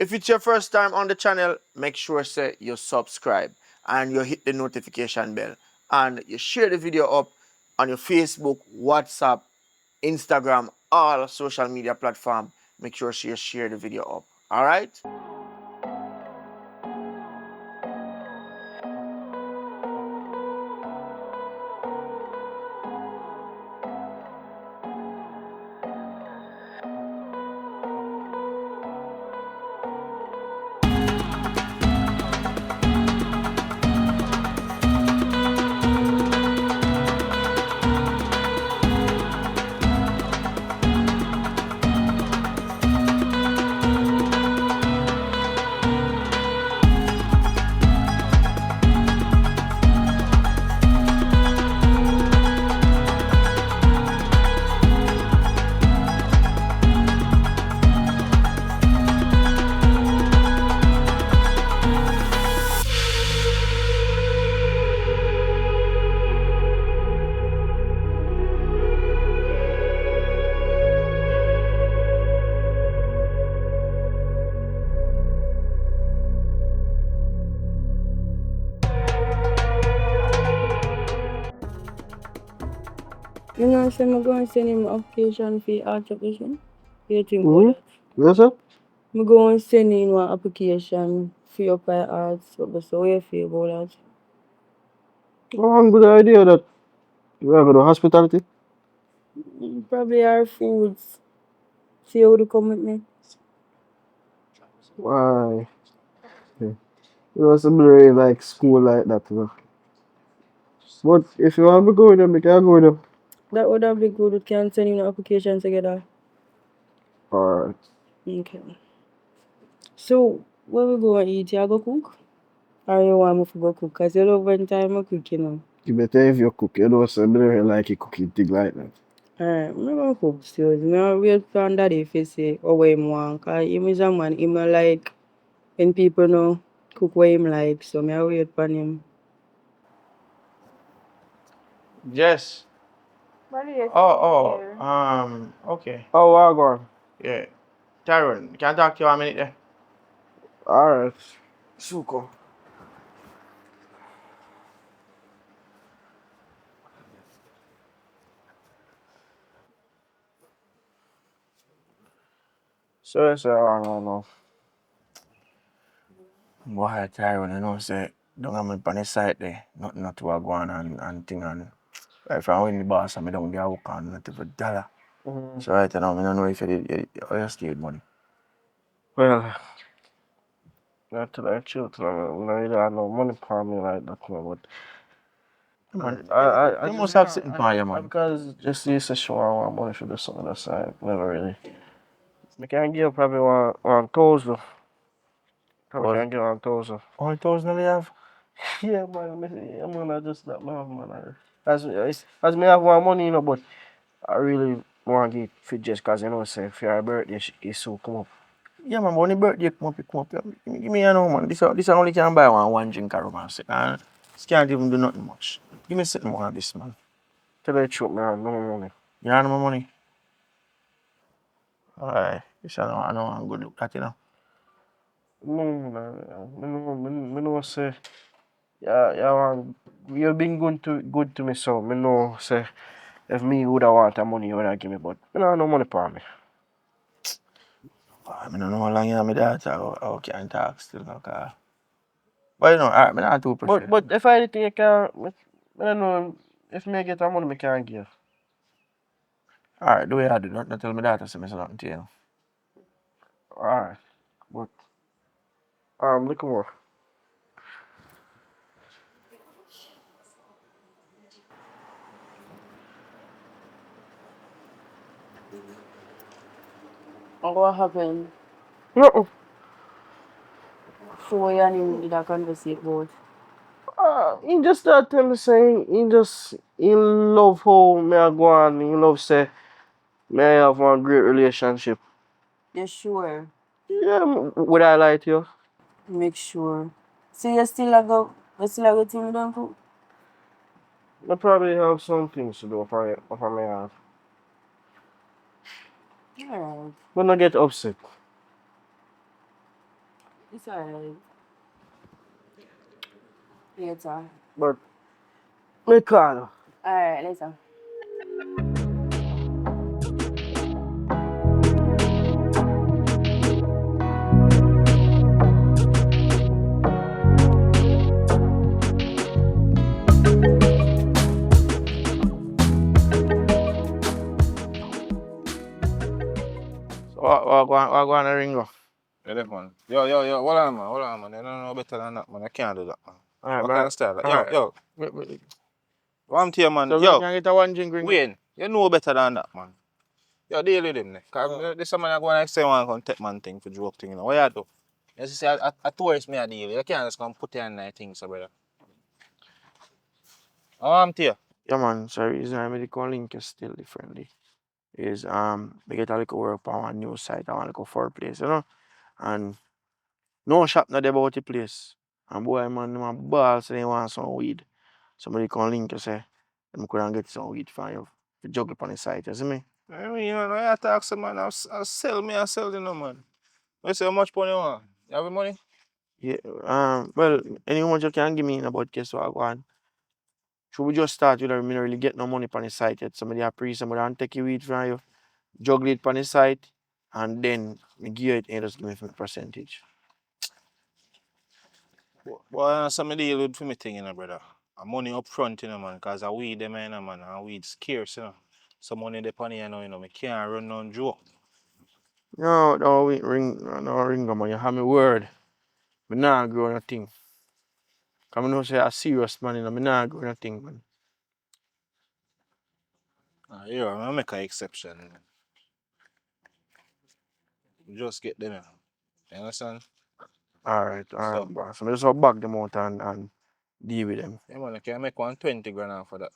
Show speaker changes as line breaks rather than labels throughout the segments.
If it's your first time on the channel, make sure say you subscribe and you hit the notification bell and you share the video up on your Facebook, WhatsApp, Instagram, all social media platform. Make sure you share the video up. All right.
You know, so I'm going to send him an application for your art application. What you think
Mm-hmm.
about that?
Yes, sir.
I'm going to send in one application for your fine arts. So what do you feel about that?
Oh, good idea that we have a hospitality.
Probably our foods. See how they come with me.
Why? Yeah. You know, some really like school like that, you know. But if you want to go with them, you can go with them.
That would have been good. We can send in an application together.
Alright.
Okay. So, where we go and eat? You go cook? Or you want me to go cook? Because you love when time I cook, you know.
You better if you cook, you know, some really like you cooking thing like that.
Alright, I'm going to cook still. I'm going to wait for daddy if he say, oh, what him want. Because him is a man, him not like when people know cook what him like. So, I wait for him.
Yes. Okay.
Oh, wow, go on.
Yeah. Tyrone, can I talk to you a minute there?
Alright. Suko. Sorry, sir, no.
Boy, Tyrone, you know, say, don't have me on the side there. Nothing not to go on and thing and if I win the boss, I don't get a work on not for $1.
Mm-hmm.
So right now, I don't know if you steal money.
Well, not to that truth, no, no, you don't have no money for me like that, no, but
Man,
I
you
just,
must have something for you, man.
because just used to show I want money for do something that's never really. I can give probably one thousand. Probably
Was
can give 1,000.
only 1,000 you have?
Yeah, man, I just that man, man. As me have one money, you know, but I really want to get fit just cause you know, say for your birthday, it's so come up.
Yeah, man, but when the birthday come up, it come up. Give me a know, man. This only can buy one drink or one sip. And this can't even do nothing much. Give me something more of this, man.
Tell you the truth, man, no money.
You have no more money? Alright. This I know I'm good look at, you know.
No, man, me know say, yeah, man, you've been good to me, so me know say, if me would have want the money, you would have give me, but me no money for me.
I don't know how long you have my daughter. I can't talk still, okay. But you know, alright, I'm not too pressure.
But if I anything I can, I don't know, if me get the money, me can give.
Alright, do what I do. Don't tell my daughter to say something to you.
Alright, but, look more.
And what happened?
No,
So, what you and him did a conversate about?
he just start tell me saying, he love how me I go on, he love say, me I have one great relationship.
You sure?
Yeah, would I lie to you?
Make sure. So, you still a go thing done cook?
I probably have some things to do for me have.
Alright.
But not get upset.
It's alright. Later.
But me call.
Alright, later.
So what go on the ring go?
Yeah, that man. Yo, hold on, man. You don't know better than that, man. I can't do that, man.
Alright,
What kind
man.
of style? That?
Alright.
Yo, one to you, man.
So we
Yo,
can get a one drink ring.
Wayne, you know better than that, man. Yo, deal with him, ne? Cause this man I go and say one come take man thing for joke thing, you know. What you do? You see, I tourist me a deal. You can't just come put it on that thing, so brother. How I'm to you?
Yeah man, so reason I made the call link is still differently. Is we get a little work on one new site, I want to go for a place, you know? And no shop not about the place. And boy man, my balls say they want some weed. Somebody can link you say, them could get some weed for you. To juggle upon the site, you see me?
I mean, you know, I talk some man, I'll sell, you know, man. You say how much money you want? You have the money?
Yeah, well, anyone you can give me in about guess what I want. Should we just start with me not really get no money on the site yet? Somebody a pre, somebody and take your weed from you, juggle it on the site, and then me give you it and just give me 50%.
Boy, some deal with for me thing, you know, brother. And money up front, you know, man, because I weed them, you know, man, and weed scarce, you know. Some money depend, you know, me can't run on joke.
No, no ring, man. You have me word. Me nah grow nothing. Cause me know say a serious man, you know, me nah grow nothing, man.
Yeah, I make an exception. Just get them, you understand?
Alright,
So,
boss. So me just bag them out and deal with them.
yeah, man, I can make 120 grand off for that,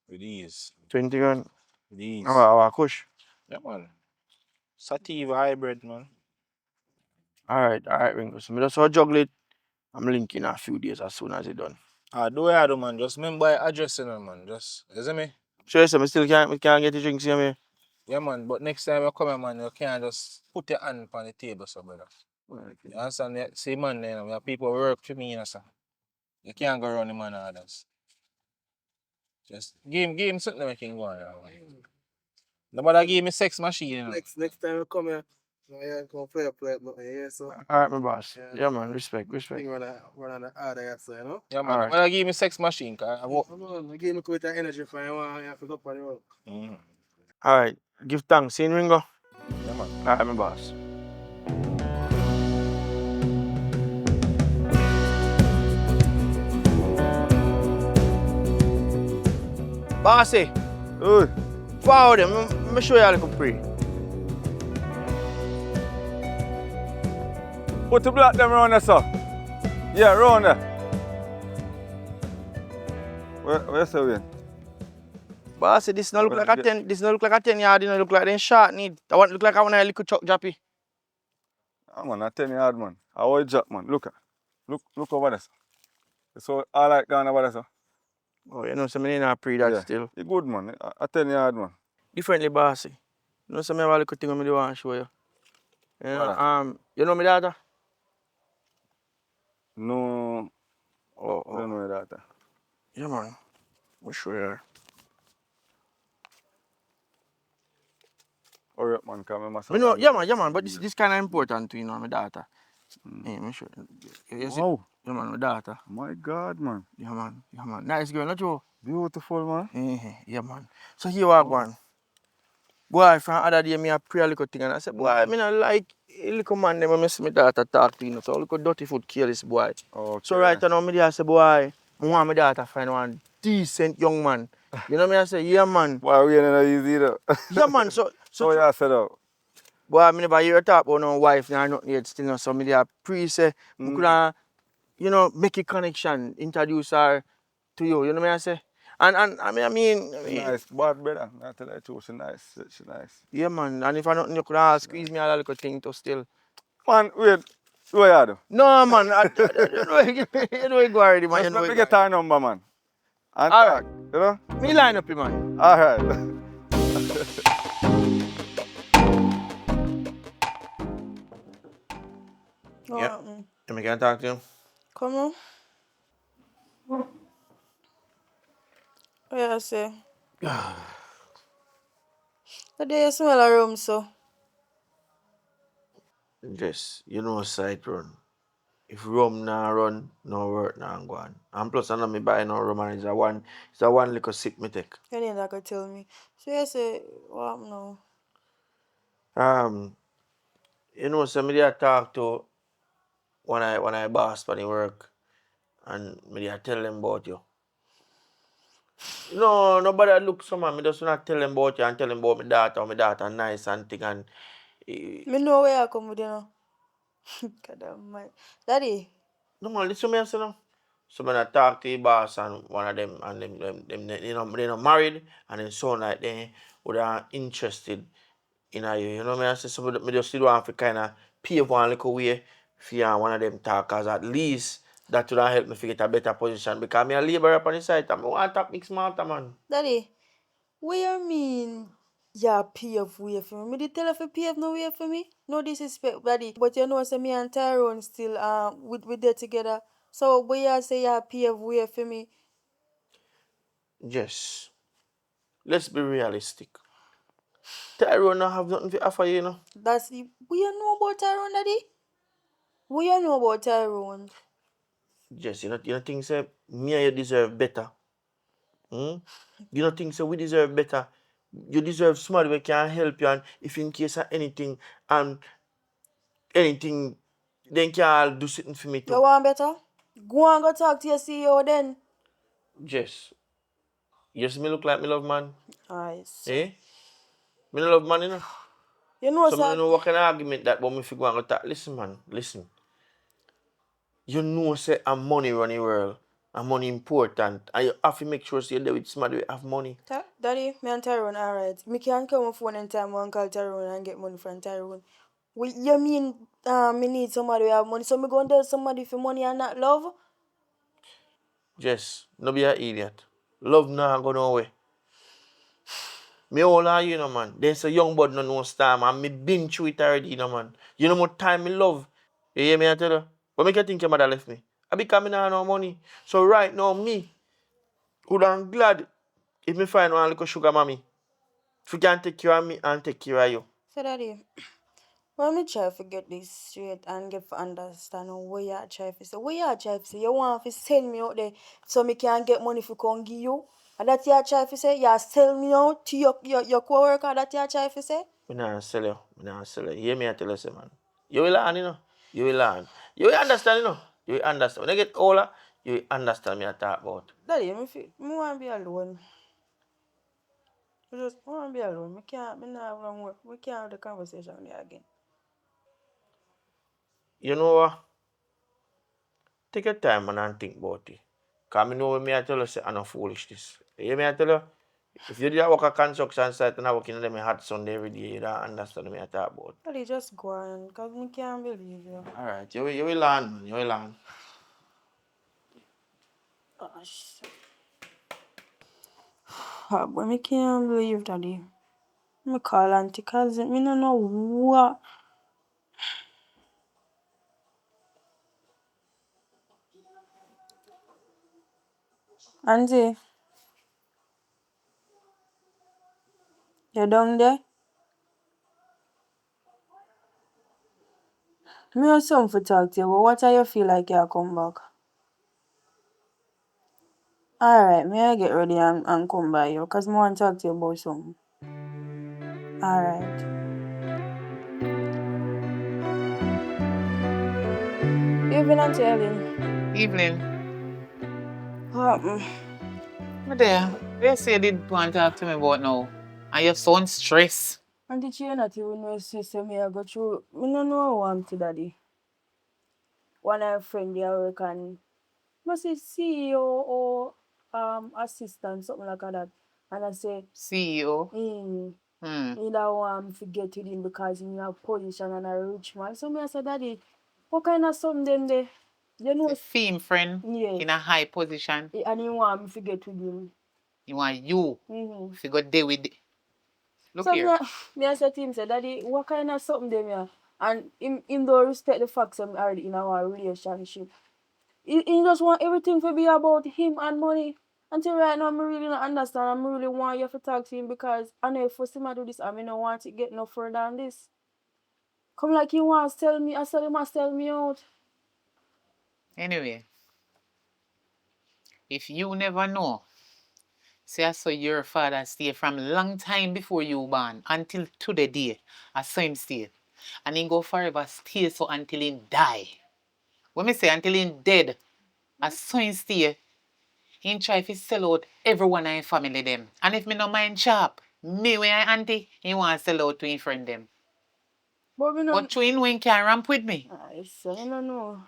with ease.
20 grand.
With ease.
Our kush.
Yeah, man. Sativa hybrid, man.
Alright, Ringo. So me just juggle it. I'm linking in a few days as soon as it done.
Do I do, man? Just remember address, you know, man. Just, you see me?
Sure, so me still can't get the drinks here, me.
Yeah, man, but next time you come here, man, you can't just put your hand on the table, so brother. You understand? See, man, you know, we have people work for me, you know, sir. You can't go around the man and others. Just give him something to make him go on. You know, man. Nobody give me sex machine, you know.
Next time you come here, yeah, come play, yeah, so.
Alright, my boss. Yeah, man, respect.
Thing run on the other side, you know?
Yeah, man,
Alright.
nobody give me sex machine, cause I walk.
Come on, give me quite the energy for you, you have to go up on the road.
Alright. Give thanks, see Ringo?
Yeah, man.
Alright, my boss. Bossy,
Oi,
forward them. Let me show you a little pre.
put the black them around there, sir. Yeah, around there. Where you say we?
Bossy, this not look like a 10. This not look like a 10 yard. It look like them short need. I want look like I want a little chuck jappy.
Ah, man, I 10 yard, man. How you drop, man? Look over there, sir. So all right gone over there, sir.
Oh, you know, so me not pre that
Yeah.
still.
You good, man. A 10 yard, man.
Differently, bossy. You know, some of the little thing I do want to show you. You know,
What?
you know my daughter?
No,
Oh,
I don't know that.
yeah, man. I'm sure.
Hurry up, man, because I must
You know, yeah, man, but this kind of important to you know, my daughter. Yeah, I'm sure. You see,
Wow.
yeah, man, my daughter.
My God, man.
Yeah, man. Nice girl, not you?
Beautiful, man.
Yeah, man. So here I go. Boy, from other day, me a pray a little thing, and I said, boy, I mean, I like a little man, them, when I see my daughter talk to you know, so a little dirty foot kill this boy.
Okay.
So right now, me there, I say, boy, I want my daughter find one decent young man. You know me, I say, yeah, man.
Why we ain't no easy, though?
Yeah, man, so
So yeah, set up.
boy, I never hear talk about no wife, nah, nothing yet still, no, so me there pre say, we could, you know, make a connection, introduce her to you, you know me, I say. And I mean,
Nice, bad brother. I tell you the truth, she nice. She nice.
yeah, man, and if I nothing, you could squeeze me a little thing to still.
Man, wait. What you do?
No, man, you know you go already, man.
Just
You know
let me
you
get
go
her number, man. And
All
talk, you know?
Me line up, man.
All right.
Yeah. Am I can talk to you?
Come on. What you say? The day you smell a room, so.
Yes, you know side run. If rum nah run, no work nah go on. And plus I know me buy no rum and it's a one little sip me take.
You ain't not gonna tell me. So you say, what now?
Um, you know, somebody I talk to when I boss for the work and me I tell them about you. No, nobody look some man. Me just not tell them about you and tell them about my daughter nice and thing and
Me know where I come with you now. God almighty. Daddy,
no man, listen me I say no. So when I talk to the boss and one of them and them they not married and then sound like they would are interested in you. You know me I say so me just still want to kinda pave one little way for one of them talk cause at least that would help me to get a better position because me a labor up on the side and me want to mix matter man.
Daddy, what you mean? Yeah, PF way for me. Me did tell her for PF no way for me. No disrespect, Daddy. But you know, say me and Tyrone still we there together. So what you say yeah PF way for me?
Yes. Let's be realistic. Tyrone not have nothing to offer you, you know.
That's what you know about Tyrone, Daddy? What you know about Tyrone?
Yes, you know think say me and you deserve better. Hmm? You know think say we deserve better. You deserve somebody who can help you and if in case of anything then can do something for me
You
too.
want better? Go and go talk to your CEO then.
Yes. Yes, me look like me love man.
Aye, so.
Eh? Me no love man, you know.
You know,
So me
sir.
no what kind of argument that but me fi go and go talk. Listen man, listen. You know say a money run the world. And money important. And you have to make sure say you're there with somebody who have money.
Daddy, me and Tyrone alright. Me can come on phone anytime one call Tyrone and get money from Tyrone. You mean me need somebody who have money, so me go and tell somebody for money and not love?
Just no be an idiot. Love nah go nowhere. Me all are you know man. There's a young bud no star man. Me been through it already, you know man. You know more time me love. You hear me I tell you? But make you think your mother left me. I be coming on no money. So right now me would I'm glad if me find one little sugar mommy. If you can take care of me and take care of you.
So Daddy, let me try to get this straight and get to understand what you are trying to say. What you are trying to say? You want to send me out there so me can get money for come give you? And that you are trying to say? You sell me out to your co-worker, that you are trying to say?
Me nah sell you. Me nah sell you. You hear me I tell you say man. You will learn, you know. You will learn. You will understand, you know. You will understand. When you get older, you will understand me I talk about.
Daddy, me want to be alone. I just want to be alone. Me not have long work. We can't have the conversation with you again.
You know what? Take your time man, and think about it. Because I know when me I tell you say I no foolish this. You hear me I tell you? If you did work a construction site and I work in them hot Sunday every day, you don't understand me I talk about.
Daddy, just go on, because me can't believe you.
Alright, you will learn, man. You will learn.
Gosh. But me can't believe, Daddy. Me call auntie because me no know what. Auntie, you down there? Me have something to talk to you, but what do you feel like you come back? Alright, me I get ready and come by you, because me want to talk to you about something. Alright. Evening, Auntie Ellen.
Evening.
What
What there? Where you say you did want to talk to me about now? And you sound stressed.
Auntie, you not even know sister me I go through. Me no know how I'm to Daddy. One of my friend they work and must say CEO or assistant, something like that. And I say,
CEO.
he don't want me to get with him because he have position and a rich man. So me I say, Daddy, what kind of something them there? You know,
Fame friend
yeah.
in a high position.
And he want me to get with him.
You want you to go there with. Look
So
here.
me I say to him, say, Daddy, what kind of something them here? And him don't respect the fact that I'm already in our relationship. He just want everything to be about him and money. Until right now, I really not understand. I really want you to talk to him because I know if him to do this, I don't want to get no further than this. Come like he wants to tell me, I said he must tell me out.
Anyway, if you never know, say I saw your father stay from long time before you born until to the day. I saw him stay. And he go forever stay so until he die. When me say until he dead, I saw him stay. He try to sell out everyone in his family them. And if me no mind sharp, me when I auntie, he want to sell out to his friend them.
But me
But through him when can ramp with me.
I say, I don't know.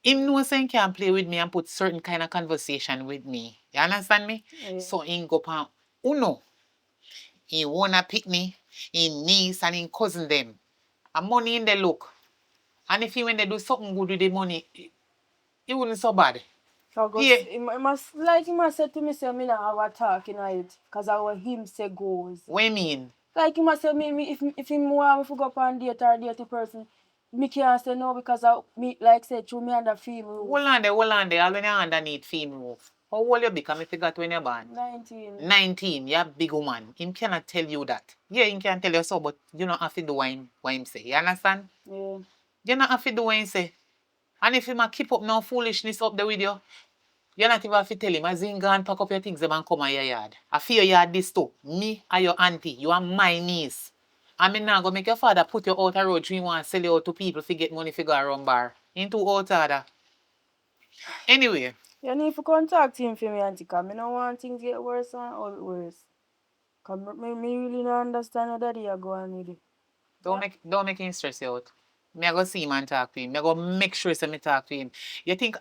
Him know say he can play with me and put certain kind of conversation with me. You understand me?
Yeah.
So he go pan uno. He wanna pick me, his niece and his cousin them. And money in the look. And if he when they do something good with the money, it wouldn't so bad. Yeah.
He must say to me, say, me not have a talk in it. Because I what him say goes.
What you mean?
Like he must say me if him want me to go up and date or date a person, me can't say no because I me like say through me under female.
Hold on there. All when you're underneath female roof. How old you become if you got when you're born?
19.
19, you're a big woman. Him cannot tell you that. Yeah, he can tell you so, but you don't have to do what him say. You understand?
Yeah.
You don't have to do what him say. And if him a keep up no foolishness up there with you, you not even have to tell him, as in go and pack up your things them and come on your yard. I feel your yard this too. Me and your auntie, you are my niece. And me now go make your father put you out a road so he want to sell you out to people to get money to go around bar. Into out order. Anyway,
You need to contact him for me, auntie, because I don't want things to get worse and all worse. Because me really don't understand how daddy are going with it.
don't make him stress you out. Me I go see him and talk to him. Me I go make sure say me talk to him. You think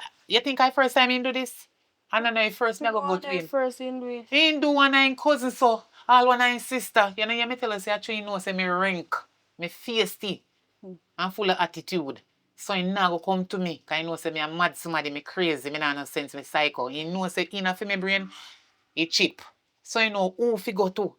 I first time him do this? I don't know if first me I go to him.
First in do it.
He do one of him cousin so. All one of him sister. You know you me tell you say actually know say me rank. Me feisty. And full of attitude. So he now go come to me. Cause he know say me a mad somebody, me crazy, me not no sense, me psycho. He know say enough for me brain, he cheap. So he know who fi go to.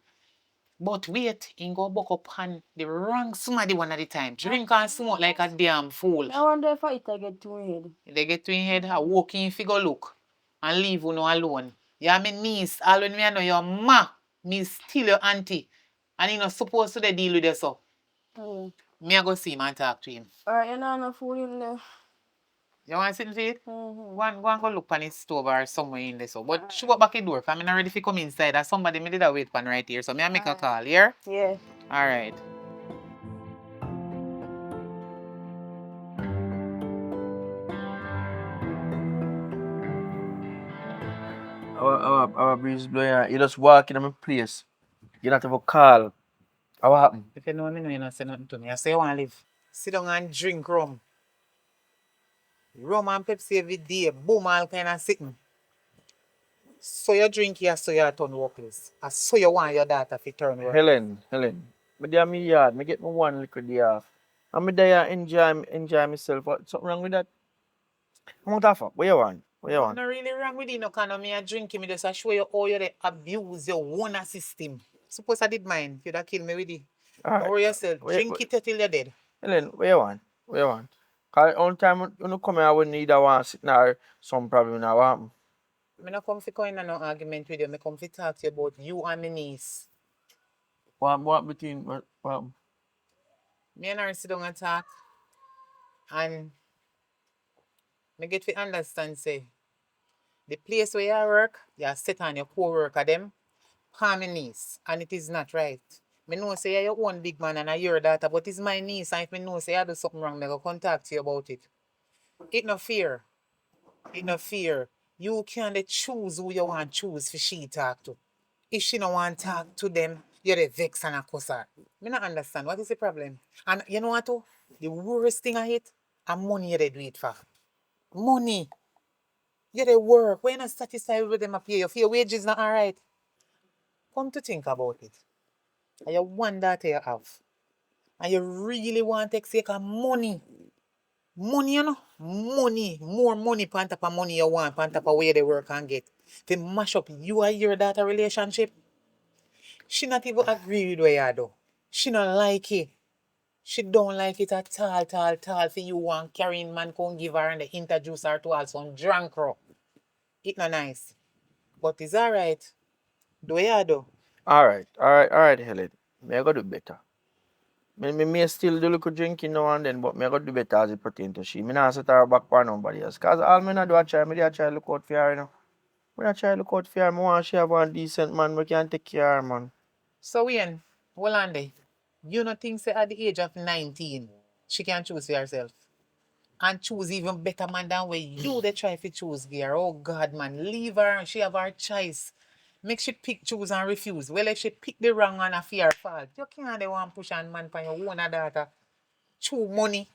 But wait, he go buck up on the wrong somebody one at the time. Drink and smoke like a damn fool.
I wonder if I get to his head.
They get to his head, I walk in figure look and leave you no alone. Yeah, my niece, all when me I know your ma, me still your auntie. And he not supposed to dey deal with you so. Me I go see him and talk to him.
Alright, you know no fool in there.
You want to sit and feed?
Mm-hmm.
Go and go look on his stove or somewhere in there so. But shoot up back the door, because I'm not ready to come inside. There's somebody me did a wait pan right here. So me I make a call, yeah?
Yeah.
Alright.
Our breeze blowing. You just walk in my place. You not have a call. What happened?
If you know me, you not say nothing to me. I say you want to live. Sit down and drink rum. Rum and Pepsi every day. Boom, all kind of sitting. So you drink here, so you turn workless. I so you want your daughter to turn workless.
Helen. Me there me yard. Me get me one little day off. And me there enjoy myself. What something wrong with that? I'm not for. What you want? What you want?
Not really wrong with you, no kind of me a drinking. Me just show you how you dey abuse your own system. Suppose I did mine, you'd have killed me with it. Don't worry yourself. Drink it till you're dead.
Helen, what you want? What you want? Cause on time you come here, I wouldn't either want sit now some problem now. What happen?
I not come for going in no argument with you. I come for talk to you about you and my niece.
What between what happened?
Me and her sit down and talk. And me get to understand say the place where you work, you sit on your co-worker them, harm my niece. And it is not right. Me know say you're your own big man and I your daughter, but it's my niece, and if me know say I do something wrong, me go contact you about it. It no fear. It no fear. You can dey choose who you want choose for she talk to. If she no want talk to them, you're the vex and a cuss her. Me not understand. What is the problem? And you know what too? The worst thing I hate, and money you dey do it for. Money. You dey work. When you not satisfied with them, I pay you. For your wages not alright. Come to think about it. And you one daughter you have. And you really want to take of money. Money, you know? Money. More money on top of money you want, on top of where they work and get. To mash up you and your daughter relationship. She not even agree with what you do. She not like it. She don't like it at all for you and carrying man come give her and they introduce her to all some drunk rock. It not nice. But it's alright. Do ya do?
Alright, Helen. Me I go do better. Me may still do little drinking now and then, but me I go do better as it pertain to she. Me not set her back for nobody else. Cause all me not do a try, me dey a try look out for her, you know. Me a try look out for her. Me want she have one decent man we can take care of her, man.
So Ian, hold on there. You not think say at the age of 19, she can choose for herself? And choose even better man than where you they try to choose gear. Oh God man, leave her. She have her choice. Make she pick, choose and refuse. Well, if she pick the wrong one, a fear fault. You can't the one push on man for your own daughter. Chew money.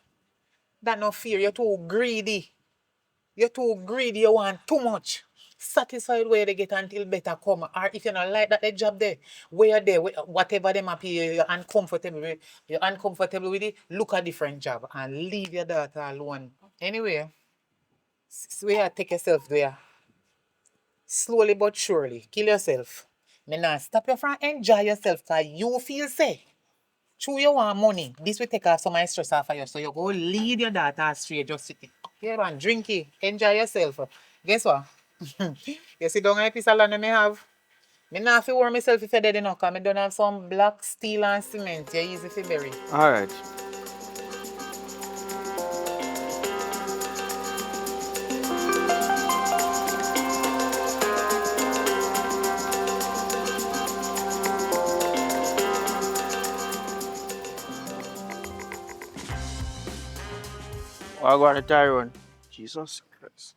That no fear. You're too greedy. You're too greedy. You want too much. Satisfied where they get until better come. Or if you not like that the job there, where they whatever them happy, you're uncomfortable with, it, look a different job and leave your daughter alone. Anyway, where take yourself there. Slowly but surely, kill yourself. Me not stop you from enjoy yourself cause you feel say. True you want money. This will take off some of the stress off of you. So you go lead your daughter astray. Just sit it. Yeah, man, drink it. Enjoy yourself. Guess what? You see down a piece of land that me have. Me not feel worry myself if you're dead enough, cause me don't have some black steel and cement. You're easy to bury.
Alright. What go on the Tyrone?
Jesus Christ.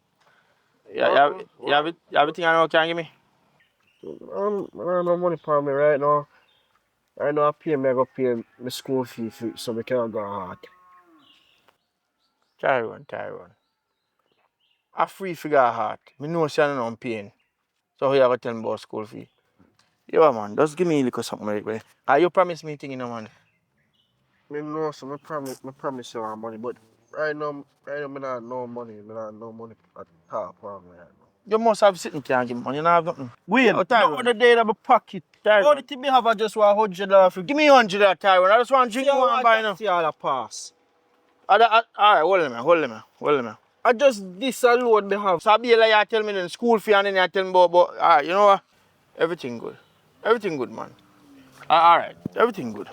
You have everything I know can give me?
I don't no money for me right now. Right now I pay me, I go pay my school fee for, so I can go hard.
Tyrone. A free figure heart. Me know she no on pain. So how you ever tell me about school fee? Yeah man, just give me a little something right away. You promise me thing, you know man.
Me know so me promise you money, but right now me not no money. Me not no money at all for me right now.
You must have sitting can give me money, you don't have nothing.
Wait,
Yo,
that
Tyrone.
other day in my pocket.
Tyrone.
All the thing me have I just $100 for
Give me 100 at Tyrone. I just want to drink
see how
one buy now.
see all a pass.
Alright, hold on a minute.
I just this alone me have.
So I be like you tell me the school fee and then you tell me about alright, you know what? Everything good. Everything good, man. Alright, everything good.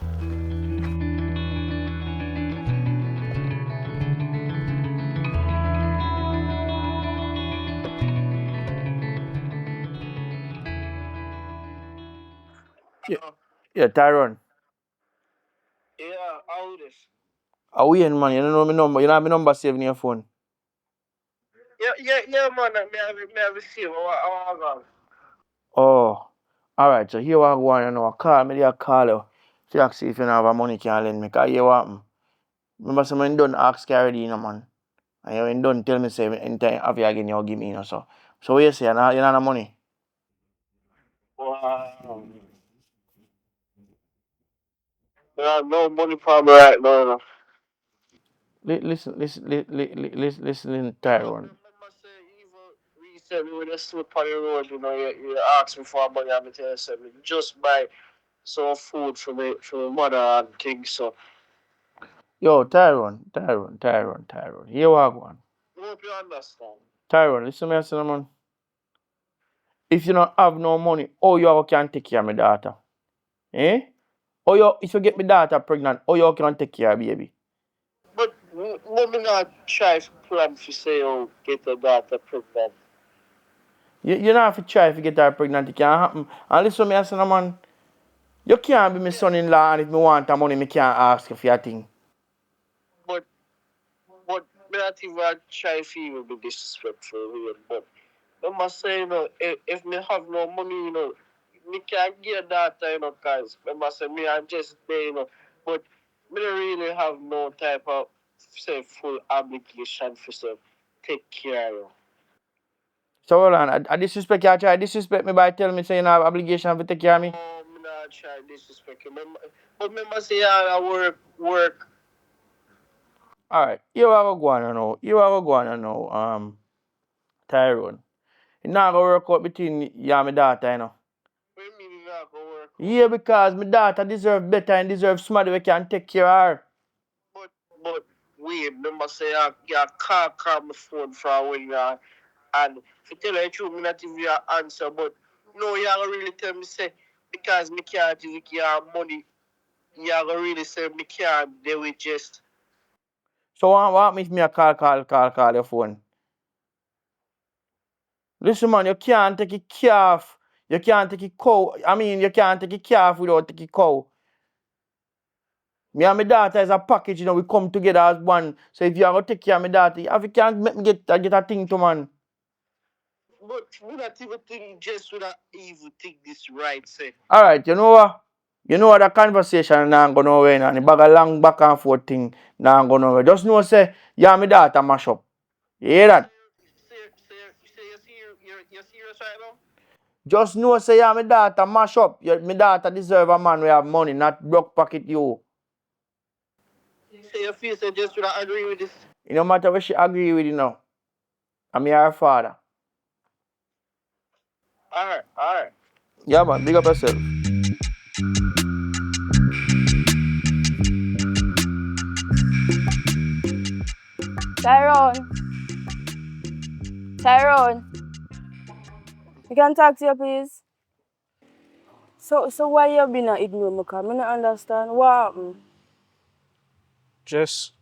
Yeah, Tyrone.
Yeah, how this?
Are we in man? You don't know my number. You don't have my number saved in your phone.
Yeah, man. Me have receive. I want
Oh. Alright, so here what I want, you know. Call me, they call you. To ask if you don't have a money can lend me. Cause here what happen. Remember someone done ask already, you know, man. And you ain't done tell me say anytime have you again you give me, you know, so. So what you say, you don't have no money?
Wow. Yeah, no money for me right now. No.
Listen, Tyrone.
Remember say even recently when you sleep on the road, you ask me for money and I tell you something. Just buy some food for my mother and things so.
Yo, Tyrone. Here what I want.
Hope you understand.
Tyrone, listen me, I say, man. If you don't have no money, how you can take care of my daughter? Eh? Or you, if you get my daughter pregnant, how you can take care of baby?
But let me not try to plan to say, oh, get a daughter pregnant.
You don't have to try if you get her pregnant, it can't happen. And listen me, I say, man. You can't be my son-in-law and if me want the money, me can't ask you for your thing.
But me not even try to even be disrespectful here. But I must say, if me have no money, me can't get that, cause I must say me I'm just there, but me don't really have no type of say full obligation for say take care of.
So hold on, I disrespect you, I try disrespect me by telling me say you have obligation to take care of me.
No, me not try disrespect you. But remember say I work.
Alright, you have a go on now. Tyrone. It not gonna work out between you and my daughter, you know.
What you mean you not go work?
Yeah, because my daughter deserve better and deserve somebody who can take care of her.
way. Remember say you call my phone from when you and if you tell you the truth, me not give you an answer, but no, you are really tell me say because me can't give you money, you are really say me can't they will just.
So what makes me a call your phone? Listen man, you can't take a calf. You can't take a cow. I mean, you can't take a calf without taking a cow. Me and my daughter is a package, we come together as one. So if you are going to take care of my daughter, you can't make me get a thing to man.
But we not even think just with that evil think this right, say.
Alright, you know what? You know what the conversation now go nowhere and the bag of long back and forth thing now go nowhere. Just know say, you and my daughter mash up. You hear that?
You're serious right now?
Just know say you and my daughter mash up. My daughter deserve a man who have money, not broke pocket you.
Say your face and just would agree with this.
It no matter what she agree with you now. I'm your father.
Alright.
Yeah man, big up yourself.
Tyrone. Tyrone. You can talk to you, please. So why you been ignore me? Cause I don't understand what happened.
Just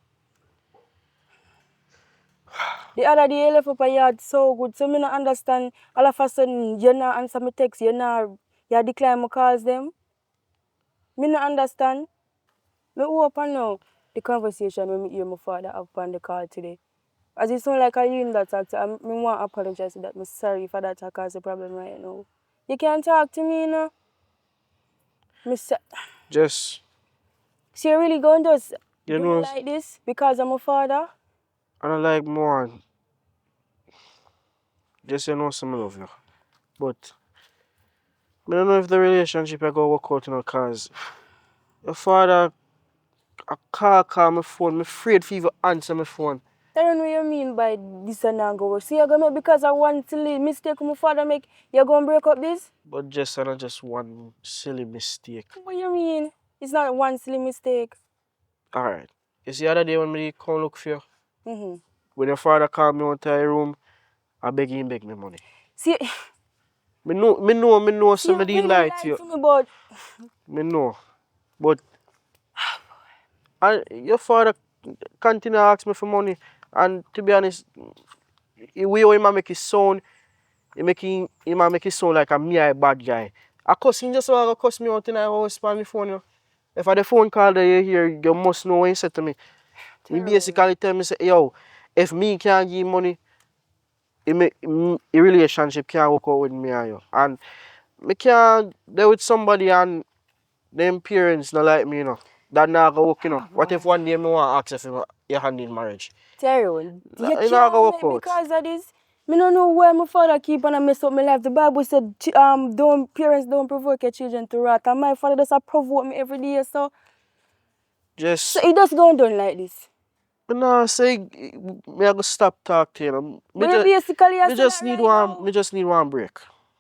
The other day you left up a yard so good, so I don't understand. All of a sudden you not answer my text, you decline my calls them. I don't understand. I open now the conversation when me hear my father up on the call today. As it sound like you in that talk, I want to apologize for that. I'm sorry for that cause a problem right now. You can't talk to me, you know.
just
So you really going to just
you
do me
know
like this because I'm a father?
I don't like more. Just you know some love you. But I don't know if the relationship I go work out, cause your father a call my phone, I'm afraid for even answer my phone.
I don't know what you mean by this and that go. So you're gonna make because of one silly mistake my father make, you're gonna break up this?
But just not just one silly mistake.
What do you mean? It's not one silly mistake.
Alright. You see the other day when me come look for you?
Mm-hmm.
When your father called me out to your room, I beg me money.
See,
Me know
see you
somebody
really
lie to
lied
you.
to me, but
Me know. But your father continue to ask me for money. And to be honest, the way he make it sound, he might make it sound like I'm me a bad guy. I cuss him just want to cuss me out in the house on my phone. If I the phone call that you hear, you must know what he said to me. He basically tell me, say, yo, if me can't give money, a relationship can't work out with me and you. And me can't there with somebody and them parents not like me, That not gonna work. What if one day me want to ask if you hand in marriage?
Tyrone, you
It not gonna
can't
work
make
out.
because of this. Me don't know why my father keep on mess up my life. The Bible said, don't parents don't provoke your children to wrath. And my father just provoke me every day. So
Just
he just going done like this.
me nah say me I go stop talking.
But you basically are
Me
saying
just
that
need
right
one.
now.
Me just need one break.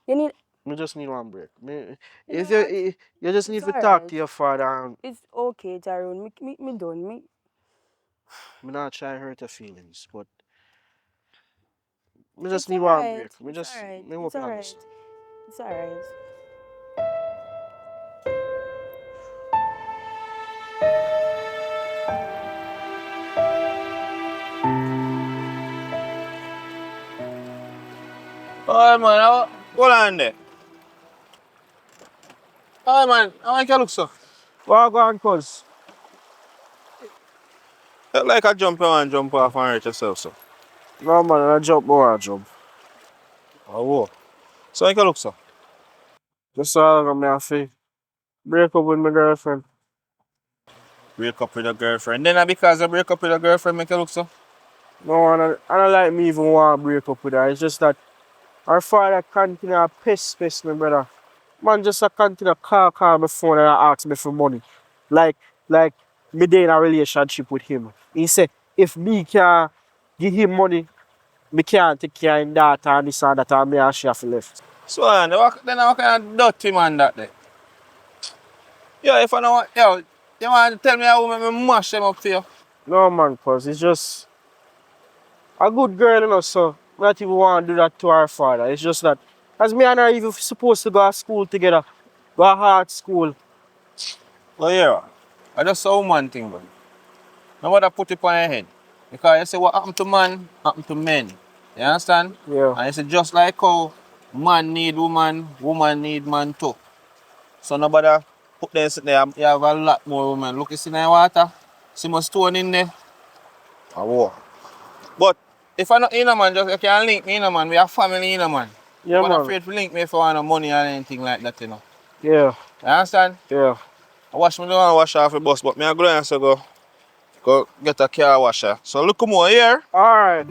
You need,
Me just need one break.
you know
If
what?
you just
It's
need to talk
alright.
to your father and
It's okay, Tyrone. Me done.
me not try to hurt your feelings, but me just
It's
need one
alright.
break. Me
It's
just
alright.
me
It's
hope you
alright.
understand.
It's alright.
Alright man,
Hold on there.
alright man, how make you look so?
Well, go on, cuz.
Like a jump on and jump off and hurt yourself, so.
No man, I jump more, I jump.
Oh, whoa. So you can look so.
Just all I'm have to break up with my girlfriend.
Break up with your girlfriend. Then because you break up with your girlfriend, make you look so.
No, I don't like me even want to break up with her. It's just that her father continue to piss me, brother. Man just a continue to call my phone and ask me for money. Like, like me dey in a relationship with him. He say, if me can give him money, me can't take care of him daughter and this and that and me and she have to left.
So then what kind of dirty man that there? Yeah, if I know what, yo, you want to tell me how me mash them up for you?
No man, cause it's just a good girl, you know, so not even want to do that to her father. It's just that as me and her even supposed to go to school together, go to art school.
Well, yeah, I just saw one thing, bro. Nobody put it on your head. Because you say what happened to man, happened to men. You understand?
Yeah.
And you say just like how man need woman, woman need man too. So nobody put them sitting there. You have a lot more women. Look, you see in the water. See my stone in there. I war. But if I not in a man, just you can link me in a man. We have family in a man.
Yeah
Nobody
man.
afraid to link me if I want no money or anything like that, you know.
Yeah.
You understand?
Yeah.
I wash me don't wash off the bus, but me I go there and say go get a car washer. So look more here.
Alright.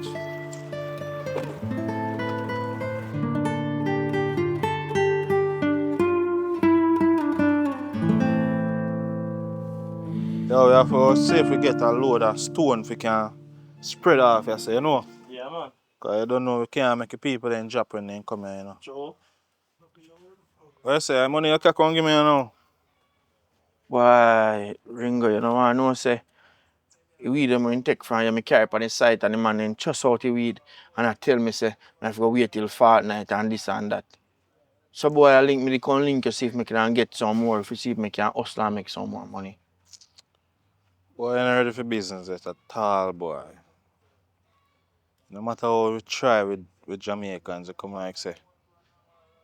Yeah, we have to see if we get a load of stone we can spread off, you say, you know.
Yeah man.
Because you don't know, we can't make the people then drop when they come here, you know.
True.
What you say, money you can come give me, you know.
Why, Ringo, you know, I know say the weed them when take from you, me carry up on the site and the man then just out the weed and I tell me say I have to go wait till fortnight and this and that. So boy I link me they can link you see if me can get some more, if you see if me can hustle and make some more money.
Boy, you're not ready for business yet at all, boy. No matter how we try with Jamaicans, they come like say,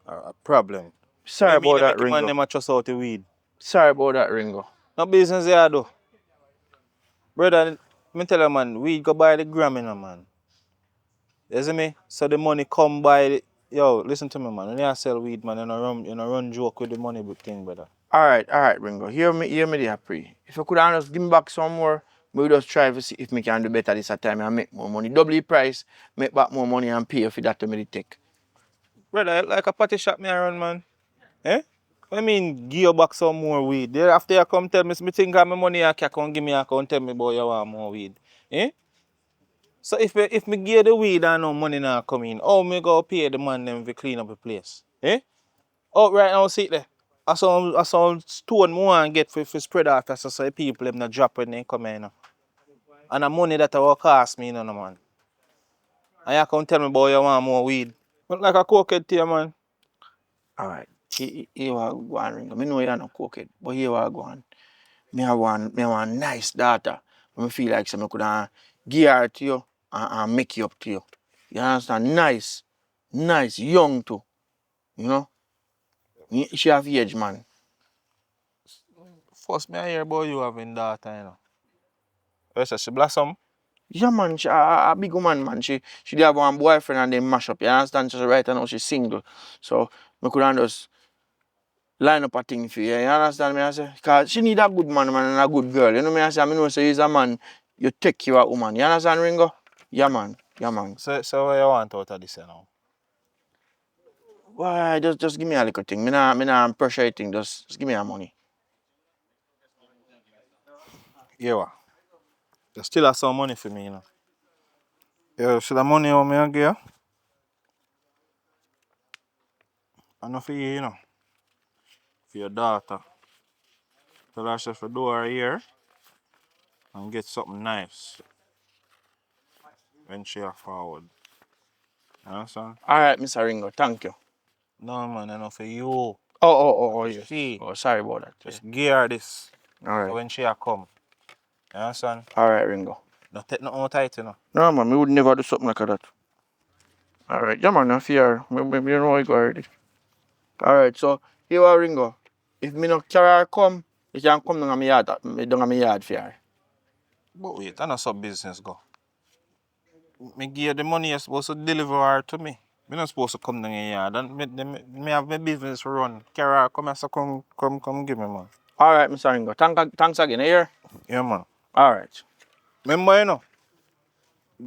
a problem.
Sorry
What you mean
about
they
that,
make a man
Ringo.
them a trust out the weed?
Sorry about that, Ringo.
No business here, though. Brother, me tell you, man, weed go buy the gram, you know, man. You see me? So the money come by the... Yo, listen to me, man. When you sell weed, man, you know run joke with the money thing, brother.
Alright, Ringo. Hear me there, pre. If you could just give me back some more, we just try to see if me can do better this time and make more money. Double the price, make back more money and pay for that to me the take.
Brother, like a party shop me I run, man. Eh? I mean, give you back some more weed. Then after you come tell me, me think of my money, you can come give me a account, tell me about you want more weed. Eh? So if me give the weed and no money now come in, how me go pay the man them to clean up the place? Eh? Oh, right now, see it there. I saw stone more and get for spread out so the people them not drop when they come in. You know. And the money that will cost me, you know, man. And you come tell me about you want more weed. Look like a cokehead to you, man.
Alright. Here I go on, Ringo. Me know you're not cooked, but here I go on. Me have one nice daughter. I feel like some could give her to you and make you up to you. You understand? Nice, young too. You know? She have age, man.
First me I hear about you having daughter, you know. You say she blossom?
Yeah, man, she a big woman, man. She did have one boyfriend and they mash up. You understand? So right now she's single. So me could just line up a thing for you. You understand me? I say, cause she need a good man and a good girl. You know me? I know say he's a man. You take care of a woman. You understand, Ringo? Yeah, man. Yeah, man.
So what you want out of this, you know?
Why? Just give me a little thing. Me nah pressure anything. Just give me a money.
Yeah, what? You still have some money for me, you know. You see the money how me I give you? Enough for you, you know. For your daughter. Tell her she do her here and get something nice when she are forward. You understand?
Alright, Mr. Ringo. Thank you.
No man, enough for you.
Yes.
She
Oh, sorry about that.
just give her this. So
Alright.
when she a come. You understand?
Alright, Ringo.
Don't take nothing out tight, you know.
No, man. We would never do something like that. Alright. Yeah, man. No fear. Me know I go already. Alright, so here we Ringo. If me no carry her come, you can come down on my yard, down on my yard for her.
But wait, I know some business go. Me give you the money you're supposed to deliver her to me. Me not supposed to come down here. Don't me have my business to run. Carry her, come here, so come give me man.
Alright, Mr. Ringo. Thanks again, you hear?
Yeah man.
Alright.
Remember you know,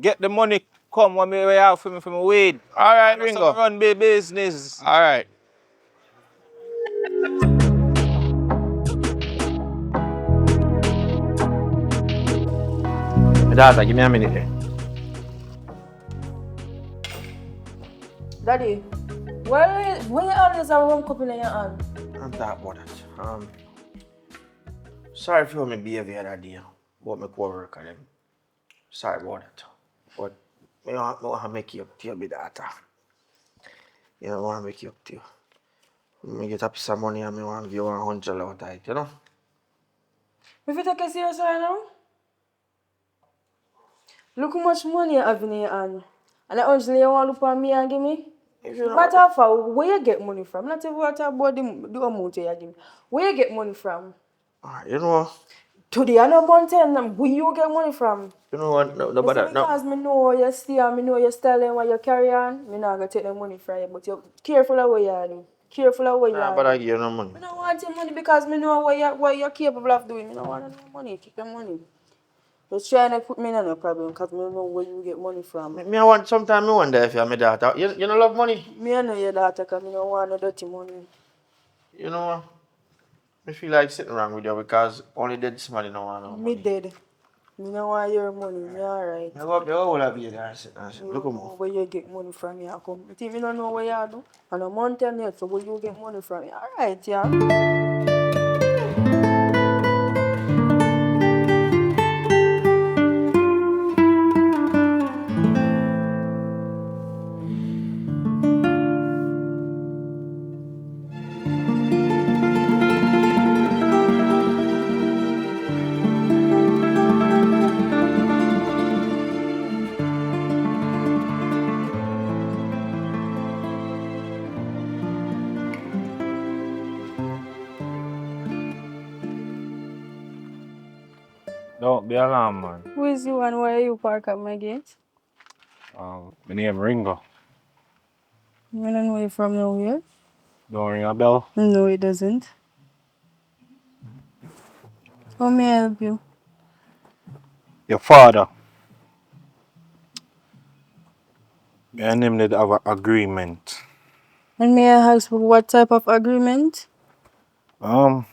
get the money come when me have for me weed.
Alright,
I know some
Ringo.
run big business.
Alright. My daughter, give me a minute there.
Daddy, when you always have rum cup in your hand?
I'm talking about that. Sorry for my behavior that day about my co-worker them. Sorry about it. But I want to make you up to your big daughter. You know, I want to make you up to you. Me get a piece of money and I want to give you $100 out of it, you know?
If you take it serious right now, look how much money you have in your hand. And that $100 you want to look at me and give me?
If you know
Matter of fact, where you get money from? Not even what about the amount you give me. Where you get money from?
Alright, you know,
Today I know content, where you get money from?
you know what? No,
You see,
nobody, no.
because me know you stay and me know you styling what you carry on, me not gonna take the money from you, but you careful of what you do. Careful of what you
Nah,
do.
but I give you no money.
I don't want your money because me know what you're capable of doing. I don't want no money. Keep your money. Just trying to put me in a problem because me know where you get money from.
Me I want, sometimes me wonder if you're my daughter. You don't love money?
Me I know your daughter because me don't want no dirty money.
You know, I feel like sitting around with you because only dead somebody don't want no
Me
money.
dead. Me don't want your money. Me alright.
Me go up there, all of you there and sit and say,
You
look
don't
at me.
know where you get money from. You come. You think me don't know where you do? And a mountain yet, so where you get money from? Alright, yeah.
Don't be alarmed, man.
Who is you and why you park at my gate?
My name Ringo.
I don't know you from nowhere.
Don't ring a bell.
No, it doesn't. How may I help you?
Your father. Me and him did have an agreement.
And may I ask what type of agreement?
I don't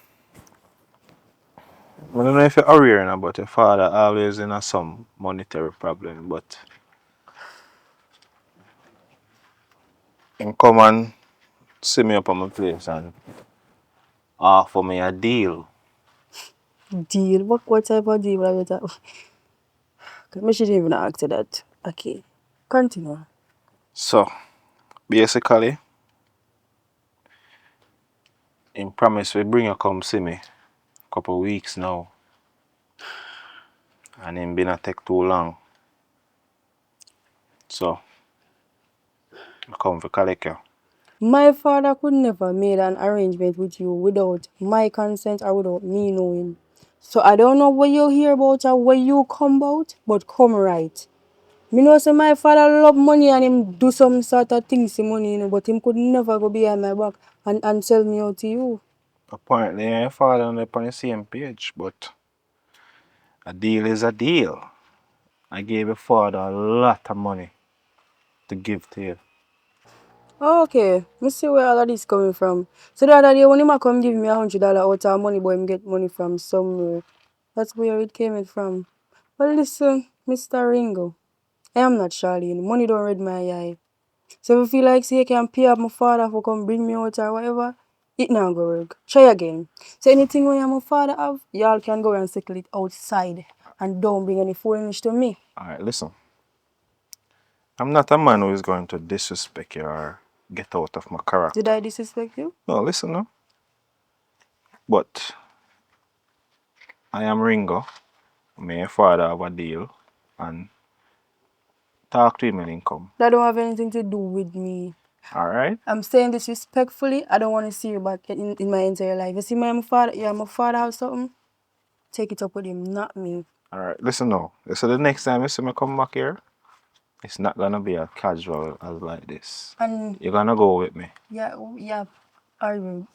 know if you're aware now, but your father always in a some monetary problem, but him come and see me up on my place and offer me a deal.
Deal? What type of deal are you talking? Because I shouldn't even ask you that. Okay. Continue.
So basically, him promise we bring you come see me couple weeks now. And him been a take too long. So I come for collect you.
My father could never made an arrangement with you without my consent or without me knowing. So I don't know what you hear about or what you come about, but come right. Me know say my father love money and him do some sort of things with money, but him could never go behind my back and sell me out to you.
Apparently your father and I on the same page, but a deal is a deal. I gave your father a lot of money to give to you.
Okay, me see where all of this coming from. So the other day when him a come give me $100 out of money, but him get money from somewhere. That's where it came it from. Well listen, Mr. Ringo, I am not Charlene. Money don't read my eye. So if you feel like say you can pay up my father for come bring me out or whatever, it not go work. Try again. So anything when my father have, y'all can go and settle it outside. And don't bring any foolishness to me.
Alright, listen. I'm not a man who is going to disrespect you or get out of my
Did
character.
I disrespect you?
No, listen now. But I am Ringo. Me and your father have a deal and talk to him when he come.
That don't have anything to do with me.
Alright?
I'm saying this respectfully. I don't want to see you back in my entire life. You see my father, yeah, my father have something. Take it up with him, not me.
Alright, listen now. So the next time you see me come back here, it's not gonna be as casual as like this.
And
You're gonna go with me.
yeah, are you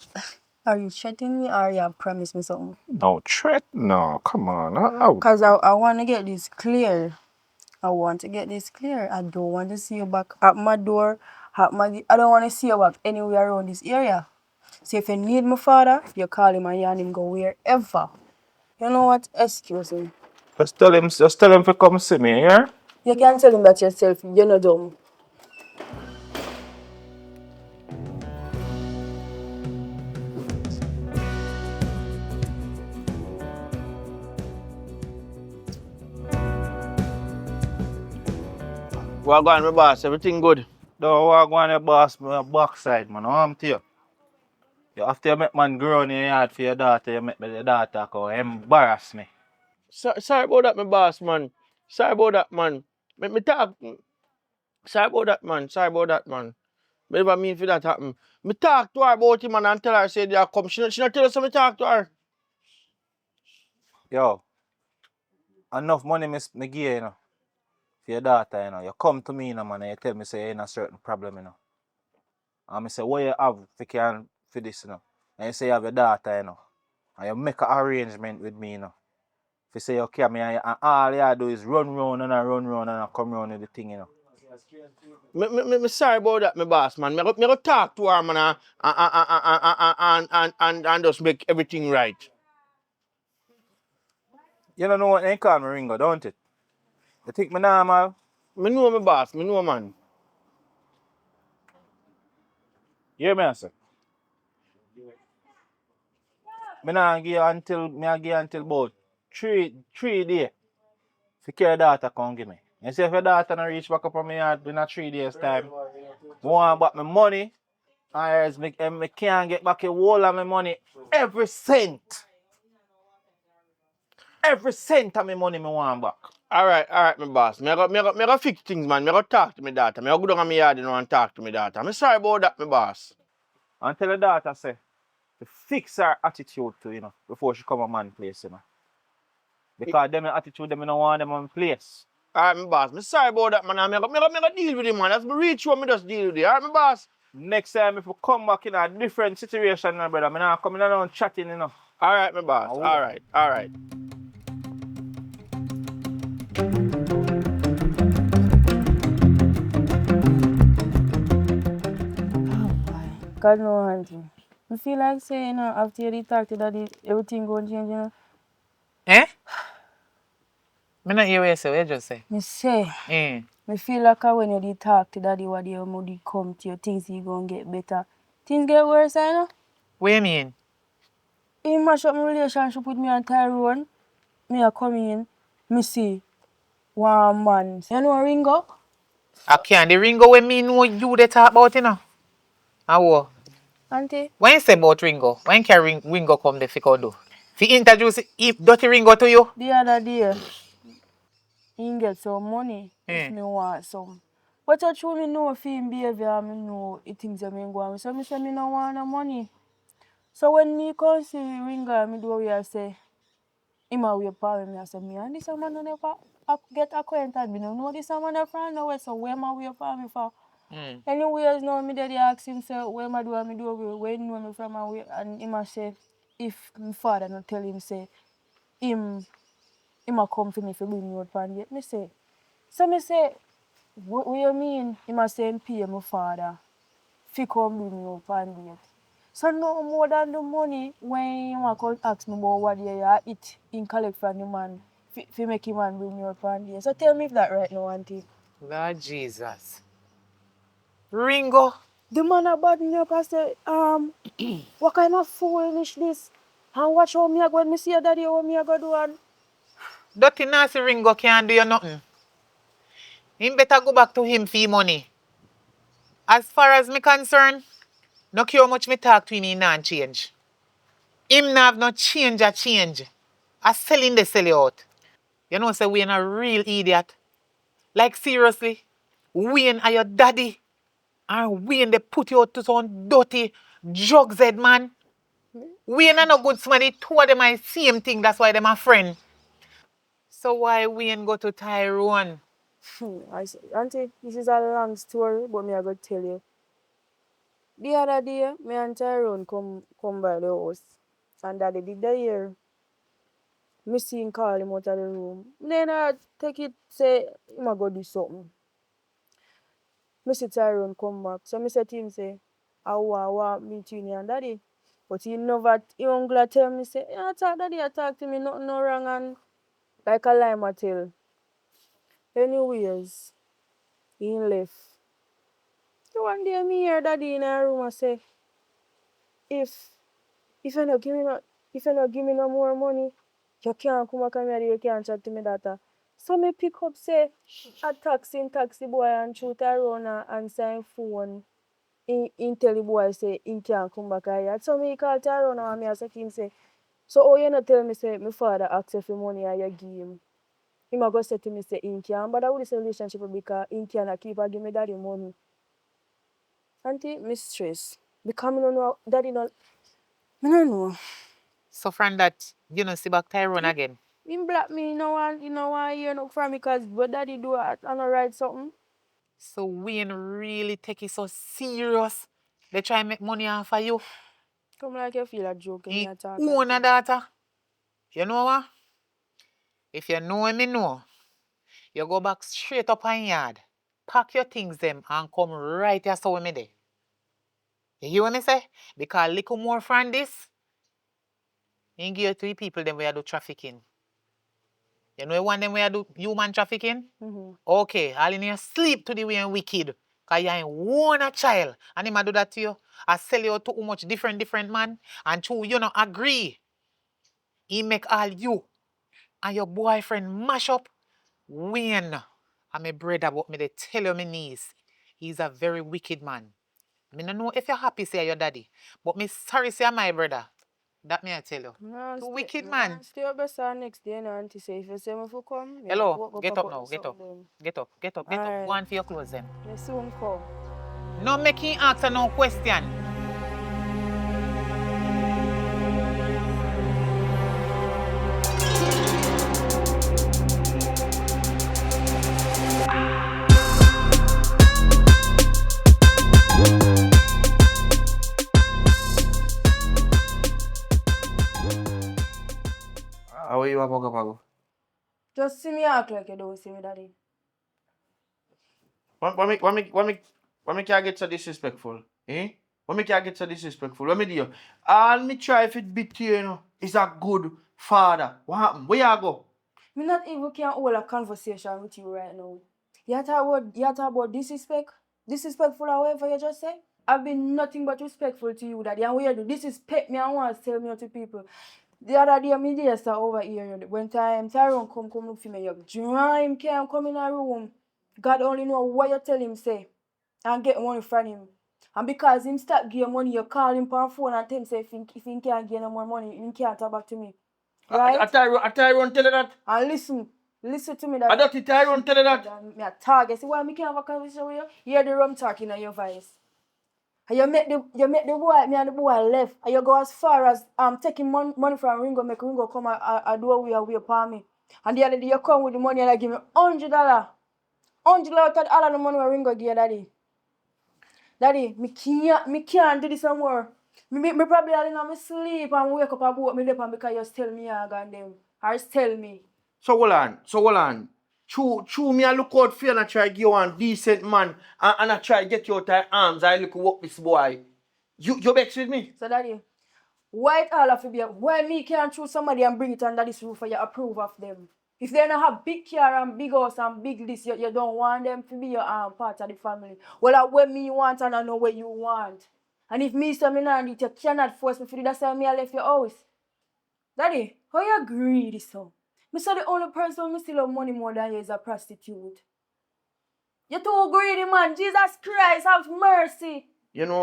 are you threatening me or you promise me something?
No threat? No, come on.
Cause I want to get this clear. I want to get this clear. I don't want to see you back at my door. I don't want to see you back anywhere around this area. So if you need my father, you call him and you and him go wherever. You know what? Excuse me.
Just tell him to come see me, yeah?
You can tell him that yourself. You're not dumb.
Well, go on, my boss. Everything good?
Don't walk on your boss, my backside, man. I'm to you. You have to make man grow in your yard for your daughter. You make the daughter come embarrass me.
Sorry about that, my boss, man. Sorry about that, man. Me talk. Sorry about that, man. Sorry about that, man. Me never mean for that happen. Me talk to her about him, man, and tell her say they are come. She not tell us so me talk to her.
Yo, enough money me give you, know, for your daughter, you know. You come to me, you know, man, and you tell me say you in a certain problem, you know. And I say, what you have for this, you know? And you say you have your daughter, you know. And you make an arrangement with me, you know. If you say, okay, me, and all you do is run round and I come round with the thing, you know.
Me sorry about that, my boss, man. Me go talk to her, man, and just make everything right.
You don't know what they call me Ringo, don't it? You think me normal?
Me know my boss. Me know, man.
You hear me, sir? Me nah give you until about three days. To carry daughter come give me. You see if your daughter not reach back up on me yard in a 3 days time, I want back my money, or else me can't get back a whole of my money. Every cent. Every cent of my money me want back.
All right, my boss. Me go fix things, man. Me go talk to my daughter. Me go down on my yard, you know, and talk to my daughter. Me sorry about that, my boss.
And tell the daughter say to fix her attitude to, you know, before she come a man place, you know. Because them attitude them don't want them on place.
All right, my boss. Me sorry about that, man. Me go deal with him, man. As me reach you, me just deal with it. All right, my boss.
Next time if we come back in a different situation, my brother, me not coming around chatting, you know.
All right, my boss.
Oh.
All right, all right.
God no, auntie. I feel like saying, you know, after you talk to daddy, everything going to change, you know.
Eh? Me not hear what you say. What you just say?
Me say, me feel like when you did talk to daddy, what your money come to you, things you gonna get better. Things get worse, you know.
What you mean?
He mash up my relationship with me and Tyrone. Me a come in, me see one man. You know Ringo?
I can't. The Ringo when me know you they talk about, you know. How?
Auntie?
When you say about Ringo, when can Ringo come the figure do? If he introduce if dirty Ringo to you?
The other day, he get some money if me want some. But I true me know if him behavior, me know the things that me go on. So me say me no want no money. So when me come see Ringo, me do what I say, him a wait for me. I say, me and this man no never get acquainted. Me no know this man a friend nowhere, so where am I wait for me for? Anyways, now me daddy ask him, say, where am I do? Me do where you know me from? And him a say, if my father not tell him, say, him a come for me for bring me out pan gate. Me say, so me say, what you mean? Him a say him pay my father fi come bring me out pan gate. So no more than the money when you want to ask me about what you eat in collect from the man fi make him man bring me out pan gate. So tell me if that right now, auntie.
Lord Jesus. Ringo?
The man a bad me up and say, what kind of foolish this? And watch how me a go when me see your daddy, how me a go do and
Dirty nasty Ringo can't do you nothing. Him better go back to him for money. As far as me concerned, no care how much me talk to him, he not change. Him not have no change a change. I selling the sell you out. You know, say Wayne a real idiot. Like seriously, Wayne are your daddy. And Wayne they put you out to some dirty drugs head man. Wayne are no good somebody. Two of them are same thing. That's why them a friend. So why Wayne go to Tyrone?
I say, auntie, this is a long story, but me I go tell you. The other day, me and Tyrone come by the house. And daddy did the hear. Me see him call him out of the room. Then I take it, say, him a go do something. Me see Tyrone come back. So me say to him, say, I want meet you and daddy. But he never, he only tell me, say, yeah, daddy, I talk to me, nothing no wrong and like a lime tell. Anyways, he left. So one day me hear daddy in a room and say, if you not give me no more money, you can't come back and you can't chat to me daughter. So me pick up say a taxi boy and shoot around and sign phone. In tell the boy say he can't come back here. So me call Tyrone and me ask him say, so oh you not tell me say my father ask you for money and you give him. He might go say to me say he can't, but I would say relationship because he can't keep give me daddy money. Auntie, me stress. Because me no know daddy no me no know.
So from that, you know, see back Tyrone again.
Him black me, you know why hear no from me cause what daddy do I no write something.
So Wayne really take it so serious. They try and make money off of you.
Come like you feel a joke when
He
you talk.
own a daughter. You know what? If you know me know, you go back straight up on yard. Pack your things them and come right here so with me there. You hear what me say? Because little more from this, you give you 3 people them where do trafficking. You know one them where do human trafficking? Okay, all in your sleep to the way and wicked. Cause you ain't one a child. And him a do that to you. I sell you to how much different man. And two, you not agree. He make all you and your boyfriend mash up. Wayne, I'm my brother, but me they tell you my niece. He's a very wicked man. Me no know if you're happy say your daddy. But me sorry say my brother. That me I tell you. Too wicked man.
Stay up best next day and auntie say if you say me for come, me
Hello,
go
get
pack
up now,
the
get up.
something.
Get up, get up, get up.
Alright.
Go on for your clothes then.
You soon come.
No making answer no question.
How are you, Pago?
Just see me act like you don't see me daddy.
Why me can't get so disrespectful? Eh? Why me can't get so disrespectful? What me do? All me try if it beat you, you know, is a good father. What happened? Where you go?
Me not even can hold a conversation with you right now. You talk about disrespect? Disrespectful however you just say? I've been nothing but respectful to you, daddy. And what you do, disrespect me and want to tell me to people. The other day, me there start over here. When Tyrone come look for me, you draw him, can't come in a room. God only know what you tell him say. And get money from him. And because him start give money, you call him on phone and tell him say if he can't get no more money, he can't talk back to me. Right?
A Tyrone tell you that?
And listen to me that.
A dirty Tyrone tell you that?
Me a target. See why me can't have a conversation with you? Hear the rum talking in your voice. And you make the boy, me and the boy left. And you go as far as taking money from Ringo, make Ringo come and do we upon me. And the other day you come with the money and I give me $100. $100 out all of the money Ringo give you, daddy. Daddy, me can't do this no more. Me probably all in my sleep and wake up about me lip and because you tell me I got them. Or tell me.
So hold on. True me I look out for you and I try to give you one decent man and I try to get you out of arms. I look up this boy. You vex with me?
So daddy, why it all have to be why me can't choose somebody and bring it under this roof for you approve of them? If they don't have big car and big house and big this, you don't want them to be your part of the family. Well, what me want and I know what you want. And if me say me not you cannot force me to do that, so me I left your house. Daddy, how you greedy so? Me say the only person who still have money more than you is a prostitute. You're too greedy, man. Jesus Christ, have mercy.
You know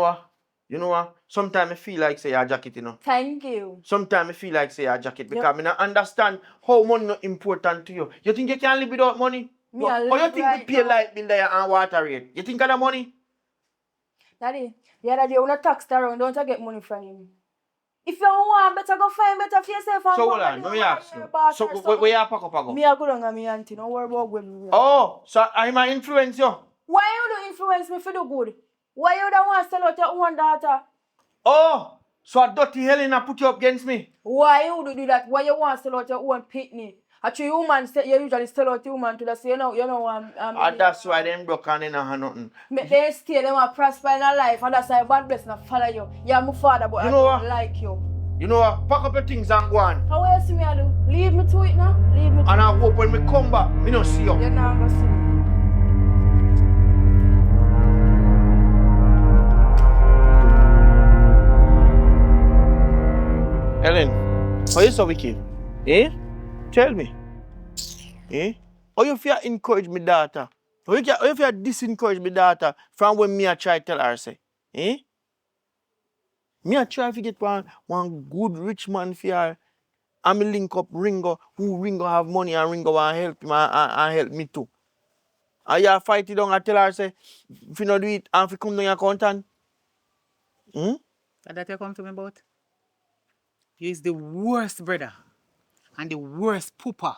what? Sometimes I feel like say your jacket, you know.
Thank you.
Sometimes I feel like say your jacket because I don't understand how money is important to you. You think you can live without money?
Me
Or you think we pay light bill there and water rate? You think of the money?
Daddy, the other day when I tax around, don't I get money from him? If you want better, go find better for yourself. And
so hold on, let me ask you. So where you pack up?
Me I go down and me auntie, don't worry about when.
Oh, so I'm an influence you?
Why you don't influence me for the good? Why you don't want to sell out your own daughter?
Oh, so a dirty Helena put you up against me?
Why you do that? Why you want to sell out your own pitney? Actually, human you usually sell out human to that, so you know
that's why them broke and they don't have nothing.
They stay, they want to prosper in their life, and that's why bad blessing not follow you. You're my father, but
you
I
know
don't
what?
like you.
You know what? Pack up your things and go on.
How else me I do? Leave me to it now. Leave me to
and I hope when we come back, me don't see you.
You're not going to see me.
Helen, how you so wicked? Eh? Tell me. Eh? How you feel encourage my daughter? How you feel disencourage my daughter from when me I try tell her say, eh? Me I try to get one good rich man for her. And me link up Ringo, who Ringo have money and Ringo want help him and help me too. And you fight it down and tell her say, if you not do it, and if you come down your accountant. Hmm?
That you come to me about? You is the worst brother and the worst pooper.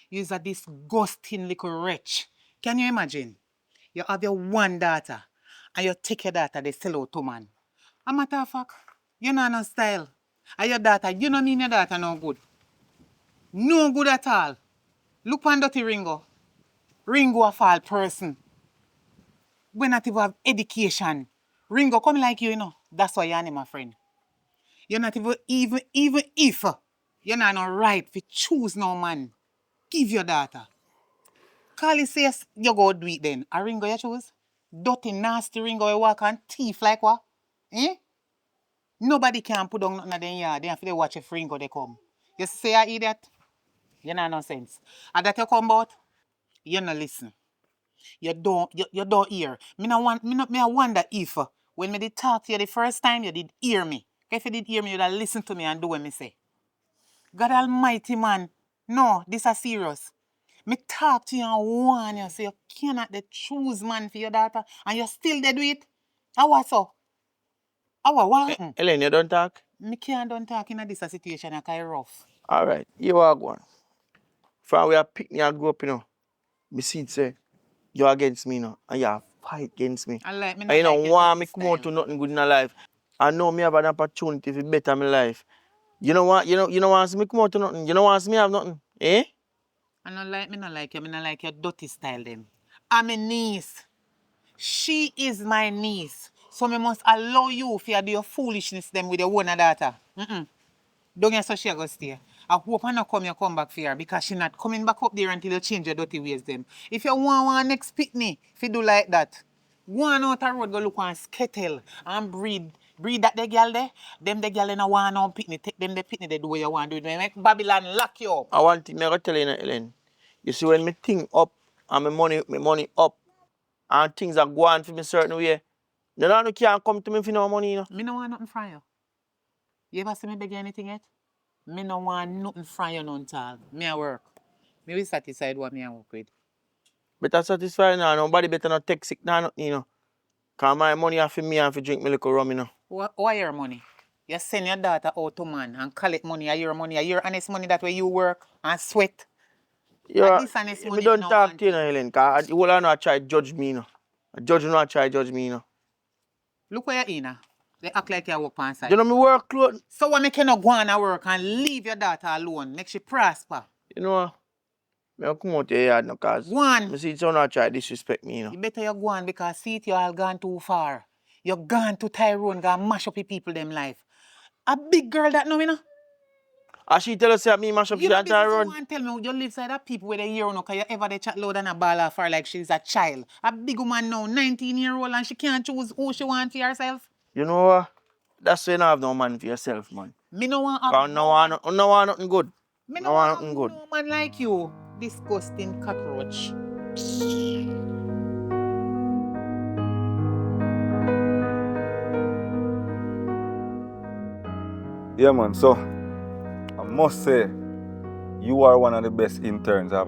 You is a disgusting little wretch. Can you imagine? You have your one daughter and you take your daughter, they sell out to man. A matter of fact, you know no style. And your daughter, you know mean your daughter no good. No good at all. Look on dirty Ringo. Ringo a fall person. We not even have education. Ringo come like you know. That's why you're my friend. You're not even if you're not no right to choose no man. Give your daughter. Carly says you go do it then. A Ringo you choose? Dirty nasty Ringo you walk and thief like what? Eh? Nobody can put down nothing in the yard. They have to watch if Ringo they come. You say I idiot? You know no sense. And that you come about, you no listen. You don't hear. Me I wonder if when me did talk to you the first time you did hear me. If you did hear me, you'd have listen to me and do what me say. God Almighty man. No, this is serious. Me talk to you and warn you, say you cannot the choose man for your daughter and you still dey do it. How what so? How what happen?
Ellen, you don't talk?
Me can't don't talk in this situation I kind rough.
Alright, you are going. From where I pick me and grow up, you know. Me see it say, you against me now. And you fight against me.
I like me
And
not
you don't
like your
want
dirty
me come out to
style.
nothing good in my life. I know me have an opportunity to better my life. You know what? You know want to see me come out to nothing. You know want to see me have nothing. Eh?
I not like me not like you. Me not like your dirty style them. I'm a niece. She is my niece. So me must allow you if you do your foolishness them with your own daughter. Don't get so she go stay. I hope I not you come back for her because she not coming back up there until you change your dirty ways them. If you want one next pitney, if you do like that, go on out the road, go look on skettle and breed that the girl there. Them the girl in a one on pitney, take them the pitney they do what you want to do. They make Babylon lock you up.
I want to me tell you, Ellen. You see when me think up and my money up and things are going for me certain way. You know you can't come to me for no money, you know.
Me no want nothing from you. You ever see me beg you anything yet? Me no want nothing from you none all. Me a work. Me will satisfied what me a work with.
Better satisfy now. Nobody better not take sick now, nothing, you know. Cause my money have for me and for drink me little rum, you know.
Why your money? You send your daughter out to man and collect money, your money, your honest money that way you work and sweat. And
You're,
this honest
me
money me
don't
no
talk
want
to you,
it.
know, Helen. Cause you all know I try to judge me, you know. A judge you know I try to judge me, you know.
Look where you're in. They act like you work on site.
You know me work clothes.
So why make you not go on and work and leave your daughter alone? Make she prosper.
You know, me I come out here no cause
Go on.
me see someone try to disrespect me, you know.
You better you go on because see it you all gone too far. You gone to Tyrone, gone mash up the people them life. A big girl that know me no.
And she tell us that me mash up
You
she
know
and
business you
run.
want tell me you live side of people where they hear no cause you ever they chat loud and a ball off her like she's a child. A big woman now, 19-year-old and she can't choose who she want for herself.
You know what? That's why you don't have no man for yourself, man.
Me no want have
Cause no want nothing good.
me
No
no
want
want
nothing
have
good.
no man like you. Disgusting cockroach.
Yeah, man. So I must say, you are one of the best interns I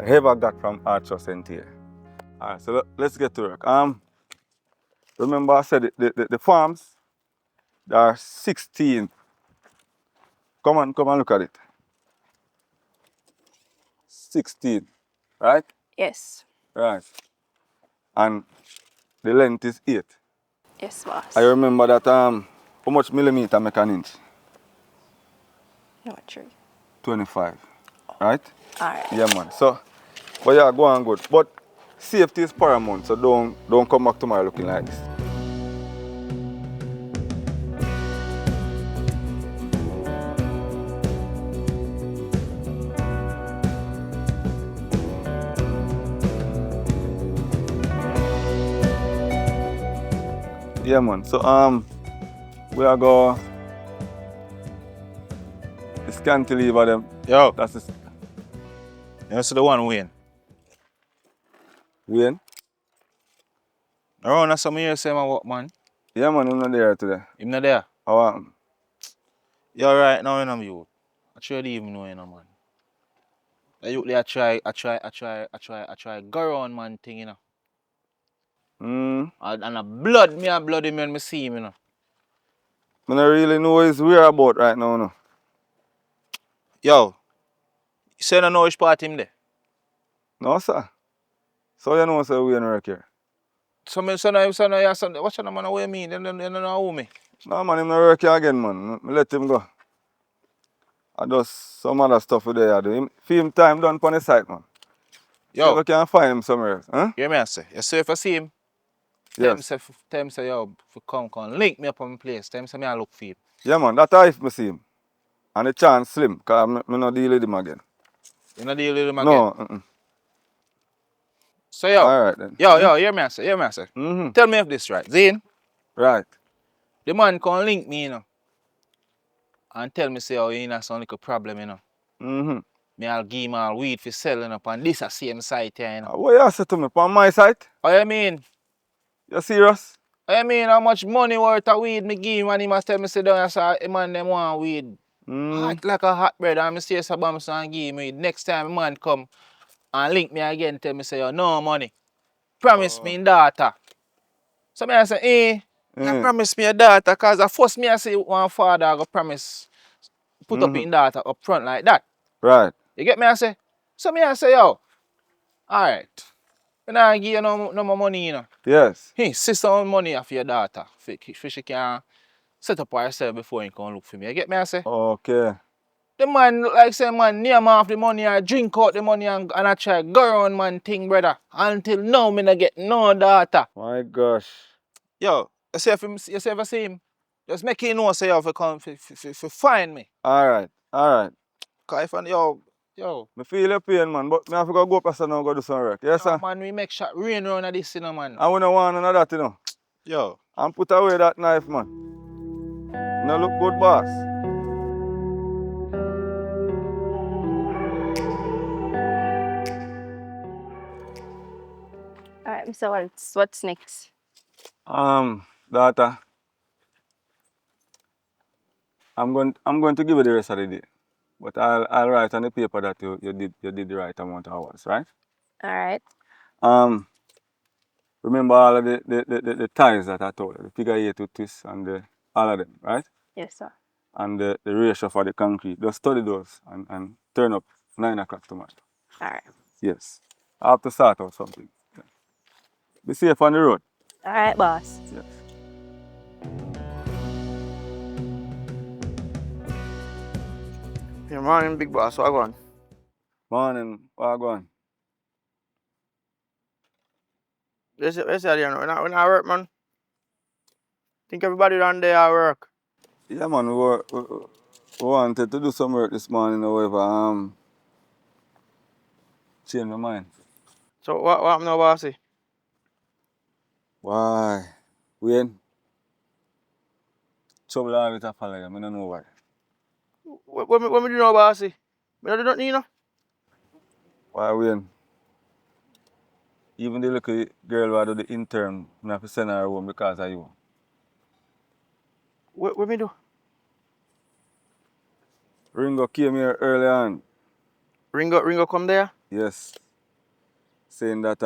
ever got from Archer Center. Alright, so let's get to work. Remember I said the farms, there are 16. Come and look at it. 16, right?
Yes.
Right. And the length is 8.
Yes, boss.
I remember that how much millimeter make an inch?
No, true.
25. Right?
Alright.
Yeah, man. So, but yeah, go on good. But safety is paramount, so don't come back tomorrow looking like this. Yeah, man. So we are go this cantilever them.
Yo.
That's this.
You see the one Wayne.
Wayne?
Around some years say my work man.
Yeah, man, I'm not there today.
Him not there.
How happened?
You're right now, you know, you. I try to even know, you know, man. I try go around man thing, you know. And a bloody man me see him, you know.
I don't really know his whereabouts right now, no.
Yo, you say no know which part him there?
No, sir. So you know, sir, Wayne work here.
So no, what's your man, what you mean? They don't know who me.
No, man, him not work here again, man. I let him go. I just some other stuff with there I do. Him, film time done on the site, man. See if
Yo,
I can find him somewhere else, huh?
hear me I say. You see if I see him,
Yes.
tell him say, yo, if you come, link me up on my place. Tell him say me I look for him.
Yeah, man, that's how if I see him. And the chance slim, because I not deal with him again.
You know deal with him again.
No,
So yo,
All right then.
hear me I say.
Mm-hmm.
Tell me if this right. Zane,
Right.
the man can link me, you know. And tell me say, oh, you know, some little problem, you know.
Mm-hmm.
Me I'll give him all weed for selling up on this a same site here, you know.
What you say to me? On my site?
What you mean?
You serious?
I mean how much money worth of weed me give him and he must tell me sit down and say him and them want weed. Hot like a hot bread and I say so bam and give him weed. Next time man come and link me again tell me say yo no money. Promise me in daughter. So me I say you promise me a daughter cause at first me I say one father I go promise put up in daughter up front like that.
Right.
You get me I say? So me I say yo, alright. And I give you no more money, you know.
Yes.
Hey, sister own money off your daughter. For she can set up herself before you come look for me. You get me I say?
Okay.
The man like say man name off the money I drink out the money and I try go around man thing brother. Until now me not get no daughter.
My gosh.
Yo, you see if I see him, just make him know say you have to come for find me.
All right.
Cause if yo,
Me feel your pain, man, but me have to go past now go do some work. Yes,
no
sir?
man we make shot rain around at this you know man.
I wouldn't want none of that, you know.
Yo.
And put away that knife, man. No look good, boss.
Alright, so what's next?
Daughter, I'm going to give you the rest of the day. But I'll write on the paper that you did the right amount of hours, right?
Alright.
Um Remember all of the ties that I told you, the figure 8 to twist and all of them, right?
Yes, sir.
And the ratio for the concrete. Just study those and turn up 9 o'clock tomorrow.
Alright.
Yes. I have to start out something. Be safe on the road.
Alright, boss.
Yes.
Good morning, big boss. What going?
Morning, Wagwan.
Where's the when I work, man? Think everybody around there at work.
Yeah, man, we wanted to do some work this morning, however, change my mind.
So what happened now, bossy?
Why? Wayne, trouble always a follow you, I don't know why.
What me do now, bossy? Me not do nothing, you know?
Why, Wayne? Even the little girl who do the intern, I have to send her home because of you.
What me do?
Ringo came here early on,
Ringo come there?
yes, saying that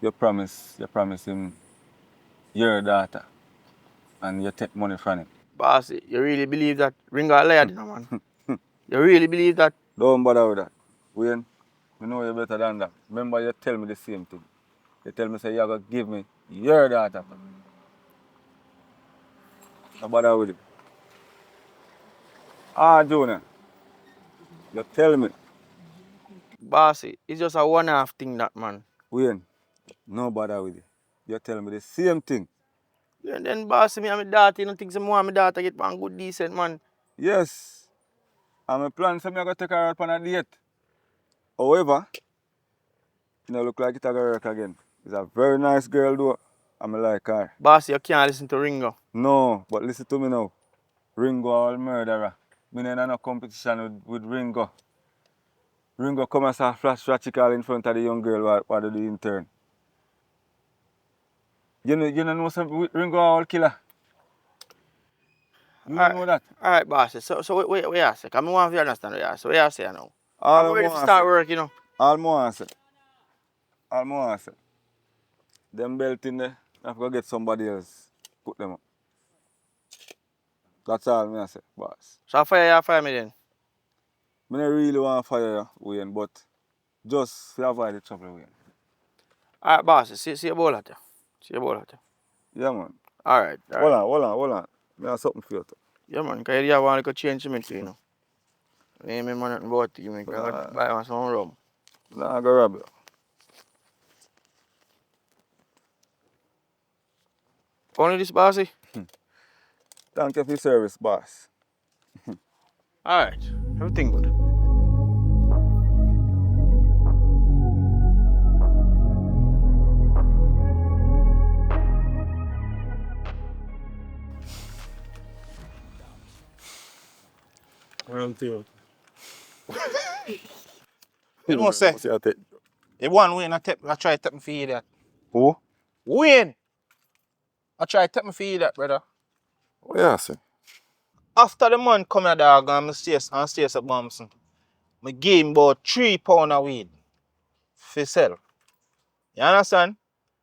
you promise him your daughter and you take money from him.
Bossy, you really believe that Ringo a liar, you know, man? You really believe that?
Don't bother with that. Wayne, you know you better than that. Remember you tell me the same thing. You tell me say you're gonna give me your daughter. Don't bother with it. Junior, you tell me.
Bossy, it's just a one-off thing, that, man.
Wayne, no bother with it. You tell me the same thing.
And then, bossy, me and my daughter, you don't think some more my daughter get one good, decent, man?
Yes, and my plan say me gonna take her out on a date. However, you know look like it a gonna work again. She's a very nice girl though. And I like her.
Bossy, you can't listen to Ringo.
No, but listen to me now. Ringo all murderer. Me ain't in no competition with Ringo. Ringo come as a flash theatrical in front of the young girl while they do the intern. You know some Ringo all killer. You don't know that.
Alright, boss. So wait a sec. I want to understand what you say. What you say now? I'm
All I
ready to
want
start
say.
work, you know.
All I want say. All I want say. Them belt in there, I have to get somebody else put them up. That's all I say, boss.
So fire me then.
I don't really want to fire you, Wayne, but just to avoid the trouble, Wayne.
Alright, boss. See you about that. See you about that.
Yeah, man.
Alright.
Hold on. I have something for you.
Yeah, man. Because you want to change me too, you know. Ain't me man nothing about you. I got buy one some rum.
Nah, I go rob you.
Only this, bossy?
Thank you for your service, boss.
Alright. Everything good.
Well, too. You know, say,
What's your take?
the one Wayne I try to take me for you that.
Who?
Wayne! I try to take me for you that, brother.
What you say?
After the man come here, dog, and I stay at Bamson, I gave him about 3 pounds of weed for sell. You understand?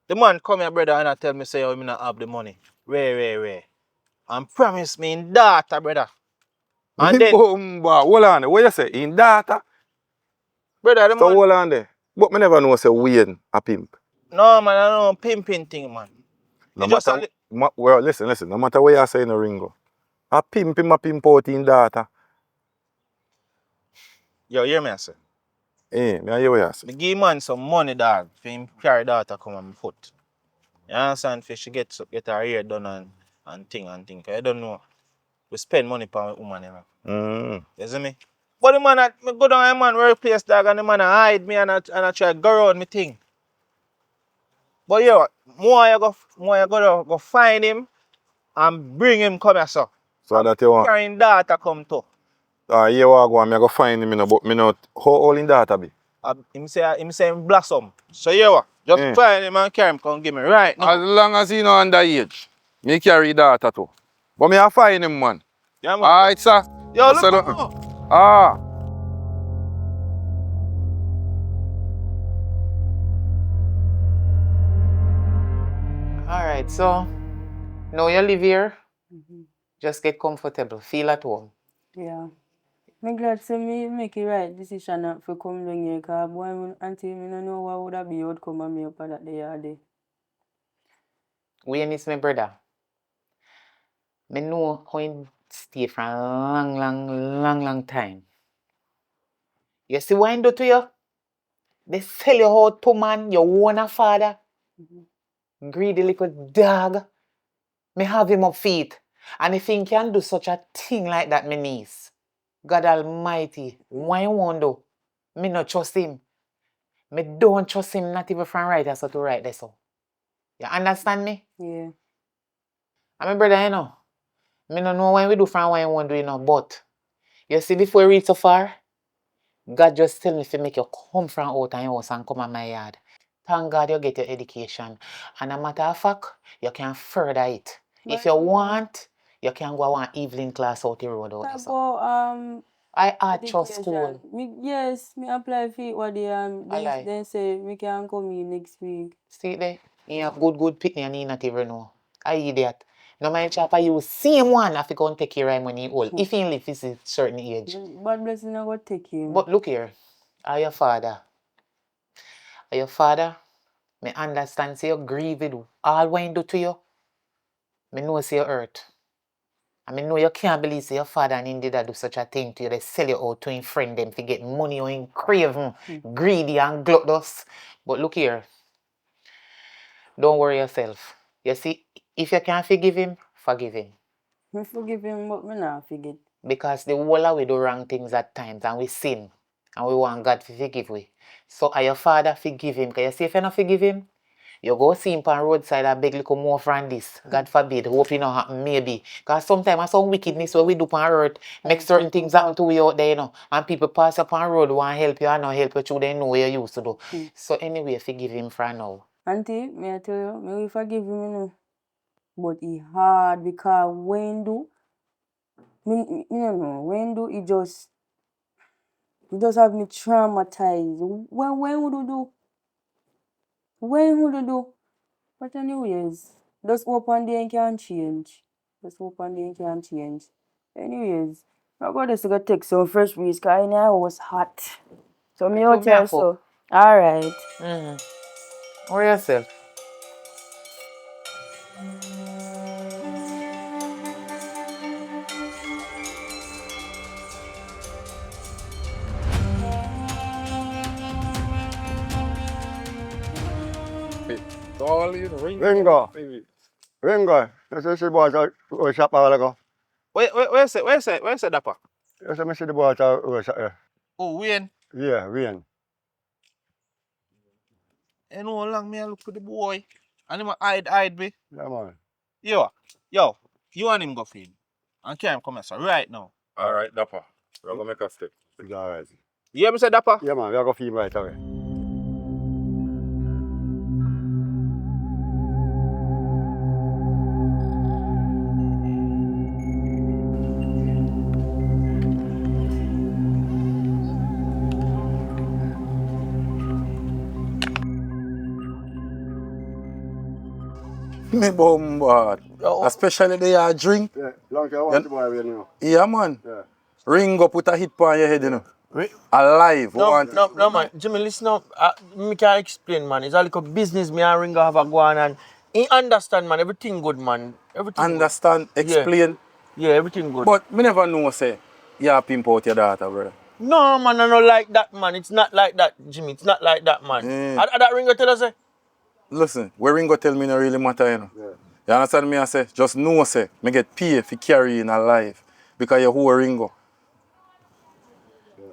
The man come here, brother, and I tell me, say, oh, I not have the money. Where? And promise me in data, brother. And then,
Hold on, what you say? In data?
brother, the
So
man,
hold on there. But me never know say Wayne a pimp.
no, man, I don't know pimping thing, man.
No
It just
matter, well, listen, no matter what you say in the Ringo. A pimp him a pimp out in data.
yo, hear me, I say.
Me I hear what you say.
Me give man some money, dog, for him carry data come on my foot. You understand? For she get her hair done and thing. Cause I don't know. We spend money for a woman, you know. You see me? But the man, me go down a man workplace, dog, and the man hide me and I try to go around me thing. But yo, more you go find him and bring him come here, so.
So that you want.
Carrying data come to.
Here what I go, me go find him, but me not how old in data be.
Him say him blossom. So you what? Just find him and carry him come give me right now.
As long as he no underage, me carry data too. But me a find him, man.
Yeah, man.
Alright, sir.
Yo,
Say
look
nothing.
now.
Ah.
Alright, so now you live here,
Mm-hmm.
just get comfortable, feel at home.
Yeah. I'm glad to me make the right decision for come down here, because boy, until me no know what would have be outcome of me up at that day.
Wayne is my brother. I know how he stay for a long time. You see what he do to you? They sell you out to man, you own a father. Greedy little dog. Me have him up feet. And if he can do such a thing like that, my niece, God Almighty, why you won't do? Me not trust him. Me don't trust him not even from right so to right there so. You understand me?
Yeah.
I'm a brother, you know. Me no know when we do from what you want do, you know, but you see before we reach so far, God just tell me to make you come from out of your house and come on my yard. Thank God you get your education. And a matter of fact, you can further it. If you want, you can go on evening class out the road out there. So.
About
I had trust school.
Yes, me apply for it what
I
they say me can come in next week.
See there? You have good picnic and you not even know. I idiot. No mind chopper you same one have to go and take care of him when he old. If he live is a certain age.
But blessing I go take him.
But look here, are your father? Are your father? Me understand say you grieve with all what he do to you. Me know say you hurt. I mean know you can't believe say your father and him did do such a thing to you. They sell you out to him friend them to get money or him crave greedy and gluttonous. But look here. Don't worry yourself. You see, if you can't forgive him, forgive him.
Me forgive him, but me not forget.
Because the whole of we do wrong things at times and we sin. And we want God to forgive we. So are your father forgive him. Because you see if you not forgive him, You go see him on roadside and beg little more from this. God forbid. Hope it not happen, maybe. Because sometimes some wickedness what we do on earth make certain things happen to you out there, you know. And people pass up on road want help you and not help you through they know what you used to do. So anyway, forgive him for now.
Auntie, may I tell you, may we forgive him, you know. But he hard because when do, me no know, when do he just have me traumatized. When would you do? When would you do? But anyways, just hope one day it can change. Just hope one day it can change. Anyways, I got this to take some fresh breeze because I know it was hot. So me out here so. Alright.
Or yourself.
All you know,
Ringo. Ringo. This is the boy that worship a while ago.
Where's it, Dapper?
Yes, I see the boy that worship here.
Oh, Wayne.
Yeah, Wayne.
You know how long me I look for the boy. And him a hide me.
Yeah, man.
Yo, you and him go feed. And can't come here, so right now.
Alright, Dapper. We're gonna make a step.
It's all right.
You hear me say, Dapper?
Yeah, man. We are going to feed him right away.
Me bombard. Especially the drink.
Yeah, long time I want the boy here now.
Yeah, man.
Yeah.
Ringo put a hit on your head, you know. Alive.
No, man. Jimmy, listen up. Me can explain, man. It's a little business me and Ringo have a go on and he understand, man. Everything good, man. Everything
Understand,
good.
explain.
Yeah, everything good.
But me never know, say, you pimp out your daughter, brother.
No, man, I don't like that, man. It's not like that, Jimmy. It's not like that, man. That Ringo tell us,
Listen, where Ringo tell me no really matter, you know.
Yeah.
You understand me? I say, just know, say, me get paid for carrying a life. Because you who Ringo.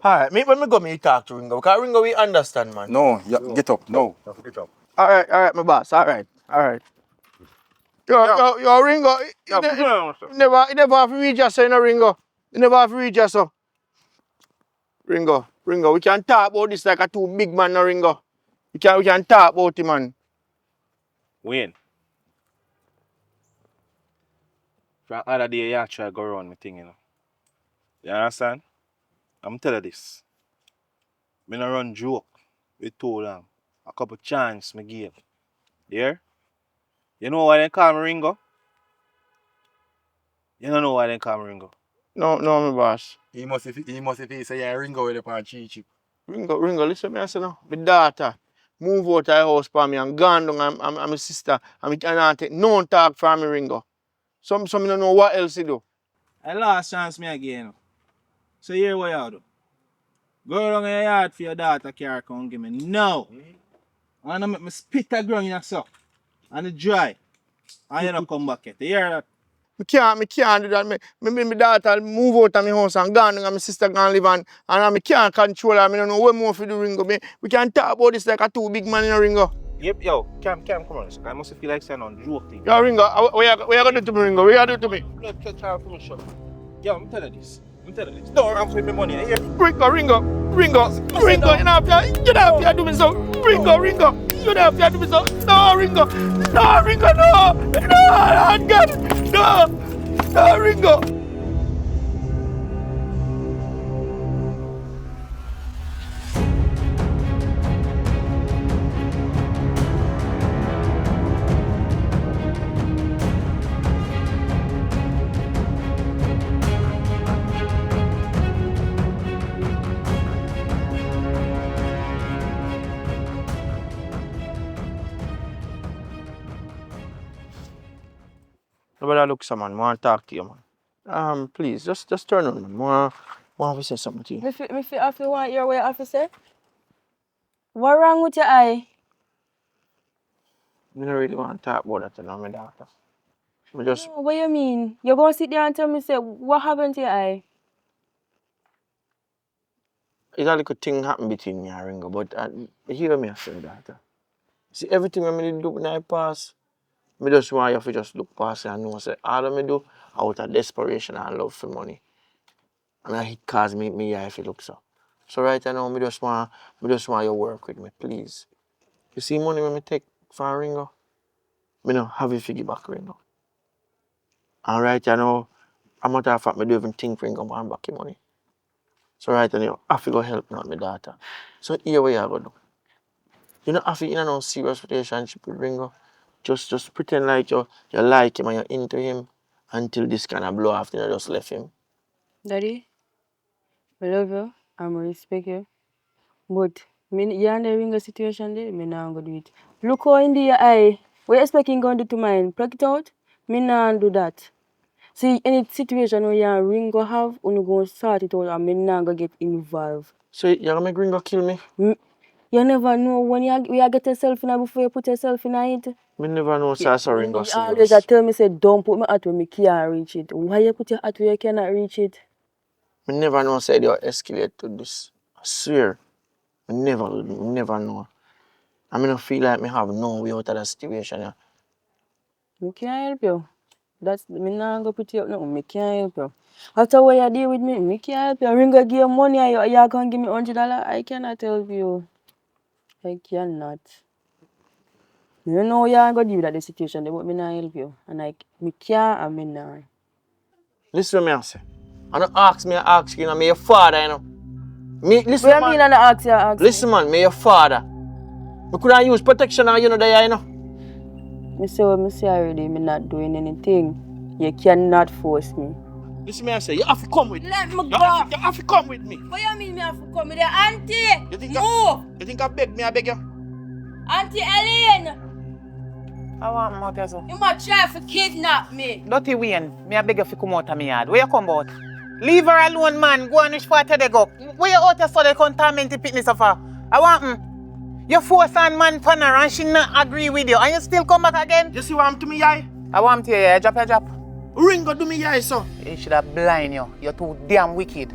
Alright, when me go, me talk to Ringo. Because Ringo, we understand, man.
No, get up, no.
Get up.
Alright, my boss. Alright. Yo, Ringo. You never have to reach us, you know, Ringo. You never have to reach us, so. Ringo, we can talk about this like a two big man, no, Ringo. We can talk about it, man.
Wayne. From other day, you try to go around me thing, you know. You understand? I'm telling you this. Me no run joke with too long. A couple chance me give. Yeah? You know why they call me Ringo? You don't know why they call me Ringo?
No, my boss.
He must say, yeah, Ringo with the pan cheap.
Ringo, listen to me, I say no. My daughter move out of the house for me and gone down and my sister and me cannot take no talk from me, Ringo. Some don't know what else to do.
I last chance me again. So here what you do. Go down in your yard for your daughter car come give me. No. And I make me spit the ground in your sock. And it dry. And you don't come back yet. You hear that?
Me can't do that. My daughter move out of my house and gone and my sister gone live and me can't control her. I don't know what more to do, Ringo. We can talk about this like a two big man in a Ringo.
Yep, yo, Cam, come on. I must feel like saying on joke thing.
Yo, Ringo, what you gonna do to me, Ringo? What you gonna do to me?
Blood catch her from shop. Yo, I'm telling you this. Don't run for me money, you hear?
Ringo, you don't have to do me so. Ringo, you don't have to do me so. No, Ringo, no, God, no, Ringo. Nobody look some man. I want to talk to you, man. Please, just turn on, man. I want to say something to you.
Me feel if you want your way officer. What wrong with your eye?
I don't really want to talk about that to my daughter.
No, what you mean? You're gonna sit there and tell me say what happened to your eye?
It's a little thing happened between me and Ringo, but hear me say, daughter. See, everything when me do in I pass, me just want you to just look past it and know say all of me do out of desperation and love for money. And it cause me eye if it look so. So right now me just want you to work with me, please. You see money when me take for Ringo, me no have it figure back Ringo. And right now, a matter of fact, me don't even think Ringo want back your money. So right now, you have to go help me out my daughter. So here what you are gonna do. You don't have to in a no serious relationship with Ringo. Just pretend like you like him and you're into him until this kind of blow off, then you just left him.
Daddy, I love you. I'm respect you. But me, you and the ring situation there, me not gonna do it. Look how in the eye. What you expecting going to do to mine? Pluck it out? Me not do that. See, any situation where you and ring go have, you go sort it out and me not gonna get involved.
So you're gonna make Ringo kill me?
You never know when you get yourself in it before you put yourself in it.
Me never know
Yeah,
so Ringo
you always
serious.
tell me say don't put my hat where me can't reach it. Why you put your hat where you cannot reach it?
Me never know say you escalate to this. I swear. Me never know. I mean I feel like me have no way out of that situation. Yeah.
Me can't help you. That's me not go put you up no. Me can't help you. After what you deal with me can't help you. Ringo give you money and you can't give me $100. I cannot help you. I cannot. You know you are gonna deal with that situation, but me not help you. And me can't and me not.
Listen to me I say. I don't ask me, I ask you, know, me your father, you know. Me, listen,
What you
man.
mean and I ask me?
Listen, man, me your father. Me could have used protection on you know there, you know.
Me say what me say already, me not doing anything. You cannot force me.
Listen, me I say, you have to come with me.
Let me
You
go.
have to come with me.
What you mean me have to come with you? Auntie!
You think
Move!
you think I beg me, I beg you?
Auntie Ellen!
I want him out here, so.
You might try to kidnap me.
Dirty Wayne, me a beg you to come out of my yard. Where you come out? Leave her alone, man. Go and which part they go. Where you out here so they contaminate the picnic so far? I want him. You force on man for her and she not agree with you. And you still come back again?
You see what I'm to me, yai?
I want him to hear you. Drop your drop.
Ringo do me, yai, so.
He should have blind you. You're too damn wicked.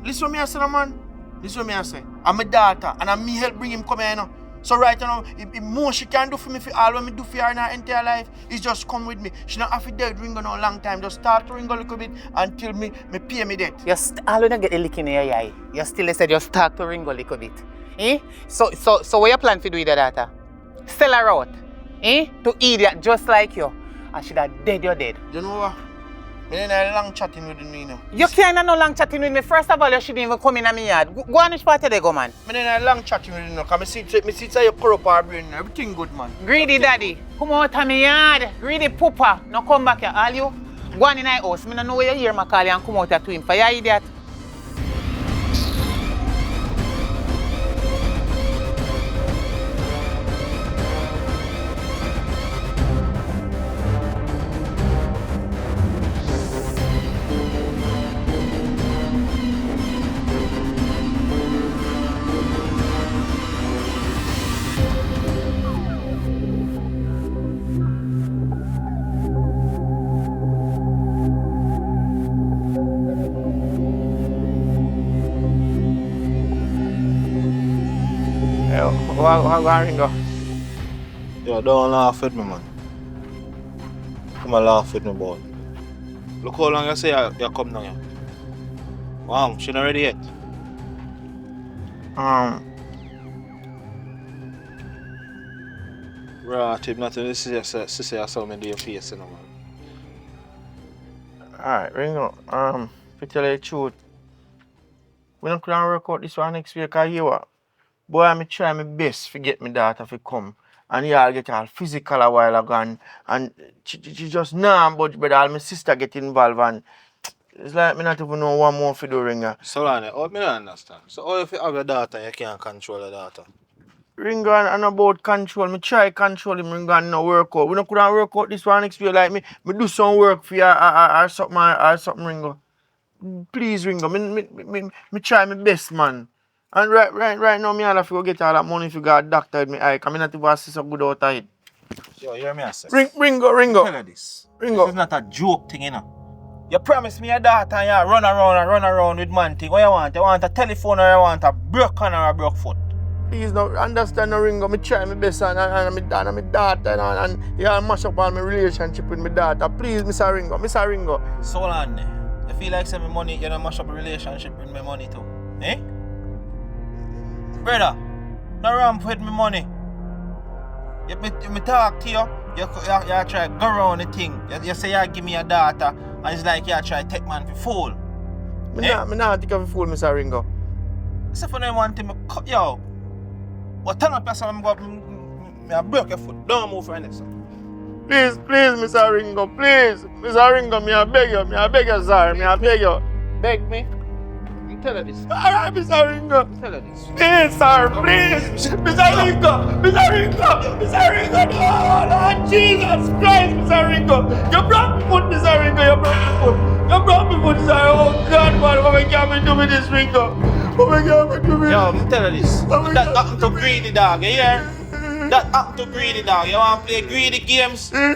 Listen to me I say, man. Listen to me I say. I'm a daughter and I'm me help bring him come here, you know. So right now, if more she can do for me, for all what me do for her in her entire life, is just come with me. She not have to dead Ringo no long time. Just start to Ringo a little bit until me pay me debt.
All when you get the lick in your eye, you still said you start to ring a little bit. Eh? So what you plan to do with your daughter? Sell her out. Eh? To idiot just like you. And she that dead, you're dead.
You know what? Me in a long chatting with me now.
You can't have no long chatting with me. First of all, you shouldn't even come in my yard. Go on which party they go, man.
Me in a long chatting with you now. Because me see say you corrupt our brain. Everything good, man.
Greedy daddy. Come out of my yard. Greedy pooper. Now come back here, all you. Go on in my house. Me don't know where you hear Macaulay and come out here to him. For you idiot.
How Ringo?
Yo, don't laugh with me, man. Come and laugh with me, boy. Look how long you say you come down here. Wow, she not ready yet. Right, if nothing, this is say I saw me do your face, you know, man.
Alright, Ringo. To tell you the truth, we don't plan work out this one next week, cause you what? Boy, I'm try my best to get my daughter to come. And y'all get all physical a while ago and she just nah budge, but all my sister get involved and it's like me not even know what more to do, Ringo.
So, Lani, I don't understand. So, how if you have your daughter and you can't control your daughter?
Ringo and about control. Me try control him, Ringo, and no work out. We don't could work out this one next year like me do some work for you or something, Ringo. Please, Ringo, me try my best, man. And right now, me have to go get all that money if you got a doctor with me eye. Because I not even see so good out of it.
Yo, hear me, I say.
Ringo.
Tell her this.
Ringo.
This is not a joke thing, you know. You promised me your daughter and you run around with man thing. What you want? You want a telephone or you want a broke hand or a broke foot?
Please no understand no Ringo. Me try my best and my daughter and you mash up all my relationship with my daughter. Please, Mr. Ringo. Mr. Ringo.
So on. You feel like say my money, you don't mash up a relationship with my money too. Eh? Brother, no ramp with my money. Me talk to you, you try to go around the thing. You say you give me a daughter, and it's like you try to take man for fool.
Me not take a fool, Mr. Ringo.
So for them one thing, yo, but turn up yourself, I broke your foot. Don't move for this.
Please, Mr. Ringo, please. Mr. Ringo, me I beg you, sir. Me I beg you.
Beg me? You tell her this.
Alright, Mr. Ringo.
Tell her this.
Please, sir, please. Mr. Ringo, no, Jesus Christ, Mr. Ringo. You broke my foot, Mr. Ringo, you broke my foot, sir. Oh, God, man, what can we do with this, Ringo? What can we do with this?
Yo, me tell her this. That happened to greedy dog, you hear? That happened to greedy dog. You want to play greedy games?
You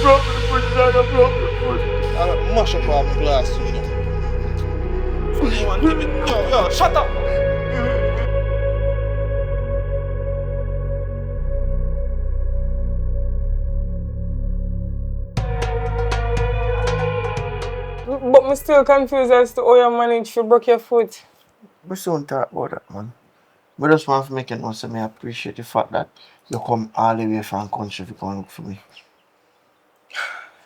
broke my foot, sir, you broke my foot.
I'll mash up all my glass, you know. You want to give it? Yo, shut up!
But I'm still confused as to how you managed to break your foot.
We don't talk about that, man. We just want to make it know, so I appreciate the fact that you come all the way from country to come look for me.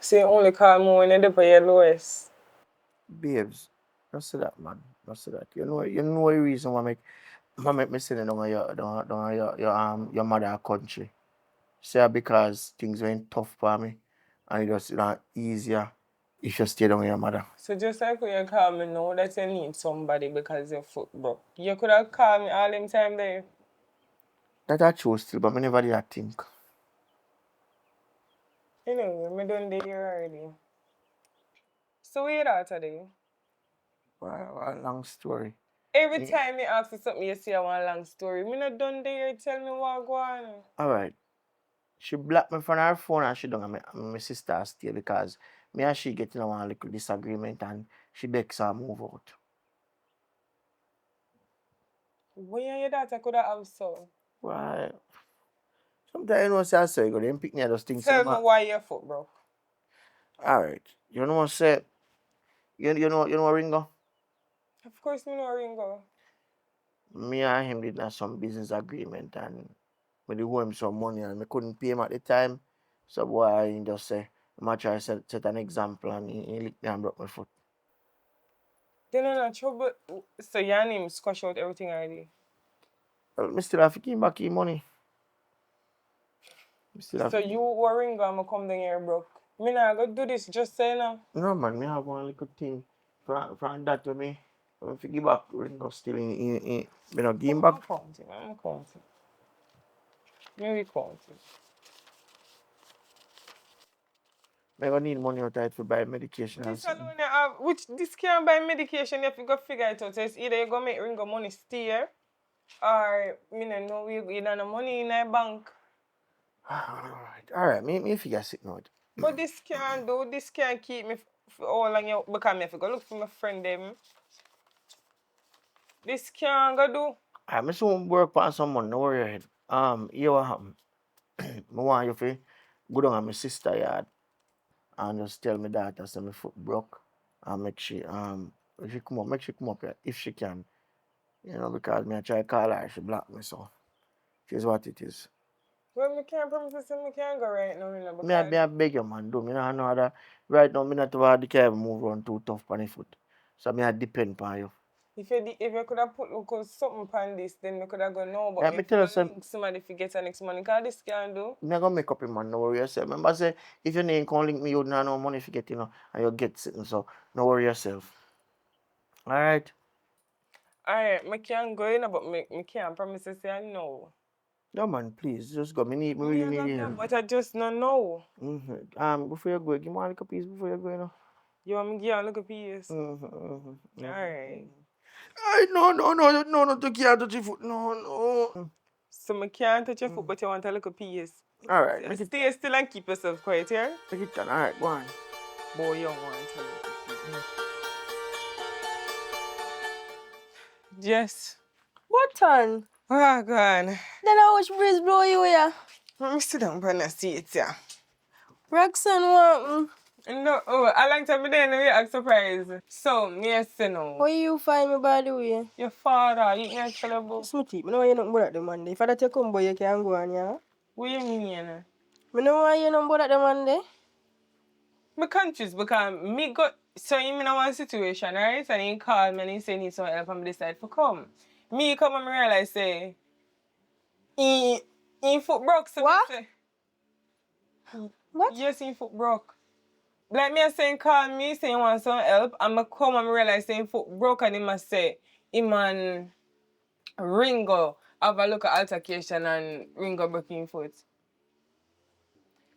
So you only call me when you're there for your lowest.
Babes, don't say that, man. Don't say that. You know the reason why make me send it down your mother country. Say because things went tough for me, and it was easier if you stay down with your mother.
So just like when you call me now that you need somebody because your foot broke. You could have called me all them time there.
That I chose still, but I never did that think.
Anyway, I done there already. So where you at today?
Well, a long story.
Every time you ask me something, you say one long story. Me not done there, tell me what go on.
Alright. She blocked me from her phone and she don't have my sister stay because me and she getting one little disagreement and she begs her move out.
When you and your daughter could have so.
Why? Sometimes you know say I say go then pick me those things.
Tell me why your foot broke.
Alright. You know what say you know Ringo?
Of course me know Ringo.
Me and him did have some business agreement and me did owe him some money and me couldn't pay him at the time. So boy he just say I'm gonna try to set an example and he licked me and broke my foot.
Then I'm not trouble. So your name squash out everything already.
Well, me still have to give him back his money.
So you were Ringo and I come down here broke. Me not go do this just say no.
No man, me have one little thing from that to me. If you give back Ringo still in me not give him back.
I'm counting. Maybe counting.
I gonna need money out of it to buy medication.
This alone you have, which this can't buy medication, you have to go figure it out. So it's either you go make Ringo money stay here, or me no know you don't have money in a bank.
Alright, me figure it out.
But this can't keep me for all long you because me have to go look for my friend them. This can't go do.
I'm soon work on some money, no worry your head. Here what happen? I want you to go down to my sister yard and just tell my daughter say my foot broke and make she come up here if she can. You know, because me I try to call her, she blocked me, so it is what it is.
Well, me can't promise you me can't go right now, you know.
Me I beg you, man, do. Me not know other. Right now, me not have the care move on too tough on the foot. So me I depend on you.
If you could have put something on this, then we could have gone no. But
Yeah, me tell you
somebody forget the next money, because this can't do.
Me gonna make up your man, no worry yourself. Remember say if your name can't link me, you don't have no money if you get, and you get sitting, so no worry yourself. Alright.
Alright, me can go in, but me can't promise you say no.
No man, please, just go. Me really need help.
But I just don't know.
Before you go, give me a little piece before you go, you know.
You want me to give you a little piece? Alright.
No, not to care touch your foot. No.
So I can't touch your foot, but you want a little piece.
Alright.
Stay still and keep yourself quiet here.
Take it down. Alright, go on.
Boy, you want a little piece. Yes.
Button.
Oh, God.
Then how much breeze blow you here?
Let me sit down on the seat, yeah.
Roxanne, what?
No, I like to be there and we act surprised. So, me I say no.
Where you find me by the way?
Your father, you can't tell about.
Smithy, I know you not about the Monday. If I let you come boy, you can go on, yeah?
What you mean?
I know why you not about the Monday.
Me conscious because me got so him in one situation, right? And he called me and he said he need some help and me decide to come. Me come and me realize say he foot broke. So
What?
Me say,
What?
yes, he foot broke. Like me saying call me saying want some help and me come and me realize saying foot broke and he must say him and Ringo have a look at altercation and Ringo breaking foot.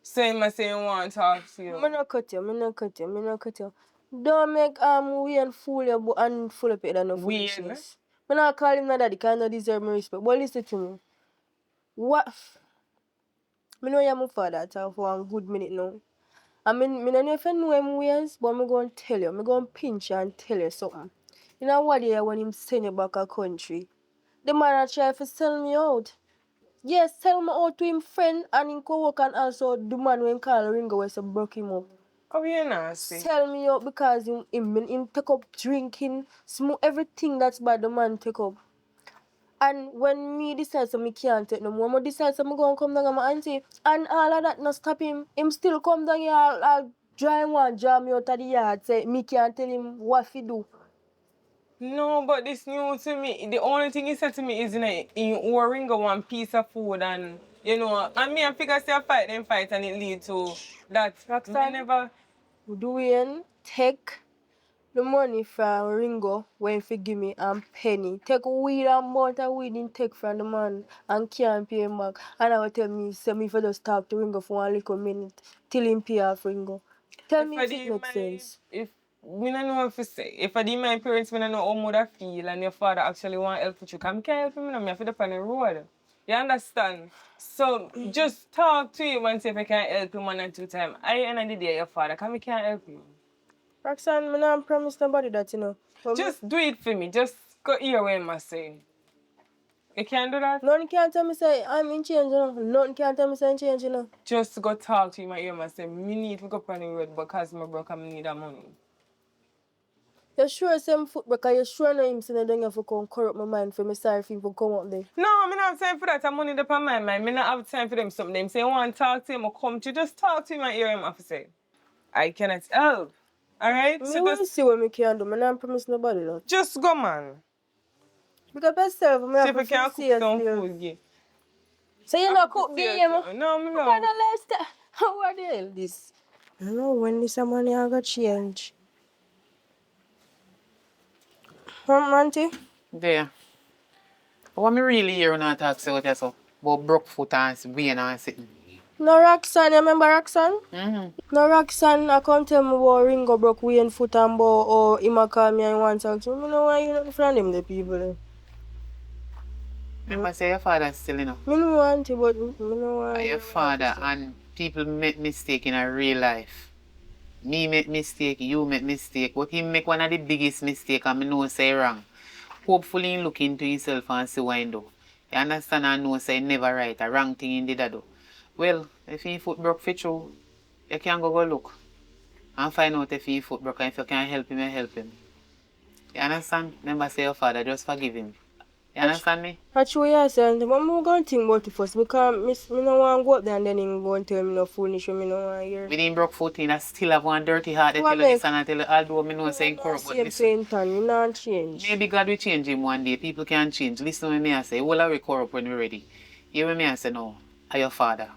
So he must say he want to talk to you.
Me no cut you. Don't make Wayne fool you and full up it and no
Wayne?
foolishness. Me not call him that daddy, because I deserve my respect. But listen to me. What? Me know you're my father talk for 1 good minute now. I mean, me don't know if you know him ways, but I'm going to tell you. I'm going to pinch you and tell you something. You know what year when him send you back a country? The man try to sell me out. Yes, sell me out to him friend and him co-work and also the man when call Ringo was broke him up.
Oh, you nasty.
Sell me out because him take up drinking, smoke, everything that's bad the man take up. And when me decide so me can't take no more, I decide so me go and come down to my auntie. And all of that not stop him. Him still come down here, I'll dry one, draw me out of the yard, say me can't tell him what to do.
No, but this new to me. The only thing he said to me is in Ringo one piece of food and you know, and me and figure say a fight and it lead to that.
Roxanne,
Me never
Dwayne take the money from Ringo when he give me and penny. Take weed and amount of weed and take from the man and can't pay him back. And I will tell me, say me if I just talk to Ringo for 1 little minute till him pay off Ringo. Tell me if it makes sense.
If me don't know if to say. If I did my parents, me don't know how mother feel and your father actually want help with you. Because I can't help him, I have to depend on the road. You understand? So just talk to him and see if I can help him 1 or 2 times. I end of the day your father, because I can't help you.
Roxanne, I don't promise nobody that, you know. But
just do it for me. Just go hear what I say. You can't do that?
None can tell me say I'm in change, you know. None can tell me say I'm change, you know.
Just go talk to him and hear me say, me need to go on the road because my broke and I need that money.
You sure same foot because you sure know him saying that you have to come corrupt my mind for me sorry for him to come up there.
No, I don't have time for that. I'm money up on my mind. I don't have time for them something. Them say, I want to talk to him or come to just talk to him and hear him have to say. I cannot help. Alright?
Me will see what me can do. I don't promise nobody that.
Just go, man.
Because myself, I
See
have
if
to
I can cook some food. Yeah.
So you not cook game?
No, me
What kind of lifestyle? How the hell this? I don't know when this money I got change. Auntie?
There. What me really hear when I talk about you so? About broke foot and vein and sitting.
No Roxanne, you remember Roxanne?
Mm-hmm.
No Roxanne, I can't tell me about Ringo broke Wayne foot and bow or him a call me and want to talk to me. I know why you not from them the people.
Remember say your father still, you know.
I know auntie, but I know why.
Your father and people make mistake in a real life. Me make mistake, you make mistake. But he make one of the biggest mistake and I know say wrong. Hopefully he look into himself and see what he do. You understand and know say never right, a wrong thing in did do. Well, if he foot broke for true, you can go look. And find out if he foot broke and if you can help him, you help him. You understand? Remember say your father, just forgive him. You understand me?
That's true, yes, and but I'm going to think about it first because I don't want to go up there and then him go and tell me no foolish when I don't want to hear.
With him broke foot in, I still have one dirty heart. They tell you this and I tell you, although I know saying corrupt, but listen.
You not change.
Maybe God will change him one day. People can change. Listen to me I say, well, I will corrupt when we're ready. Hear me I say, no, I'm your father.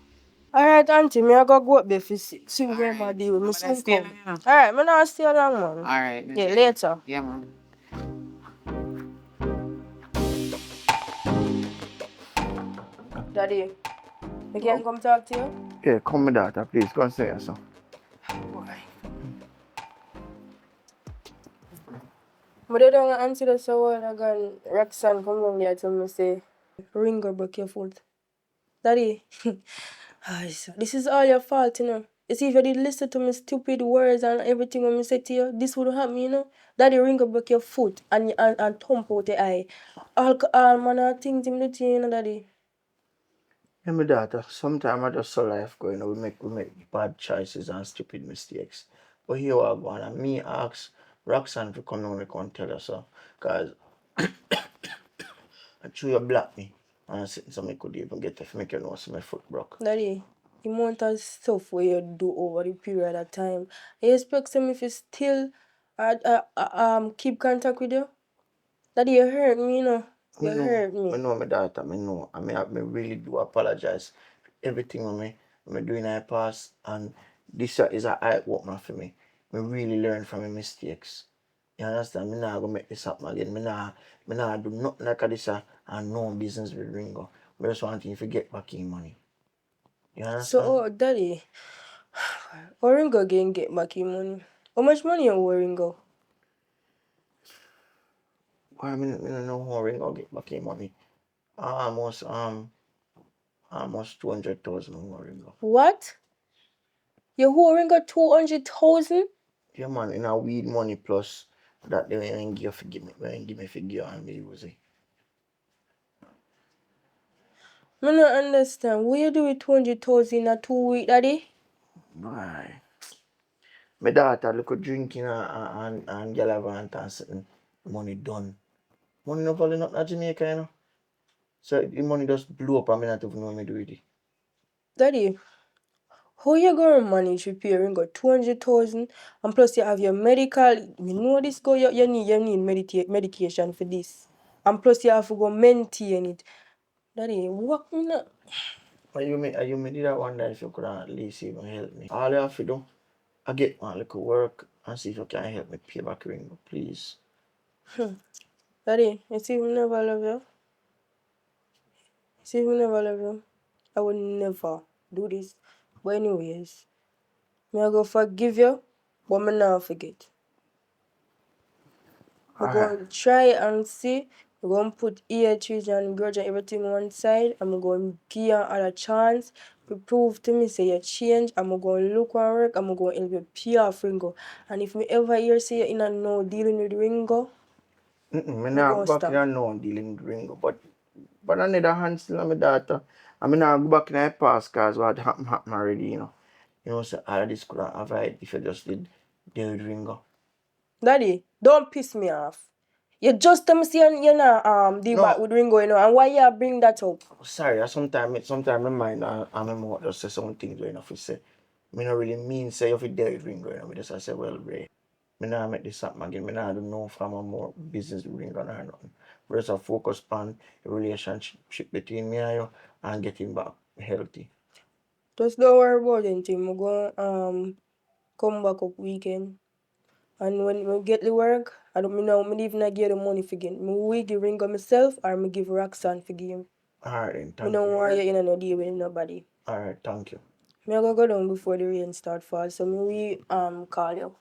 Alright, auntie, I gotta go up there for see grandma deal with me soon come. Alright, I'm not stay long, man.
Alright.
Yeah, later.
Yeah, man.
Daddy, I can come talk to you?
Yeah, come with daughter, please. Go and say so.
But they don't answer the so well again. Roxanne come down there to me say, Ringo broke your foot. Daddy, this is all your fault, you know. You see, if you did listen to me stupid words and everything when I say to you, this would happen, you know. Daddy ring up break your foot and thump out the eye. All manner of things him do to you, you know, daddy.
Yeah, my daughter, sometimes I just saw life going. We make bad choices and stupid mistakes. But here I go, and me ask Roxanne to come down and come tell us so. Because I true you block me. And I said, so I could even get if make you know so my foot broke.
Daddy, the amount of stuff where you do over the period of time, you expect him if you still keep contact with you? Daddy, you hurt me, you know. You hurt me.
I know my daughter, I know. I really do apologize for everything when I doing in the past, and this is an eye opener for me. I really learn from my mistakes. You understand? Me not gonna make this happen again. Me not do nothing like this and no business with Ringo. I just want him to get back in money. You understand?
So, Daddy, Oringo again get back in money. How much money you owe Oringo?
Why I don't know how Ringo get back in money. Almost 200,000 on Ringo.
What? You owe Oringo 200,000?
Yeah, man, in a weed money plus that they ain't give me figure and me use it.
I don't understand. What you do with 200,000 in a 2 week, Daddy?
Why? My daughter look at drinking and galavant and something. Money done. Money no falling up in Jamaica, you know. So the money just blew up and I not even know me do with it.
Daddy, how you going to manage repairing got 200,000 and plus you have your medical, you know this go you need medication for this. And plus you have to go maintain it. Daddy, what me not?
Are you me did I wonder if you could at least even help me. All you have to do, I get one little work and see if you can help me pay back ring, please.
Daddy, you see we never love you. See we never love you. I will never do this. But anyways, me I go forgive you, but me not forget. We're going to try and see. We're going to put trees and grudge and everything on one side. And we're going to give you another chance. To prove to me say you change. And we're going to look and work. And we're going to help you pay off Ringo. And if me ever hear say you in a no dealing with Ringo,
Me not go back in and no dealing with Ringo. But on the other hand, still my daughter. I mean, I go back in the past because what happened already, you know. You know, so all of this could have avoided if you just did deal with Ringo.
Daddy, don't piss me off. You just tell me say you not deal back with Ringo, you know, and why you bring that up?
Sorry, sometimes my mind and my mouth just say some things when I say. Me not really mean say if you deal with Ringo, you know. Me just I say, well, Ray, me not make this happen again. Me not do no from a more business with Ringo or nothing. We just focus on the relationship between me and you and getting back healthy.
Just don't worry about anything. I'm going to come back up weekend. And when we get the work, I don't know, I even give the money for get. We give Ringo myself or me give Roxanne for give him.
Alright then,
thank you. I don't want you in no deal with nobody.
Alright, thank you.
Me I go down before the rain start fall, so me we call you.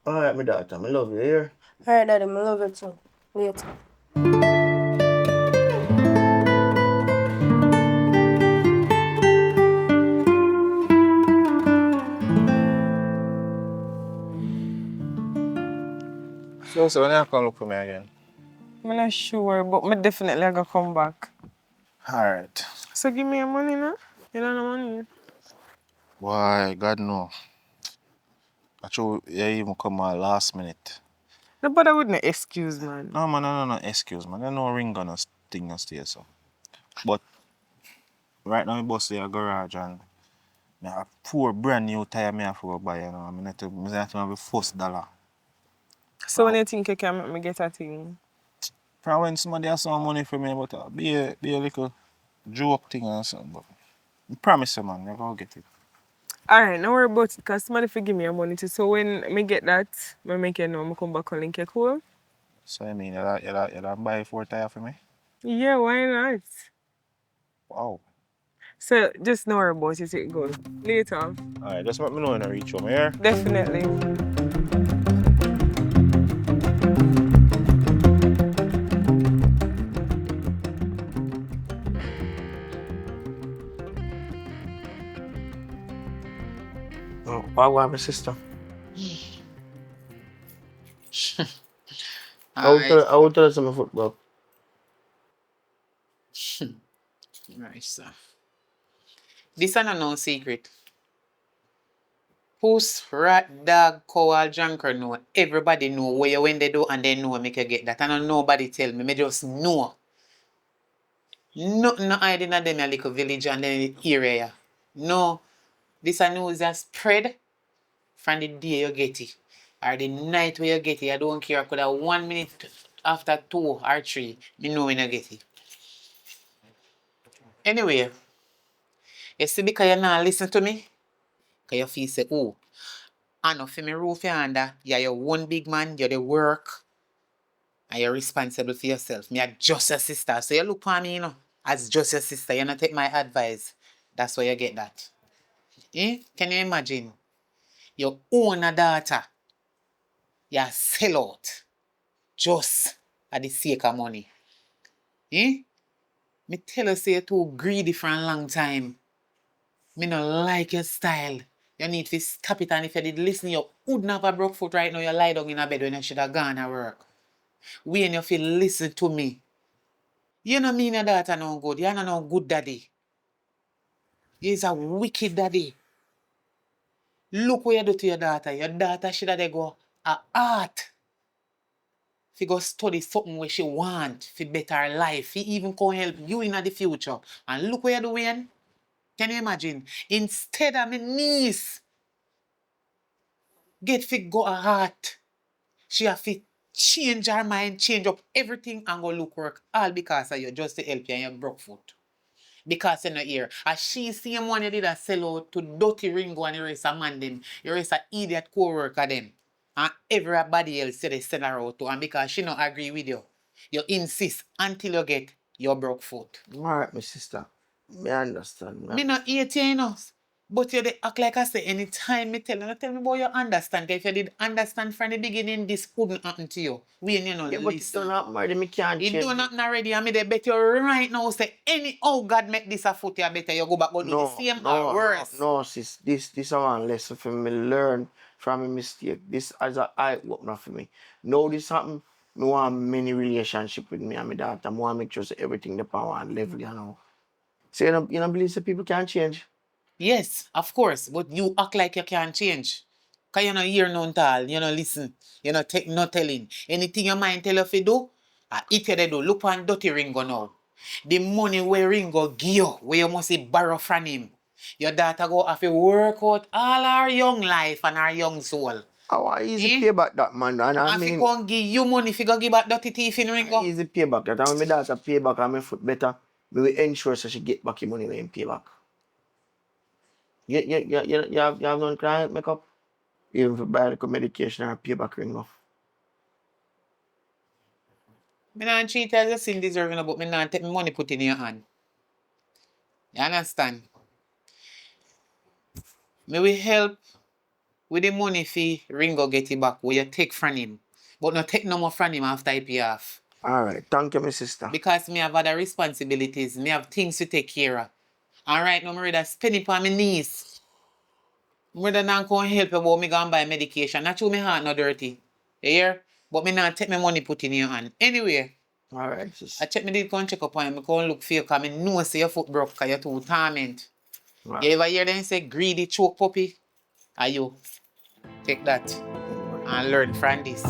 Alright, my daughter, I love you here.
Alright, Daddy, I love you too. Later.
So when you come look for me again?
I'm not sure, but I definitely gonna come back.
Alright.
So give me your money now. You don't have money.
Why, God no. Actually, you even come at last minute.
No, but I wouldn't excuse, man.
No, man, no, excuse, man. There's no ring on us thing and stay so. But right now, I bust to your garage and I have poor brand new tire I have to go buy, you know. I mean, I have to have the first dollar.
So when you think you can make me get a thing?
From when somebody has some money for me, but be a little joke thing or something. But I promise you, man, you're going to get it.
Alright, no worry about it, because somebody forgive me your money too. So when I get that, I make you know I come back and link you, cool?
So I mean, you'll buy 4 tire for me?
Yeah, why not?
Wow.
So just know about it, it good. Later.
Alright, just let me know when I reach home, here.
Definitely.
Oh, what about my sister?
Alright.
I will tell her some football.
Right, sir. This is no secret. Post, rat, dog, cow, or junker know. Everybody know where you when they do and they know make you get that. And nobody tell me. Me just know. Nothing no hiding in them a little village and then area. No. This news that spread from the day you get it. Or the night where you get it. I don't care. I could have 1 minute after 2 or 3. Me know when I get it. Anyway, you see because you not listen to me? Because you feel say, oh, I know for me roof you under, you're your one big man, you're the work, and you're responsible for yourself. Me are just your sister. So you look for me, as just your sister. You not take my advice. That's why you get that. Eh? Can you imagine? You own a daughter. You sell out. Just at the sake of money. Eh? Me tell you say you're too greedy for a long time. Me no like your style. You need to stop it, and if you did listen, you wouldn't have a broke foot right now. You lie down in a bed when you should have gone to work. When you feel listen to me. You know mean your daughter no good. You're not no good daddy. You're a wicked daddy. Look what you do to your daughter. Your daughter should have go a art. Fi go study something where she want for better her life. Fi even can help you in the future. And look what you're doing. Can you imagine? Instead of my niece get fi go a heart, she have to change her mind, change up everything and go look work. All because of you just to help you and your broke foot. Because you're not here. As she same one you did a sell out to dirty Ringo and the rest of man them. The rest of idiot co-worker them. And everybody else say they sell her out to. And because she not agree with you, you insist until you get your broke foot.
Alright, my sister. Me understand.
Me not hate you, But you dey act like I say anytime me tell me about you understand. If you did understand from the beginning, this couldn't happen to you. When you know
Yeah, but it don't
listen.
happen already. Me can't
It
change
do
it.
not already. I mean, they bet you right now say any God make this a foot, you better you go back go do the same or worse.
No, sis. This a one lesson for me learn from a mistake. This as a eye opener for me. Now this happen, me want many relationship with me and my daughter. I want make sure say everything the power and level, So you know believe say people can change.
Yes, of course, but you act like you can't change. Cause you no hear none tall, you no listen, you no take no telling. Anything your mind tell you to do, it you dey do. Look on dirty Ringo now. The money where Ringo give you, where you must borrow from him. Your daughter go have to work out all her young life and her young soul.
I want easy
Eh?
payback that man. And I
And if he
mean
come give you money, if he go give back dirty thief in Ringo.
easy payback that. And when my daughter pay back and my foot better, we will ensure so she get back the money when pay back. You have no client makeup? Even if you buy like a medication or a payback ring off.
Me not treat you as a sin deserving, but me not take my money put in your hand. You understand? Me will help with the money fee Ringo get it back where you take from him. But not take no more from him after he pay off.
Alright, thank you, my sister.
Because me have other responsibilities. Me have things to take care of. And right now, me ready to spend it on my niece. Me ready not come help you about me go and buy medication. Not true, me heart no dirty. You hear? But me not take my money put in your hand. Anyway,
Alright, sis.
I check me did come check up on you. Me come look for you because I know say your foot broke because you're too torment.
Alright.
You ever hear them say greedy choke puppy? Are you? Take that and learn from this.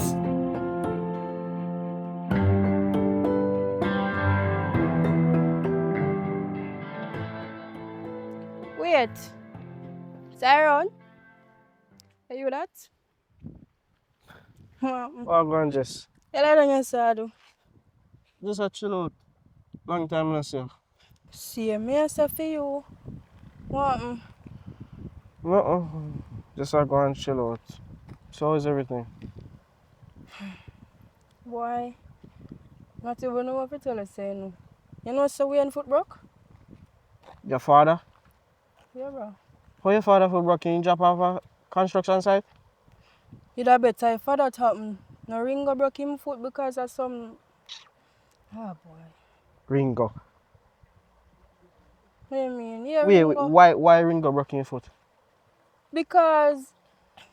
Wait. Siron? Are you that?
Oh, go on, Jess.
You lie down your saddle.
Just a chill out. Long time no see you.
See me I say for you. What?
No, just a go and chill out. So how's everything?
Boy. Not even know what to tell you say no. You know so we in foot broke?
Your father?
Yeah, bro.
How your father for broke in drop off a construction site?
You'd have better if that happen. No Ringo broke him foot because of some... Oh, boy.
Ringo.
What do you mean? Yeah,
Wait,
Ringo.
why Ringo broke in your foot?
Because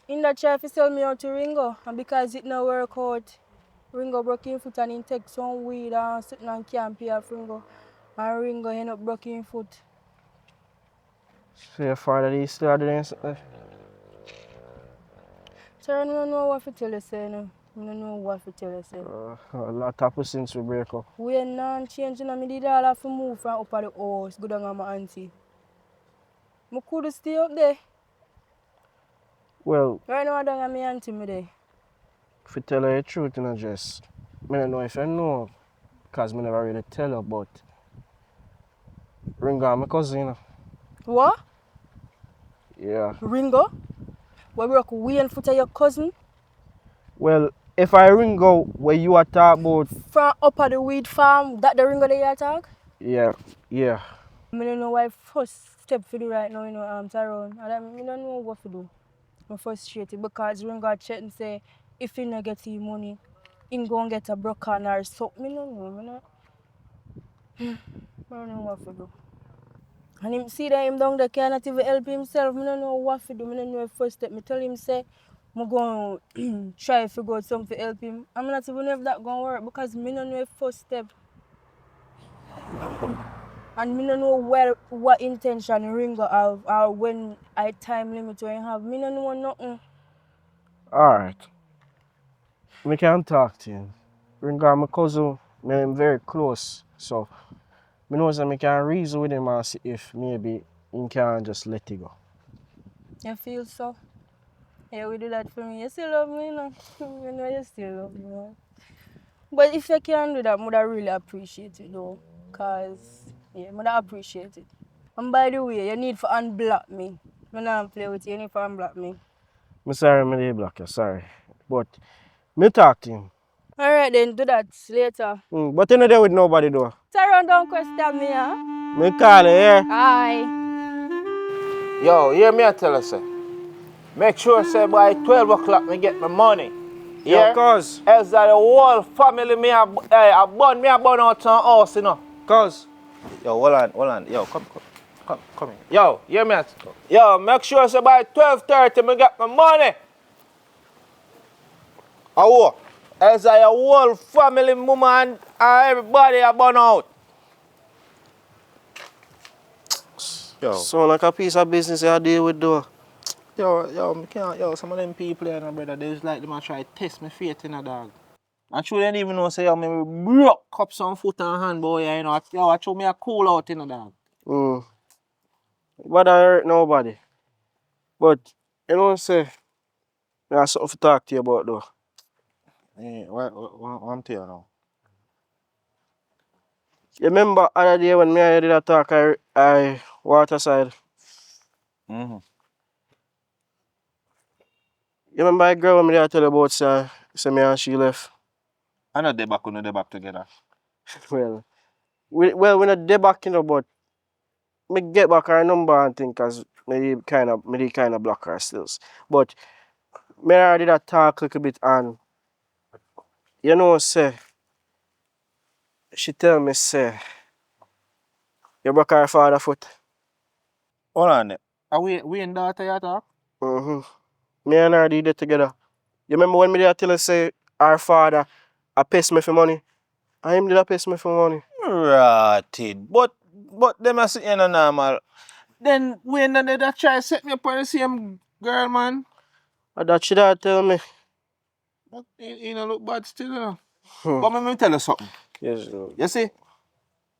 in that try to sell me out to Ringo, and because it no work out, Ringo broke him foot and he take some weed and sitting and can't pay off Ringo. And Ringo end up broken him foot.
So your father he still doing something?
So I don't know what to tell you, say, no. I don't know what to tell you, say.
A lot happened since we break up.
We ain't none changing, and I did all have to move from up at the house, go down on my auntie. I could stay up there.
Well,
Right now, I down on my auntie me there.
if you tell her the truth, you know, just, I don't know if you know, because I never really tell her, but Ringo, my cousin, you know.
What?
Yeah.
Ringo? We broke Wayne foot of your cousin?
Well, if I Ringo, where you are talking about,
From up at the weed farm, that the Ringo they attack?
yeah, yeah.
I don't know why first step for do right now, you know, arms around. And I don't know what to do. I'm frustrated because Ringo check and say, if he not get his money, he go and get a broken or something. I don't know, I don't know what to do. And him see that him down there cannot even help himself. I don't know what to do. I don't know the first step. I tell him say, I'm going to try to figure out something to help him. I'm not even know if that going to work because I don't know the first step. And I don't know what intention Ringo have or when I time limit when have. I don't know nothing.
Alright. We can talk to him. Ringo, my cousin, I'm very close. So, I know that I can reason with him and see if maybe he can just let it go.
You feel so? Yeah, we do that for me. You still love me, you know? You know you still love me, man. But if you can do that, I would really appreciate it, though. Because, yeah, I would appreciate it. And by the way, you need to unblock me. When I play with you, you need to unblock me.
I'm sorry, I did block you, sorry. But, me talk to him.
Alright then, do that later.
But you know there with nobody though.
Turn don't question me, huh?
Me call you, yeah?
Aye.
Yo, hear me I tell you, say. Make sure, say, by 12 o'clock, me get my money.
Yo,
Yeah?
cuz,
Else that the whole family me a burn out to house, you know.
cuz.
Yo, hold on. Yo, come here.
Yo, hear me? Yo, make sure, say, by 12:30, me get my money.
Awo.
Else that your whole family, mama and everybody a burn out.
Yo,
Sound like a piece of business you deal with though.
me can't, some of them people here, brother, they just like them a try to test my faith in a dog. And true, they didn't even know, say, yo, me broke up some foot and hand, boy, you know, yo, I show me a cool out in a dog.
But I hurt nobody. But, you know what I'm saying? I have something to talk to you about though.
What I'm telling you now?
You remember other day when me and you did a talk, I water side.
Mm-hmm.
You remember a girl when me did tell you about say me and she left?
I know they back together.
Well, we're not dead back, you know, but me get back her number and think cause me kind of block her still. But me and her did a talk a little bit and you know say she tell me say you broke her father foot.
Hold on there. Are we in daughter you talk?
Mm-hmm. Me and her did it together. You remember when me did tell her say our father a pay me for money? I him did a pay me for money.
Rotted. But them are sitting a normal. Then when they try to set me up on the same girl, man.
And that she did tell me.
But you know look bad still, you know.
Hmm.
But let me tell you something.
Yes.
You see?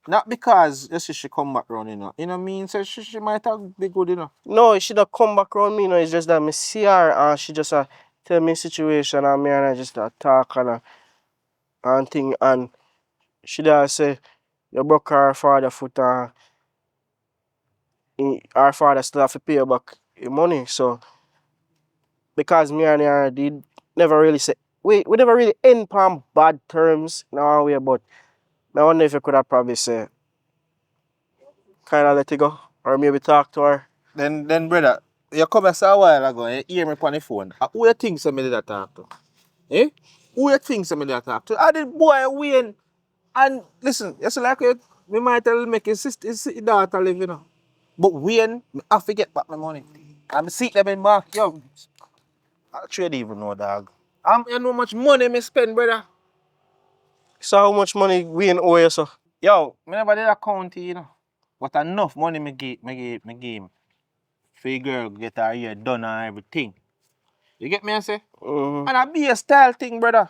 Not because you see she come back round, you know. You know what I mean? So she might have be good, you know.
No, she don't come back around me, no. It's just that me see her and she just tell me situation and me and I just talk and thing and she does say you broke her father foot and her father still have to pay you back your money. So because me and her did never really say we never really end on bad terms in our way, but I wonder if you could have probably say kinda let it go. Or maybe talk to her.
Then brother, you come here a while ago and you hear me on the phone. Who you think somebody that talk to? Eh? Who you think somebody that talk to? I did boy Wayne. And listen, you see like me might tell make his sister his daughter live, you know. But Wayne, I have to get back my money. I'm see them in mark, yo. I trade even know, dog. You know how much money me spend, brother.
So how much money we in owe you, so?
Yo, me never did a count, you know. But enough money me give him. For the girl get her hair done and everything. You get me, I say?
Mm-hmm.
And I be a style thing, brother.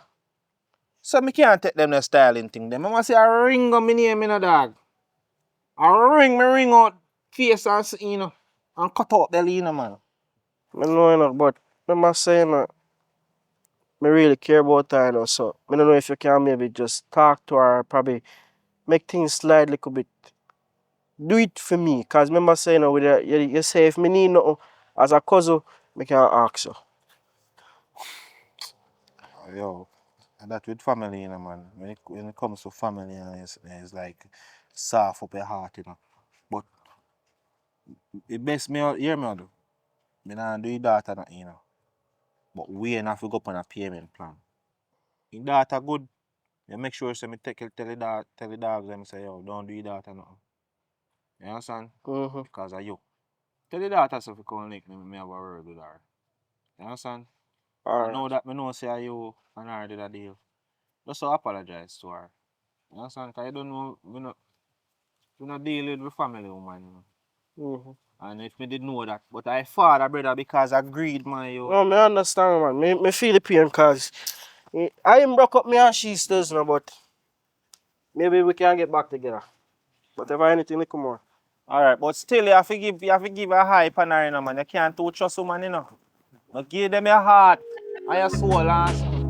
So me can't take them the styling thing. Them I must say a ring on me name, you know, dog. A ring, me ring out face and you know. And cut out belly, you know, man.
I know, you know, but remember saying that me really care about her, you know, so I don't know if you can maybe just talk to her, probably make things slide a little bit. Do it for me, cause remember saying, you know, you say if me need nothing as a cousin, me can ask you.
Yo, and that with family, you know, man. When it comes to family, you know, it's like soft up your heart, you know. But the best me out, hear me out, though. Me nah do your daughter nothing, you know. But we ain't have to go up on a payment plan. Your daughter good. You make sure say me tell the dogs them say, yo, don't do your daughter nothing. You understand?
Mm-hmm.
Because of you. Tell the daughter so if you come link me have a word with her. You understand? I
Alright.
know that me know say you and her did a deal. Just so apologize to her. You understand? Because you don't know we not dealing with family woman, you know.
Mm-hmm.
And if me did know that, but I father brother because I greed man you.
No, me understand, man. Me feel the pain, cause I ain't broke up me and she still, you know, but maybe we can get back together. But if anything, we come on.
Alright, but still you have to give a hype on her, you know, man. You can't too trust woman, you know. But give them your heart and your soul and something.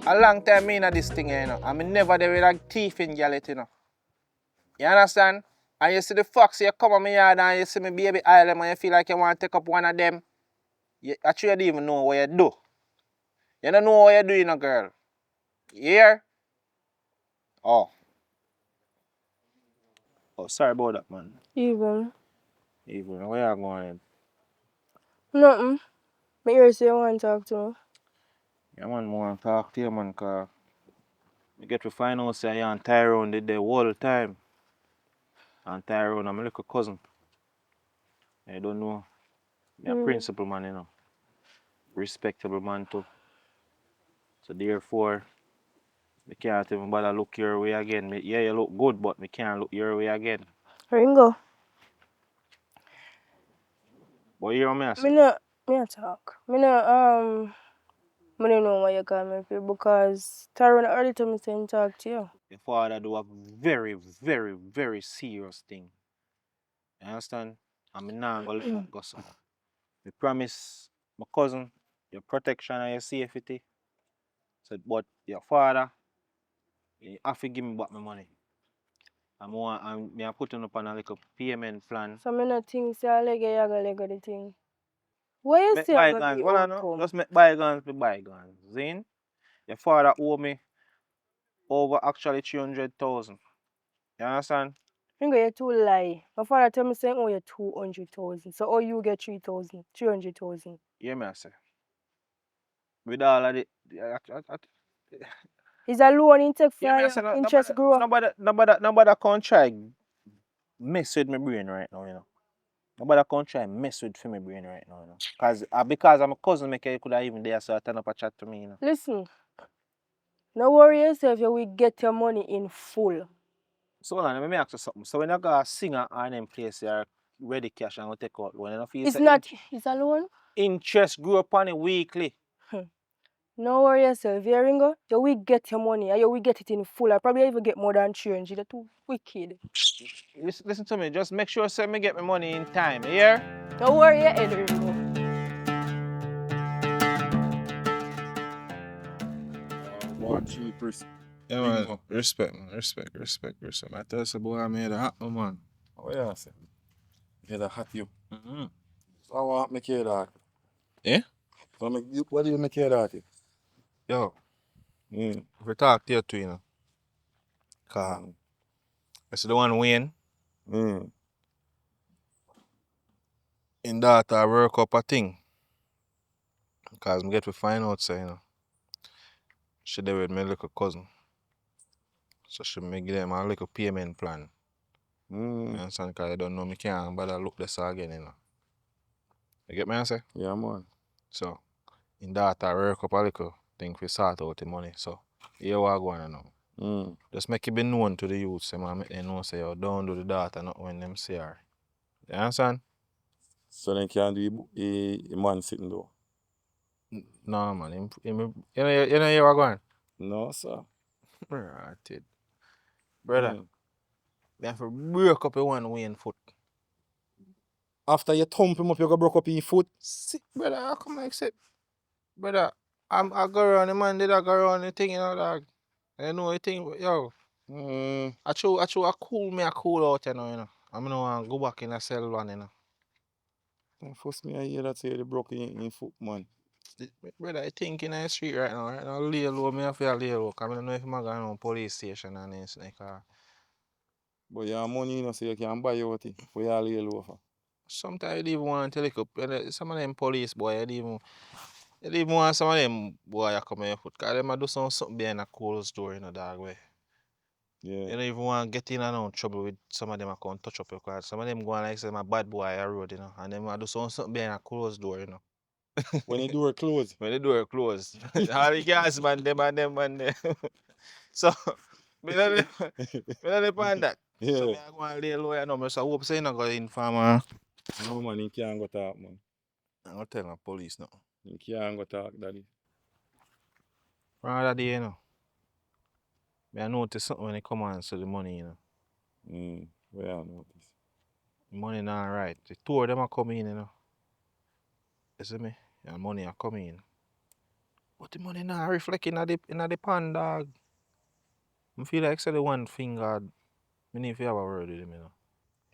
A long time me in this thing, you know. I mean never there with a thief in gallet, you know. You understand? And you see the fox, you come on my yard and you see me baby island and you feel like you want to take up one of them. You actually don't even know what you do. You don't know what you're doing, girl. You hear? Oh. Oh, sorry about that, man.
Even.
Even, where you going?
Nothing. Me hear say you want to talk to me.
Yeah, man, I want to talk to you, man, because you get to find out say you and Tyrone did the whole time. And Tyrone, I'm a little cousin. I don't know. Me a
Mm.
principal man, you know. Respectable man, too. So, therefore, me can't even bother look your way again. Yeah, you look good, but me can't look your way again.
Ringo.
But you hear me I
Me
say?
no, me a talk. Me don't know why you call me for because Taron early to me saying talk to you.
Your father do a very, very, very serious thing. You understand? And me nah go let that go so. Me promise my cousin your protection and your safety. So, but your father, you have to give me back my money. And me a putting up on a little payment plan.
So me not think say I leg you go leg the thing. Why you
Make
say I go
bygones.
be
Well, I know.
outcome?
Just make bygones be bygones. Zin, your father owe me over actually 300,000. You understand?
Ringo, you too lie. My father tell me saying oh you 200,000. So oh you get 3,000, 300,000.
Hear me I say. With all of the
Is a loan in take
hear
for
me I
you?
say
Interest grow.
nobody can try mess with my brain right now, you know. Nobody can try mess with my brain right now, you know. Because I'm a cousin, make you could have even there so I turn up a chat to me, you know.
Listen, no worry yourself, you will get your money in full.
So hold on, let me ask you something. So when you got a singer and them place you ready cash and go take out, when you feel
It's
say
not, it's a loan.
interest grew up on it weekly.
No worry yourself, you Ringo. You will get your money and you will get it in full. I probably even get more than 300. You're too wicked.
Listen to me, just make sure say me get my money in time, you hear?
No worry your head, Ringo.
cheap
Yeah, man. Respect, man. Respect. I tell you, boy, I made a happen, man.
Oh yeah, sir. Get a hot you.
Mm-hmm.
So I want make it that.
Yeah?
So what do you make it that?
Yo, if we talk to you too, you know, cause it's the one win.
Mm.
in that I work up a thing. Because I get to find out, say, she there with my little cousin. So she make them a little payment plan. You understand? Because I don't know me can't bother look this again. You get me answer?
Yeah, man.
So in that I work up a little thing for sort out the money. So here what I go on now. Just make it be known to the youth, say man, make them know say yo, don't do the data not when them see her. You understand?
So then can't do a man sitting though.
No man, you know here what I go on?
No, sir.
Right. Brother, we have to break up your one way in foot.
After you thump him up, you go broke up your foot.
See, brother, how come I accept? Brother, I go around the man did I go around the thing, dog. I know the thing, yo. I cool me, I cool out, I'm gonna want to go back in a cell one.
First me I hear that say they broke in foot, man.
Brother, I think in the street right now, lay low, me have to lay low, because I don't know if I'm going to police station and this,
But you have money, so you can buy your thing. For you all lay low for.
sometimes I don't even want to tell you, some of them police boy, I don't even want some of them boy to come in your foot, because they might do something behind a closed door, dog way.
Yeah.
You don't even want to get in and out trouble with some of them that come touch up your car. Some of them go on like say my bad boy a road, and them might do something behind a closed door,
When the door closed.
When the door closed. All the gas man, them and them and them. So, me not depend that.
Yeah.
So, me I go and lay low, so I hope say you not go inform her.
No, man, he can't go talk, man.
I'm going to tell the police now.
He can't go talk, daddy.
Rather day, me I notice something when they come on to the money,
Where I notice.
The money not right. The two of them are coming in, You see me? And money are coming in. But the money not reflecting in the pan, dog. I feel like say the one finger, me need to have a word with him,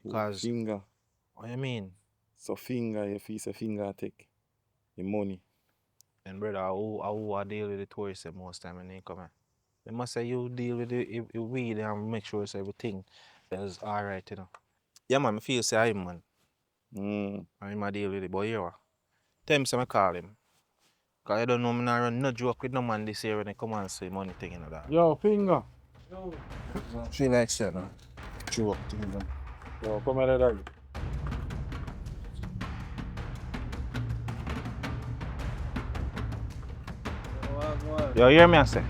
Because,
Finger.
what you mean?
So finger, if he's a finger take. The money.
And brother, how I deal with the tourists most time when they come in. They must say you deal with the weed and make sure it's everything is alright, Yeah man, I feel say him man. And him a deal with it. But you know, tell him say I call him. Cause I don't know me not run no joke with no man this year when they come and say money thing, that.
Yo, finger.
Feel like say no. Joke thing,
Yo, come here, daddy.
You hear me I say?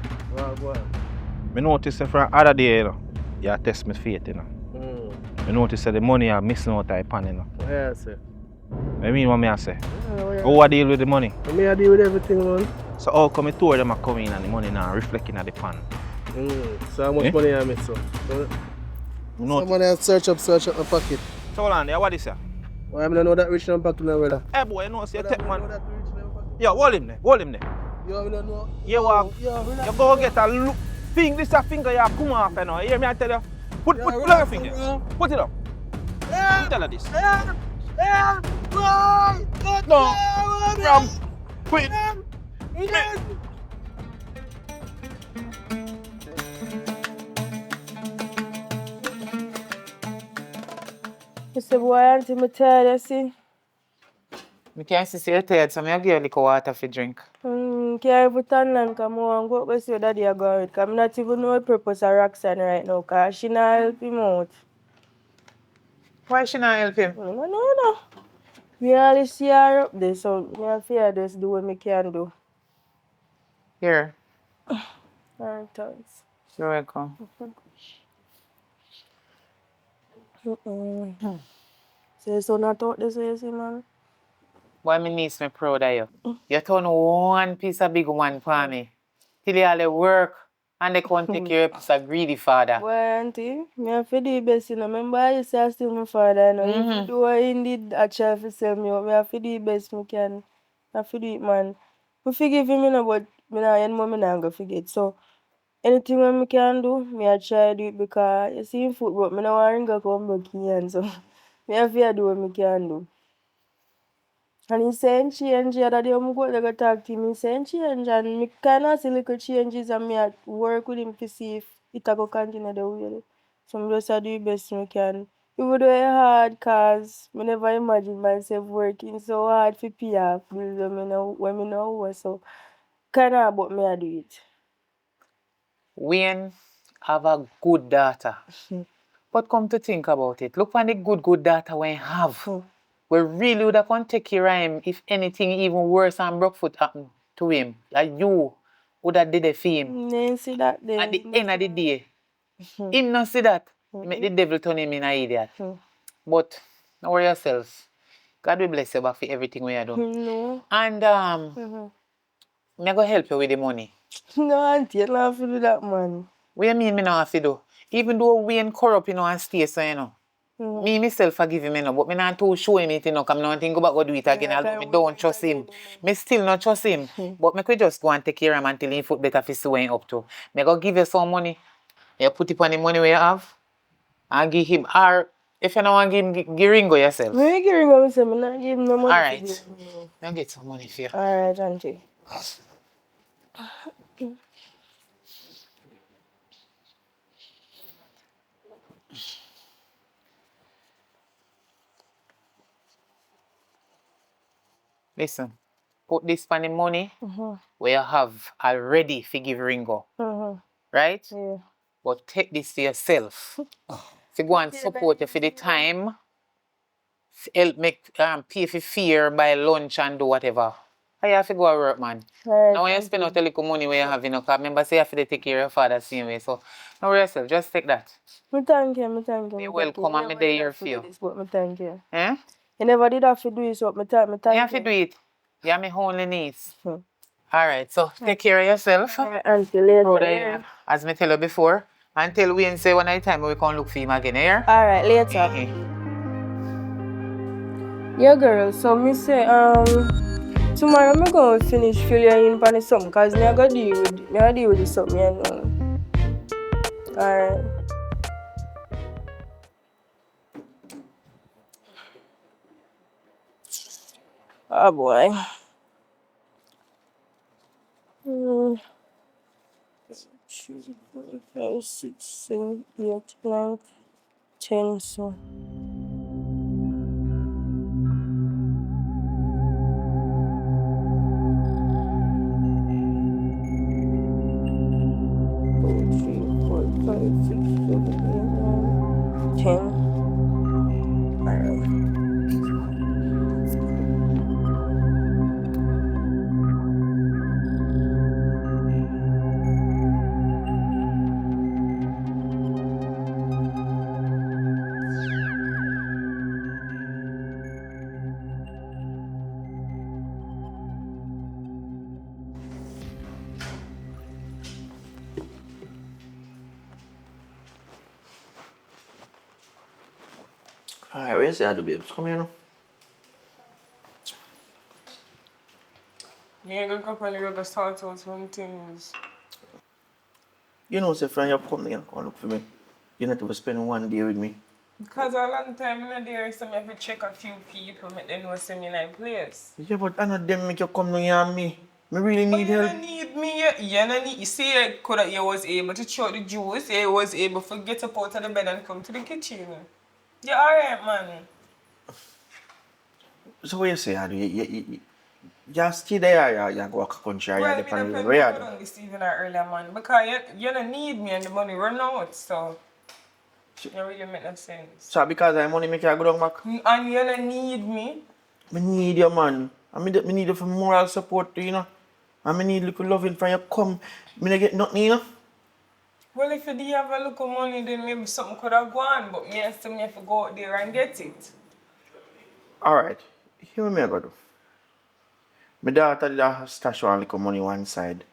Me notice from other day, you test me faith, Me notice that the money are missing out of pan,
Yeah, sir.
I mean what me I say? How I deal with the money?
Me I deal with everything, man.
So how come two of them are coming and the money now reflecting at the pan?
So how much money I miss, so? Somebody have search up my pocket.
So hold on there, what is that?
Why I don't know that rich number pocket now, brother?
Hey boy, you know say take man.
That rich number pocket.
Yo, hold him there.
Yo, I don't know.
You go get a look. This a finger you come off, You hear me I tell you? Put your finger. Put it up. Tell her this. No. From. Quit.
Mr. Boy, auntie, me tired, you see?
I can't see you're tired, so I give you a little water for drink.
Can't even turn on, because I want to go up and see your daddy go out. Because I not even know the purpose of Roxanne right now, because she not help him out.
Why she not help him?
No. Me only see her up there, so I fear just do what I can do.
Here.
Alright, thanks.
You're welcome.
So you not out this way, you see, man?
Why my niece me proud of you? You turn one piece of big one for me. Till you all the work and they can't take care of a piece of greedy father.
Boy, auntie, me have to do the best, Remember I used to steal my father, Even though I indeed I try to sell me out, me have to do the best I can. I have to do it, man. I forgive him, but me nah end more, me nah go forget. So, anything when I can do, me I try to do it because you see in football, me no want to come back here, so me have to do what I can do. And he saying change, the other day I go to talk to him, he saying change, and me kind of see little changes, and me at work with him to see if it go continue the way. So I just do the best I can. It would be hard cause I never imagine myself working so hard for pay off bills when I know so kinda but me I do it.
Wayne have a good daughter. But come to think about it, look on the good daughter Wayne have. We really would have can take care of him if anything even worse and Brookfoot happened to him. Like you would have did it for him.
Then see that then.
At the end of the day, him not see that. He make the devil turn him in an idiot. But don't worry yourself. God will bless you back for everything we are doing.
No.
And me go help you with the money.
No, auntie, you don't have to do that, man.
What you mean me not have to do? Even though we ain't corrupt, and stay so, Me myself forgive him, but me not too show him it, because I don't think go back go do it again, although me don't trust him. Me still not trust him. But me could just go and take care of him until he foot better for see what he up to. Me go give you some money. You put it on the money we have, and give him, or if you don't want to give him, give Ringo yourself.
Me give Ringo myself, me not give him no money.
Alright. I'll get some money for you.
Alright, auntie.
Listen, put this on the money where you have already for give Ringo. Right?
Yeah.
But take this to yourself. If you go and support you for the time, help make pay for fear, buy lunch and do whatever. I have to go to work, man. Now when you spend out a little money where you have, because remember say you have to take care of your father the same way. So don't worry yourself, just take that.
Me thank you, me thank you.
You're welcome and me there here for you.
But me thank you.
Eh?
You never did have to do it, so me thank you.
You have to do it. You're my only niece. Alright, so take care of yourself.
Auntie, later.
As me tell you before, and tell Wayne say one night time we can look for him again, here.
Alright, later. Yeah, girl, so me say, tomorrow I'm going to finish fill you in for something, because I got to deal with this something, you know. Alright. Oh boy. 2, 3, 4, 5, 6, 7, 8, 9, 10, so.
Alright, where's the other babes? Come here now.
Yeah, go up and you go start out some things.
You know, say, friend, you come here, come look for me. You not even spend one day with me.
Because a long time in there, so I have to check a few people, make them know see me in a place.
Yeah, but I know them make you come down here and me. Me really need
You
help.
don't need me. You don't need. You see, you was able to throw the juice. You was able to get up out of the bed and come to the kitchen. You're alright, man.
So what you say, Adu? You stay there, you go to country, or you depend on where you
don't this even earlier, man. Because you don't need me and the money run out, so it really make no sense.
So because I money make you go down back?
And you don't need me.
I need you, man. I need you for moral support, you know. And I need little loving from you come. I don't get nothing, you know.
Well, if you did have a little money, then maybe something could have gone, but me and still have to go out there and get it.
Alright. Here me I go do. My daughter did a stash one little money one side.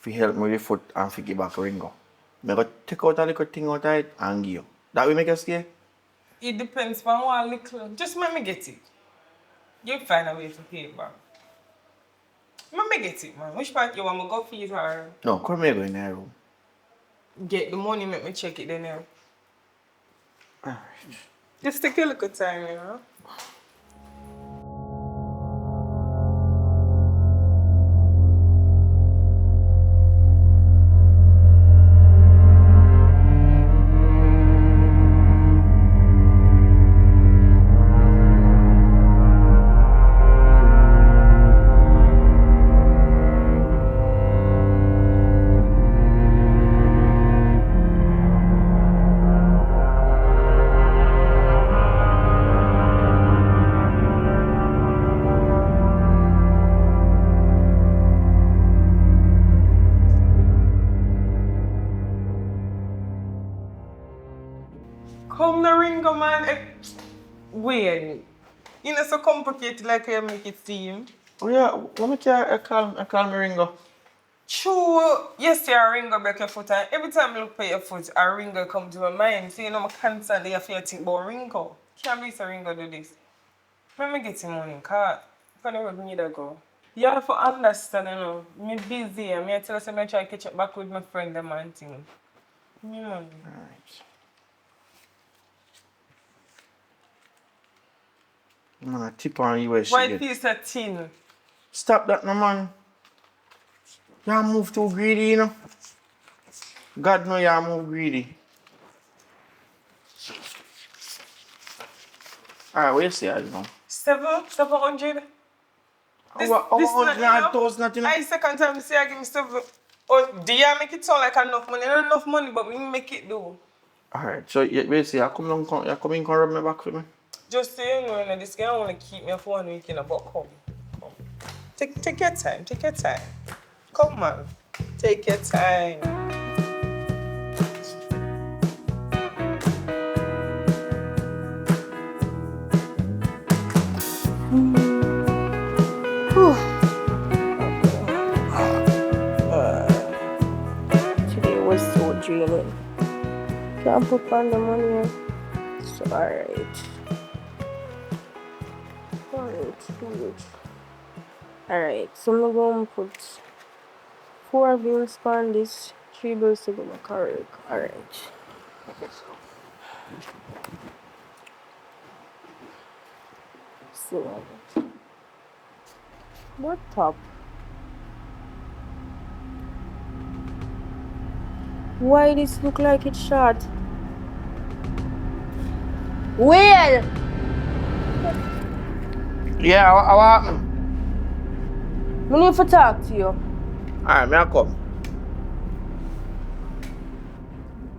If help me with the foot and for give back Ringo. I go take out a little thing out of it and give you. That will make you stay?
It depends on what little. Just let me get it. You'll find a way to pay it back. Let me get it, man. Which part you want me to go for it or?
No, come here go in the room.
Get the money, make me check it then now.
Alright.
Just take a look at time, you know. Ringo, man. Weird. You know, so complicated like you make it seem.
Oh yeah, what make you call me Ringo?
True, yes, you a Ringo break your foot, and every time I look at your foot, a Ringo come to my mind. So, you know, I constantly have to think about Ringo. Can't believe a Ringo do this. Let me get him money, car. Can I need to go? You have to understand, you know, me busy, and I tell us I try to catch up back with my friend them and thing. Me money.
Alright. I'm gonna tip on you where she
Why
get.
piece of tin?
Stop that no man. You move too greedy, you know. God know you move greedy. Alright, what you say, I don't know.
700?
Our
This not
100,000, you know.
I second time you say I give me 7. Oh, do you make it sound like enough money? Not enough money, but we make it do.
Alright, so you say, you come in, come rub me back for me.
Just so you know, you know, this guy want to keep me for 1 week, you know, but come. Take your time, take your time. Come on, take your time.
Today was so draining. Can't put on the money. So alright. Alright, so I'm going to put 4 bills on this, 3 bills to go my correct. Alright. So what top? Why this look like it's short? Well,
Yeah, what happened?
I need to talk to you.
Alright, me I come.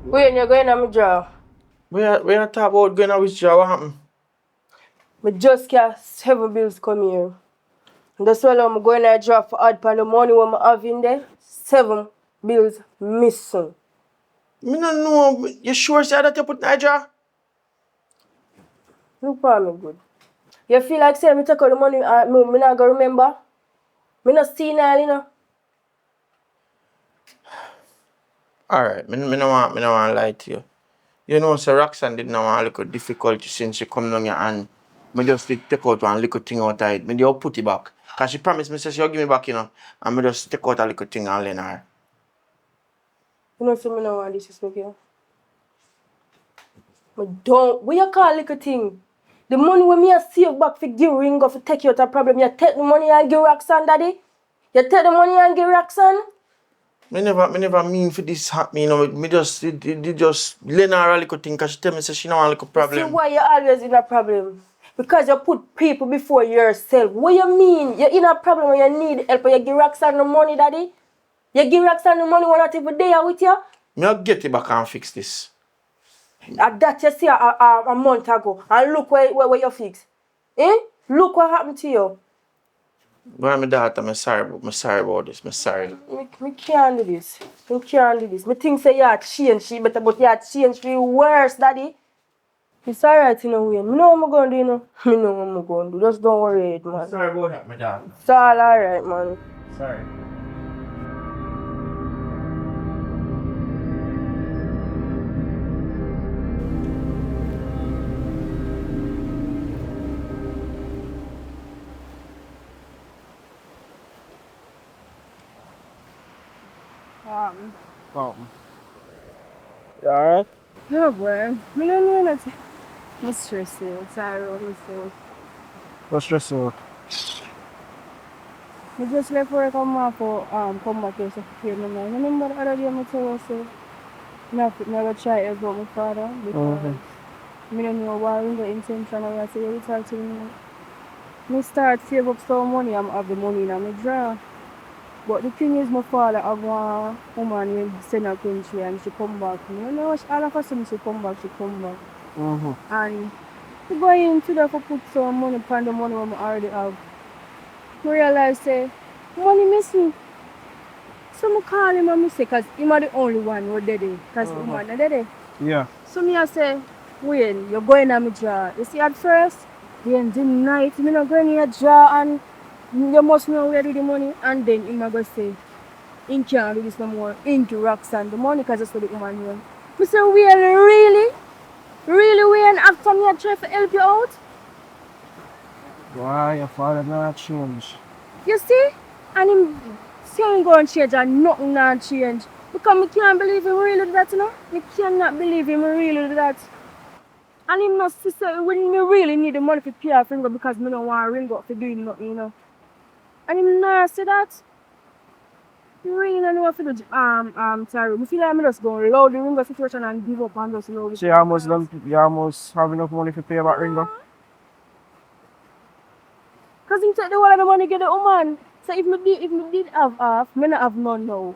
When you're going on my job,
We are talk about going to withdraw, what happened?
I just got 7 bills come here. And that's why I'm going to drop for add for the money when I have in there. 7 bills missing.
Me no know. You sure say that you put Niger?
Look for me good. You feel like saying me take out the money and me not gonna remember? Me not see now, you know.
Alright, me no want lie to you. You know, so Roxanne did not want a little difficulty since she come down here and me just take out one little thing out of it. Me just put it back. Cause she promised me say she'll give me back, you know. And me just take out a little thing and lend her.
You know, so me no want disrespect you. Me don't. What you call little thing? The money when me a save back for give Ringo for take you out a problem, you take the money and give Roxanne, daddy? You take the money and give Roxanne?
Me never mean for this happen, you know. Me just just lend her a little thing cause she tell me say she don't want a little
See
problem.
why you always in a problem? Because you put people before yourself. What you mean? You're in a problem when you need help and you give Roxanne the money, daddy? You give Roxanne the money when not even there with you?
Me get it back and fix this.
And that you see a month ago. And look where you fix. Eh? Look what happened to you.
Boy, my daughter, I'm sorry about this. I'm sorry.
Me can't do this. Me can't do this. Me think say you change she better, but you change for worse, daddy. It's alright in a way. Me know what I'm gonna do, you know. Me know what I'm gonna do. Just don't worry it, man.
Sorry about that, my daughter.
It's all alright, man.
Sorry.
You alright?
No, boy. Me don't know nothing. I'm stressing. Sorry, I'm stressing.
What's stressing out?
I just left work and come back here to hear me now. Remember the other day I told you so never try to help out my father because I don't know why we got intention and I say you talk to me. I start save up some money and have the money in my drawer. But the thing is my father have one woman who send her country and she come back. You know all of a sudden she come back. And we go in today to put some money upon the money I already have. I realize say money missing. So I call him and I say, because he's the only one who did it. Because he's not dead.
Yeah.
So I say, When you're going on my jaw. You see at first, then the night, me not going in your jaw and you must know where to do the money and then him go say, he can't do this no more. Into rocks and the money cause just for the woman run. Me say, well, really? Really, when after me I try to help you out?
Why your father not change?
You see? And him say him go and change and nothing not change. Because me can't believe him really do that, you know? Me cannot believe him really do that. And him not see say when me really need the money to pay off Ringo because me don't want Ringo to do nothing, you know. And him not see that. He really don't know what to do. Sorry. Me feel like I'm just going to allow the Ringo situation and give up and just allow it.
See you almost have enough money to pay about Ringo?
Because he take the whole of the money get the woman. So if me did have half, me not have none now.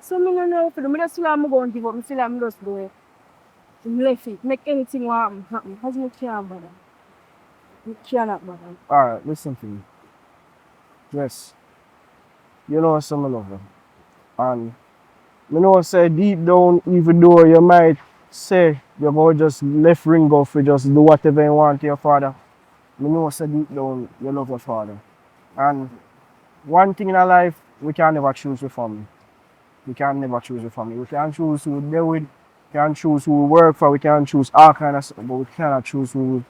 So me no know for the me just feel like I'm going to give up. Me feel like I'm just going to left it. Make anything happen. Because me can't bother. Me cannot bother.
Alright, listen to me. Yes. You know some love her. And you know say deep down, even though you might say you're going to just left Ringo for just do whatever you want to your father. You know say deep down you love your father. And one thing in our life, we can never choose with family. We can never choose with family. We can choose who we deal with, we can choose who we work for, we can choose all kind of stuff, but we cannot choose who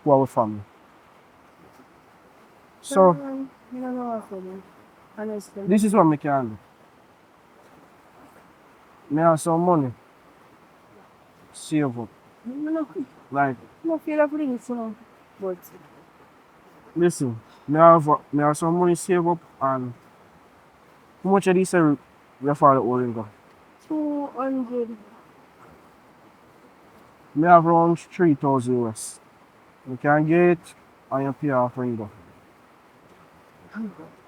our family. So
I don't know what to do. Honestly.
this is what we can do. Me have some money, save up. Like,
I feel like putting it so. But
listen, me have some money save up and how much of this your father owing go?
200.
Me have around 3,000 US. You can get and you pay off Ringo.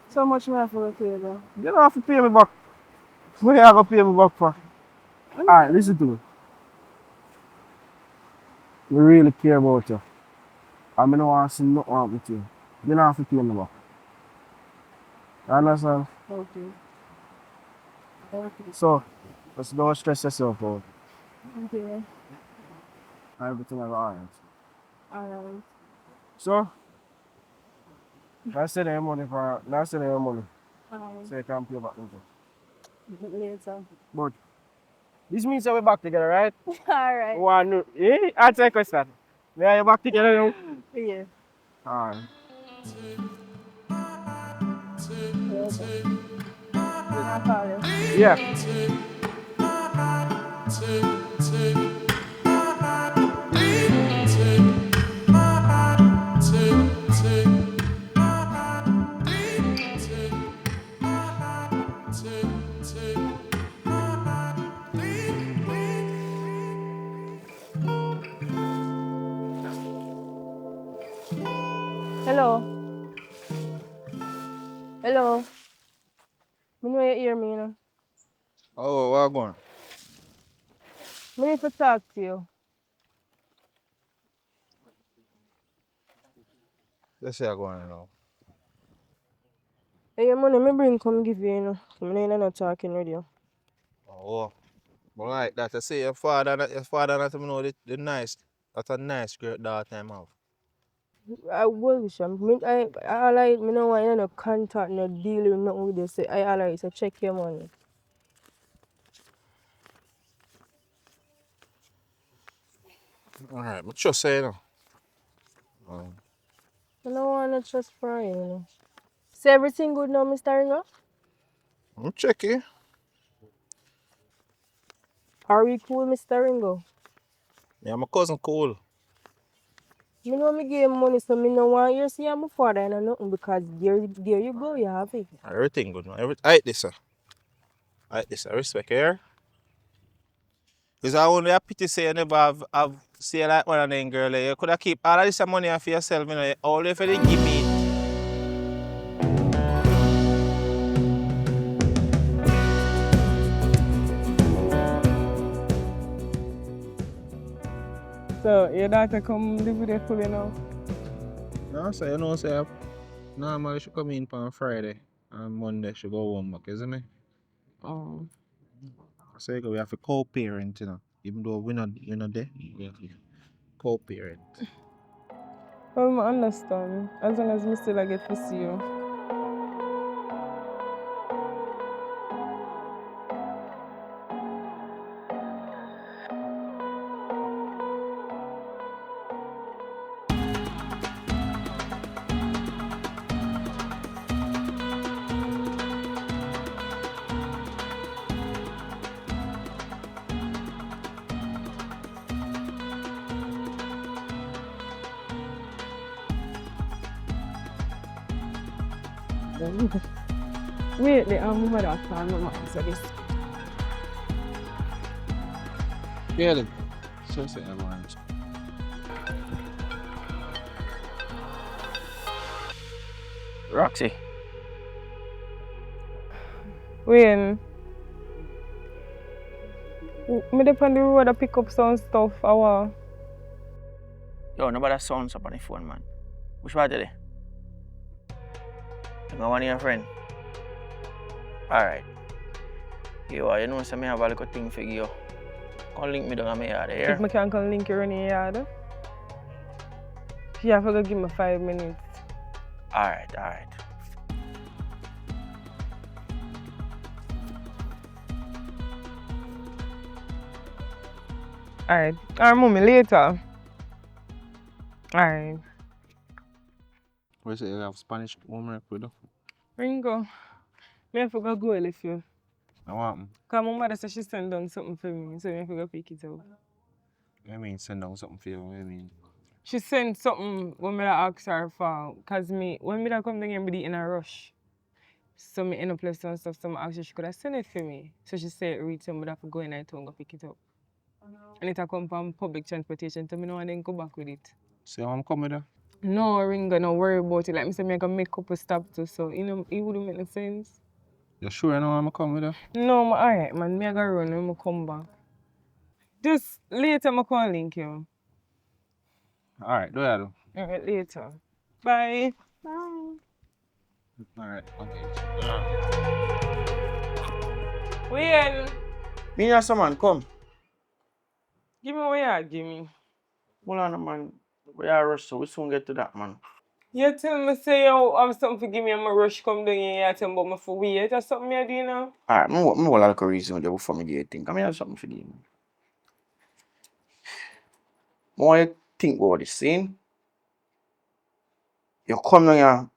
So much more for the pay though.
You don't have to pay me back. What you have to pay me back for? Alright, listen to me. We really care about you. I don't want to see nothing happen to you. You don't have to pay me back. You understand?
Okay. Okay.
So, just don't stress yourself out.
Okay.
Everything is alright.
Alright.
So, that's the money for that's the money.
Alright.
So you can pay back later.
Later.
But this means that we're back together, right?
Alright.
One, answer the question. We are back together now.
Yeah.
Alright.
Later. I'll call you.
Yeah.
Hello. Hello. Me know you hear me, you know.
Oh, what going?
Me need to talk to you.
Let's say I going now.
Hey, your money me bring come give you, you know. So me know not talking with you.
Oh, but like that, I say your father not even know the nice, that's a nice great daughter him have.
I wish me know why you no contact, no deal with nothing with you. Say I alright, so check your money.
Alright, but just say you know. Um,
I don't wanna trust for you, you know. So everything good now, Mr. Ringer?
I'm checking.
Are we cool, Mr. Ringo?
Yeah, my cousin cool.
Me know me give him money, so me no want you see my father and nothing because there you go, you have it.
Everything good man. I hate this sir. I hate this sir. Respect here. Because I only a pity say you never have say like one of them girl. You could have keep all of this money for yourself, you know. All if you give me it.
So your daughter come live with you fully now?
No, so you know say normally she come in on Friday and Monday she go home back, isn't it?
Oh.
So we have to co-parent, you know.
Even though we're not there, we have to co-parent.
Well, I understand. As long as I still get to see you. Wait, the mother can not answer this.
Yeah, then. So say I want.
Roxy.
Wayne, me dey on the road to pick up some stuff.
Yo, nobody sounds up on the phone, man. Which part today? You got one of your friend? Alright. You know some me have a little thing for you. Come link me down at my yard here.
If I can come link you in your yard, you have to give me 5 minutes.
Alright.
Alright. I'll move me later. Alright.
Where's it? You have Spanish homework with you?
Ringo, me have to go with you.
I want them.
Because my mother said she sent down something for me, so I have to go pick it up.
I mean, send down something for you. I mean,
She sent something when I asked her for, because when I come down here, I in a rush. So I end up left some stuff, so I asked her she could have sent it for me. So she said, read some, but I have to go in there and go pick it up. And it come from public transportation, so I know and then go back with it.
so I'm coming there.
No, Ringo, no worry about it. Like I said, I can make a couple stops too, so it wouldn't make no sense.
You sure you know I'm coming there?
No, alright, man. I gotta run when I come back. Just later, I can link you.
Alright, do that though.
Alright, later. Bye.
Bye.
Alright, okay.
Wayne,
Me and some man, come.
give me what you give me.
Hold on, man. We are rushed, so we soon get to that, man.
You tell me say you have something to give me and my rush come down here and tell me about me for wait. That's something I do now.
Alright, I will like a reason before me get a thing. Come here, have something for you. More you think about this scene. You come down here,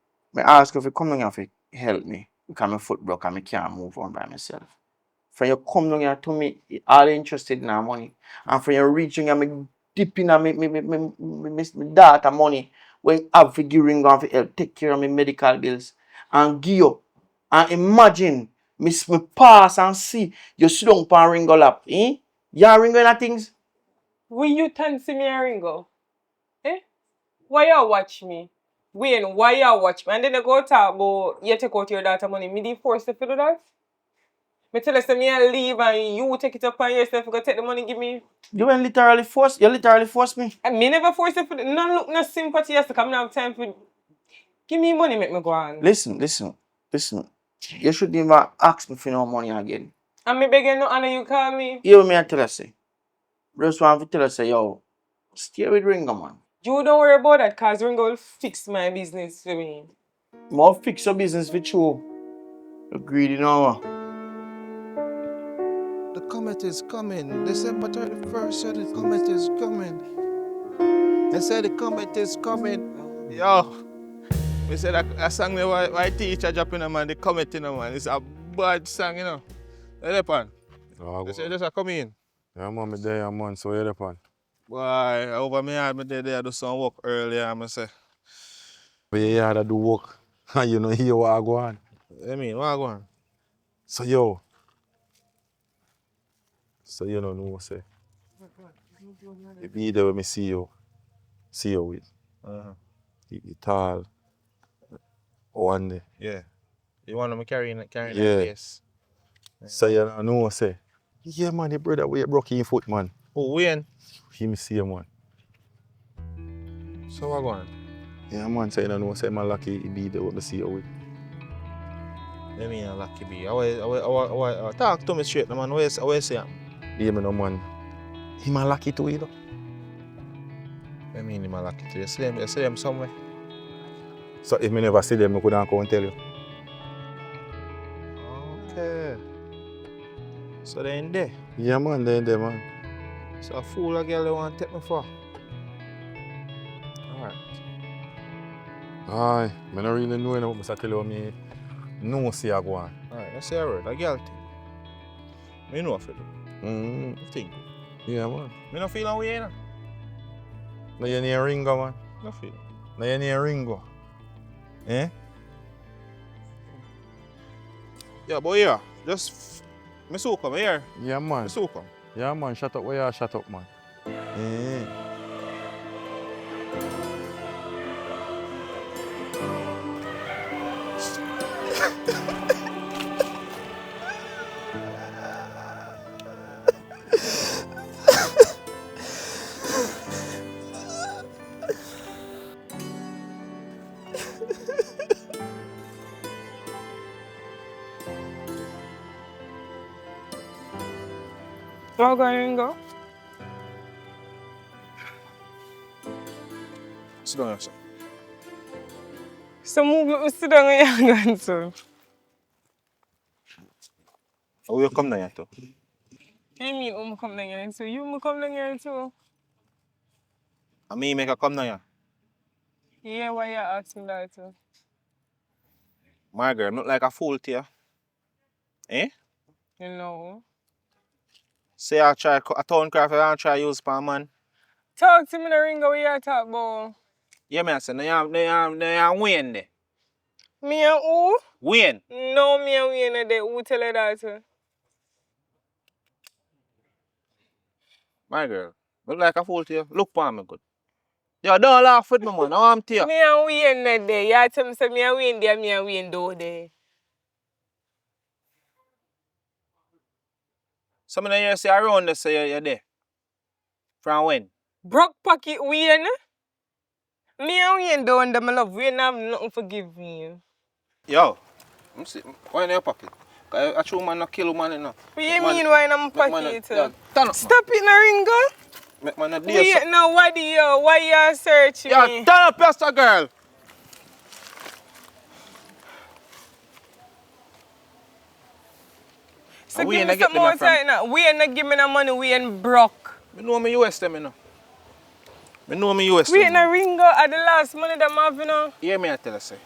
I ask you if you come down here to help me. Because my foot broke and I can't move on by myself. For you come down here to me, all interested in our money. And for you reaching and me dipping and me daughter money when you have to give ring on for help, take care of my medical bills. And give you. And imagine me pass and see you sit down on ring lap. Eh? You are ring on things?
Will you turn see me a Ringo? Eh? Why you watch me? Wayne, why you watch me? And then you go talk about you take out your daughter money. Me did force you to do that? Me tell you say me I leave and you take it upon yourself to go take the money give me.
You literally force me.
And me never force you for no look no sympathy yes to come now have time for give me money make me go on.
Listen. You shouldn't even ask me for no money again.
And me begging no honor you call me.
Hear me I tell you say. Just want to tell you say, yo, stay with Ringo, man.
You don't worry about that cause Ringo will fix my business for me.
More fix your business with you. You greedy now.
The comet is coming. December 31st said the comet is coming. They said the comet is coming.
Yo, we said that song me my teacher dropping a man, the comet in a man. It's a bad song, you know. Hey, Lepan. They say just a come in.
Yeah, man, me there, man, so you're the pan.
Boy, over me yard, me there, I do some work earlier, I say.
But you had to do work, and you know hear what I go on.
I mean, what I go on?
So, yo. So, you know what I say. If me there when me see you with. You tall. One day.
Yeah. You want me carrying that case?
Yeah. So, you know what I say. Yeah, man, your brother, where you broke your foot, man.
Oh, Wayne?
He me see him, man.
So what go on?
Yeah, man, so you know what I say, man, lucky he be there with me see you with.
I mean, lucky be. I talk to me straight, man. What you say?
Yeah, me no, man.
Him a lucky too, you know.
I mean him a lucky too. You see them somewhere.
So if me never see them, I couldn't come and tell you.
Okay. So they in there.
Yeah, man, they in there, man.
So a fool a girl they want to take me for. Alright.
Aye, I don't really know anything, but I tell you what me no see I go on.
Alright, let's say a word. A girl thing. Me know what to do.
Mm-hmm.
You think?
Yeah, man.
Me no feel away, you know.
No, you need a Ringo, man.
No feel.
No, you need a Ringo. Eh?
Yeah, but yeah, just me so come here.
Yeah, man.
Me so come.
Yeah, man. Shut up where you shut up, man. Eh.
What going go?
Sit down, sir.
So move me sit down and you're going to.
How you come down here too?
I mean, come down here too. You come down here too.
And me make her come down here.
Yeah, why you asking that too?
My girl, not like a fool to you. Eh?
You know.
Say I try a town craft and try use for a man.
Talk to me the ring what you talk about.
Yeah, me I say, no you Wayne there.
Me and who?
Wayne.
No, me and Wayne there. Who tell you that too?
My girl, look like a fool to you. Look for me good. Yo, don't laugh with me, man. Now I'm to you.
Me and Wayne there. You tell me say me and Wayne there, me and Wayne do there.
Some of the years say around there say you're there. From when?
Broke pocket Wayne. Me and Wayne do under my love. Wayne have nothing to give me.
Yo, I'm see. Why in your pocket? I true man not kill man enough.
What you mean why in my pocket?
Yeah, turn up,
stop it, Naringo.
Make man a day.
Wait, now why do you? Why you searching me?
Yo, turn up, Pastor girl.
So give me some more time now. We ain't not give me no money, we ain't broke.
Me know me US them, you know. Me know me US them.
We ain't a Ringo at the last money that I have, you know.
Hear me I tell you, say.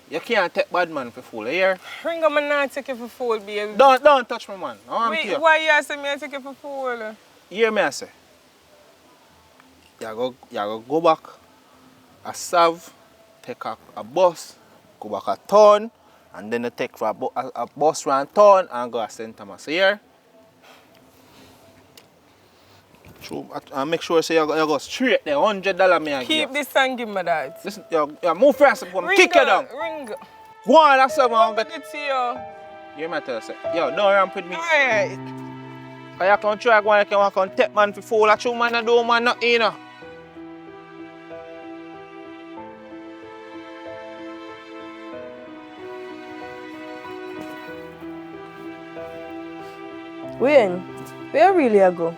You can't take bad man for fool, you hear?
Ringo, man not take you for fool, baby.
Don't touch me, man.
Wait, why you say me I take you for fool?
Hear me I say. You go back a serve, take a bus, go back a town, and then you take for a bus around town and go to St. Thomas. Here. True. And make sure say you go straight there. $100 me I
keep this and give me that.
Listen, you move fast and come kick you down.
Ringo.
Go on, that's what I'm
going to do.
You might tell us, yo, don't ramp with me.
Alright.
Because you can try going, you can take man for fool. I true man, I do man nothing, you know.
Wayne, where really I go?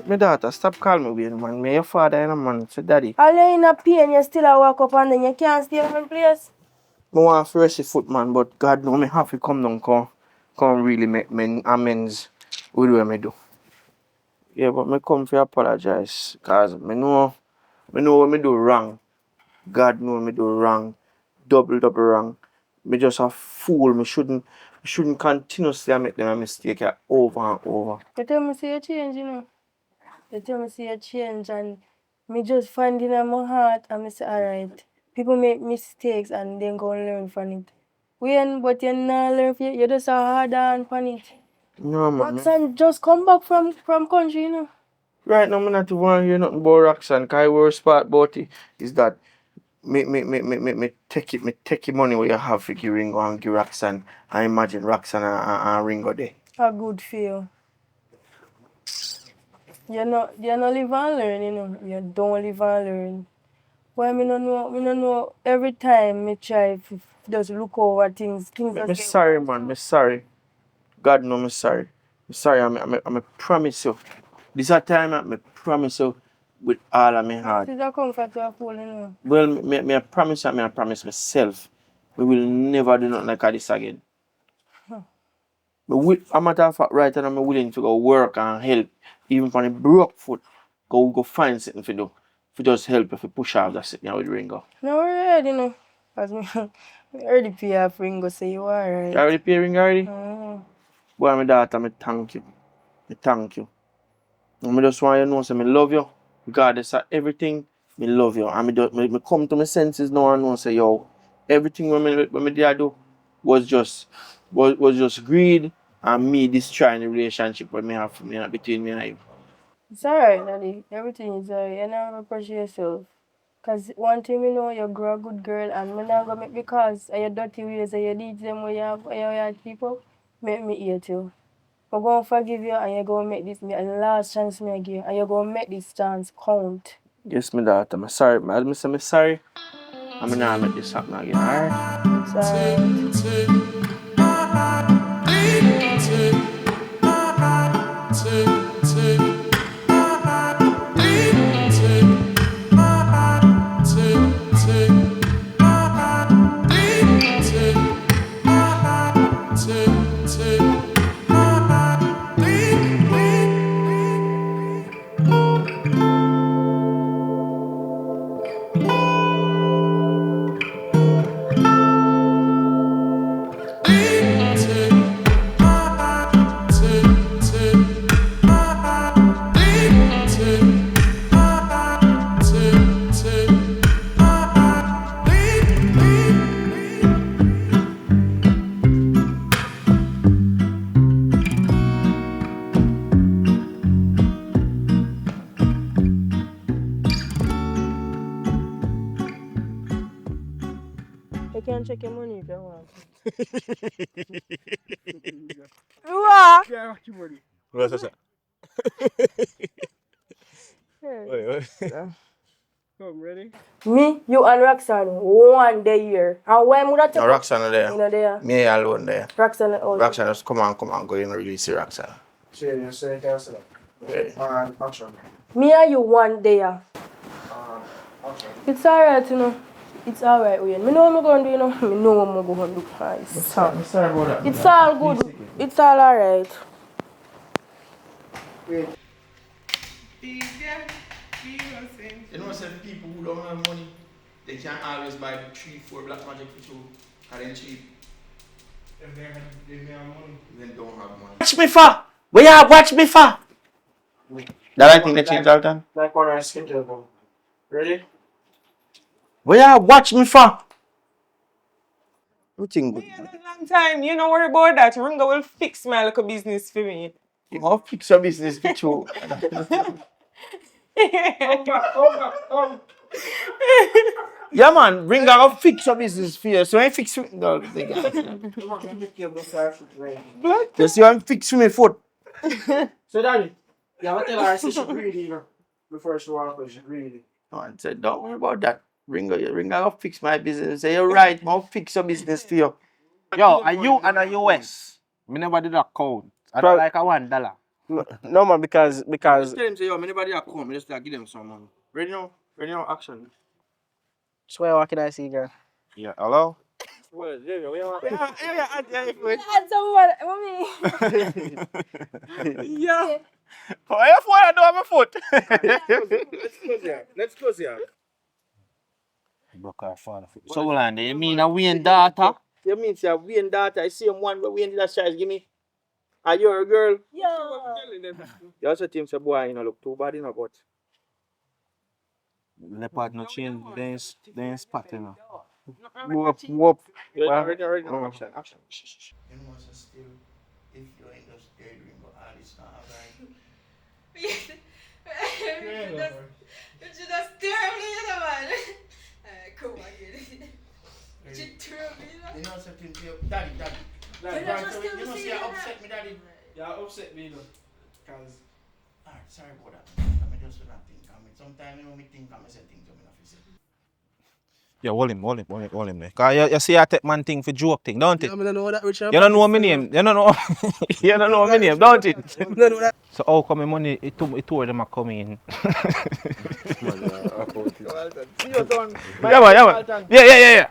My daughter, stop calling me Wayne, man. Me your father and a man, say daddy.
Are you in a pain, you still a walk up and then you can't stay in one place?
I want to rest the foot, man, but God know me have to come down, come really make me amends with what I do. Yeah, but me come to apologize, because I know what I do wrong. God know me do wrong, double wrong. Me just a fool. Me shouldn't continuously make them a mistake over and over.
You tell me say you change, you know. You tell me say you change and me just find it in my heart and me say alright. People make mistakes and then go and learn from it. But you not learn from it, you just a hard on from it.
No, man.
Roxanne just come back from country, you know.
Right now, I not want to hear nothing about Roxanne, because the worst part about it is that me take it money what you have for give Ringo and give Roxanne. I imagine Roxanne and Ringo there.
A good feel. You not live and learn, you know. You don't live and learn. Why me no know every time me try to just look over things
Me sorry, man. Me sorry. God know me sorry. Me sorry. I promise you. This a time I promise you with all of my heart.
It's a comfort to a fool, you know.
Well, me I promise you, I promise myself, we will never do nothing like this again. A matter of fact, right now I'm willing to go work and help, even on a broke foot, go find something to do. If just help, if you push off that sitting with Ringo.
No, we're ready, you know. Because me, me already pay off Ringo, so you alright.
You already pay Ringo already?
Boy,
my daughter, me thank you. Me thank you. And I just want you to know, so me love you. Regardless of everything, me love you. And me come to my senses now and know, say, yo, everything when me did do was just greed and me destroying the relationship when me have between me and you.
it's alright, Daddy. Everything is alright. You never push yourself. Because one thing you know, you grow a good girl, and I'm not going to make because of your dirty ways and your deeds them where you hurt people, make me hate you. I'm going to forgive you, and you're going to make this the last chance me I give you, and you're going to make this chance count.
Yes, my daughter. I'm sorry. I'm sorry. I'm not make this happen again, alright?
It's alright. You can check your money if you want. What?
What's that?
Yeah. Come, ready? Me, you and Roxanne, one day here. And when would I take
No, Roxanne there.
You know there?
Me alone there.
Roxanne also.
Roxanne, just come on, go in and release the Roxanne. Okay.
Me and you one day. It's alright, you know. It's alright, Wayne. Me know what I'm going to do, you know. Me know what I'm going to do.
Sorry about that.
It's all good. It's all alright.
You know, some people who don't have money, they can't always buy 3-4 black magic for you, because they're cheap. If they have money, they don't have money. Watch me for! Where you watch me for? That I think they change all the time.
Like one I schedule. Ready?
Where you watch me for? You think
Me had a long time. You don't worry about that. Ringo will fix my little business for me.
you want to fix your business for you?
Come.
Yeah, man, bring her up, fix your business for you. So I fix it. No, just you want fix my foot.
So, Daddy, yeah, what tell her she's greedy, you know, before she walk away, she's greedy.
No, I said, don't worry about that. Ring her up, fix my business. Say, you're right, I'll fix your business for you.
Yo, are you and a US? Me never did that count. I don't like a $1.
No, man, because
Tell him, say, yo, anybody that come, just give them some money. Ready now, action.
swear, what can I see, girl?
Yeah, hello?
Well, yeah.
Add someone, mommy.
Yeah. Why you phone I do on my foot?
Let's close here.
Broke our phone. So, Rolanda, you mean a Wayne daughter?
You mean say Wayne daughter, I see him one but Wayne did that size, give me. Are you a girl?
Yeah.
You also think say boy, you know, look too bad, you know, but
Leopard no change, they ain't spot, you know.
Whoop.
ready, no, action. You know, so still, if you ain't just daydream, but all it's not alright.
You should have stared me, you know, man. Come on, you should throw me,
You know, so think you, daddy. You know, see, you upset me, daddy.
Yeah, upset me, though. Because
Alright, sorry about that. I mean, just when I think, sometimes, you know, me think, I say things, I mean, I say.
Yeah, hold him there. Cause you see I take man thing for joke thing, don't it?
I don't know that Richard.
You don't know my name. You don't know you don't know my name, don't it? So how come my money it told them I come in? Yeah man. Yeah.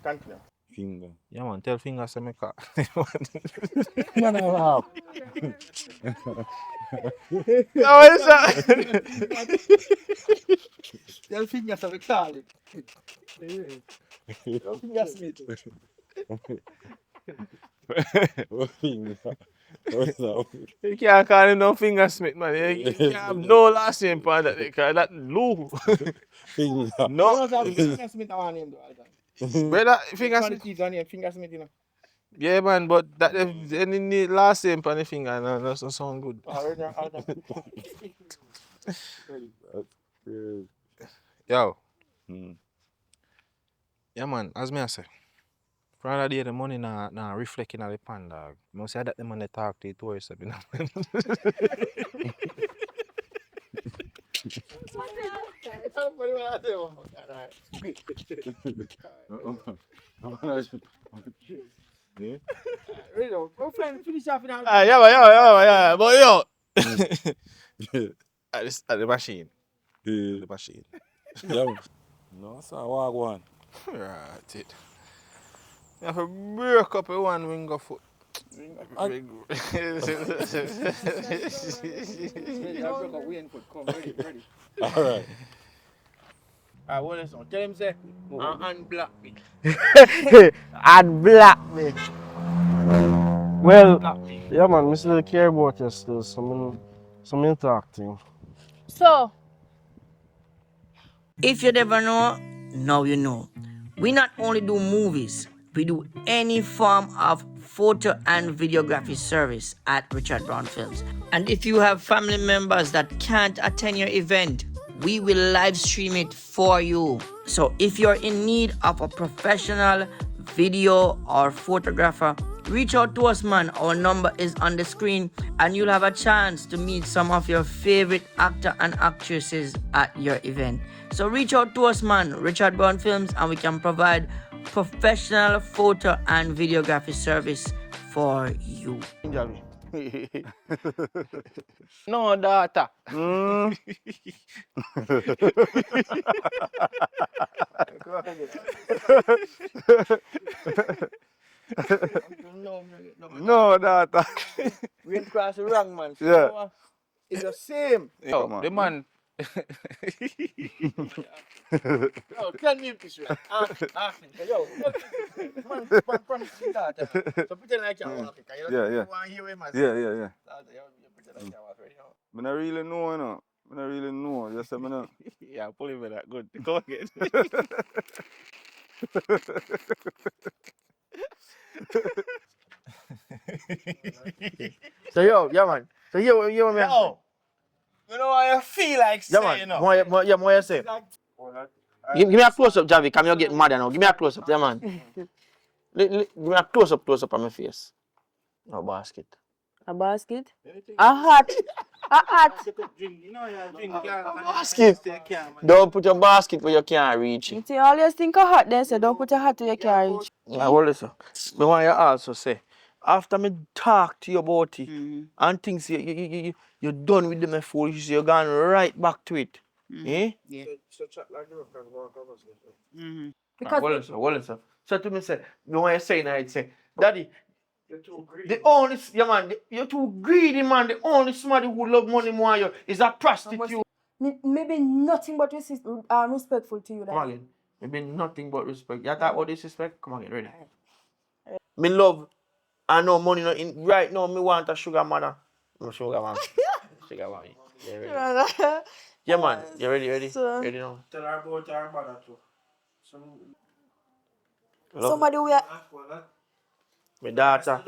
Continue.
Finger.
Yeah man, tell fingers to me car.
Man, I laugh.
No, it's not.
Tell fingers to call it. Tell fingers Smith.
Finger. What's up?
You can't call him no fingersmith, man. You can't have no last name for that because that Lou.
Finger.
No,
Fingers Smith I want him though.
brother, fingersmith.
Qualities on him, Fingers Smith, you know.
Yeah, man, but that any last name for the finger, no, that doesn't sound good. Yo,
Hmm.
yeah, man, as me I say, for another day the money nah reflecting on the pan, dog. I say that the man they talk to you towards you know. Yeah, but yo, at the machine,
Yeah.
the machine.
Yeah. No, sir, walk one.
Right, it. You have to break up a one wing of foot.
I- All right.
What is on? Tell him say, unblock me.
And black me. Well, yeah man, I still care about you still. Some talk to him.
So,
If you never know, now you know. We not only do movies, we do any form of photo and videography service at Richard Brown Films. And if you have family members that can't attend your event, we will live stream it for you. So if you're in need of a professional video or photographer, reach out to us, man. Our number is on the screen, and you'll have a chance to meet some of your favorite actor and actresses at your event. So reach out to us, man, Richard Brown Films, and we can provide professional photo and videography service for you.
No data.
No, that.
We ain't cross the wrong man. So
Yeah.
it's the same.
Yo,
Come on.
the man.
Yo, tell me this right. Ask him. Yo, man, promise me data. So pretend like you want to.
Yeah.
Want to hear him as
Yeah.
You pretend like you want to.
I don't really know, you know. I don't really know. Just say me know.
Yeah, pull him with that. Good. Go again.
So yo, yeah man. So you what me
Yo, you know what I feel like
Yeah
saying,
man.
you know?
What you say? Give me a close up, Javi. Come you're getting mad now. Give me a close up, yeah man. Give me a close up on my face. No basket.
a basket? A hat. A hat.
Basket. Don't put your basket where you can't reach it.
You always think a hat then, so don't put a hat to your carriage.
Well, listen. Me want you also say, after me talk to you about it, and things you're done with them foolishness, you're gone right back to it. Eh?
Yeah.
Because
Well, listen. So to me say, me want you say now, say, Daddy, the only, yeah man, you're too greedy, man. The only somebody who love money more you is a prostitute.
maybe nothing but respectful to you.
Come again. Maybe nothing but respect. You talk about disrespect? Come again, ready? Me love, I know money no in right now. Me want a sugar mother. I'm a sugar man. Sugar man. Yeah, ready? Yeah, man. You ready?
So-
Ready now?
Tell her about her mother too.
Somebody we are.
My daughter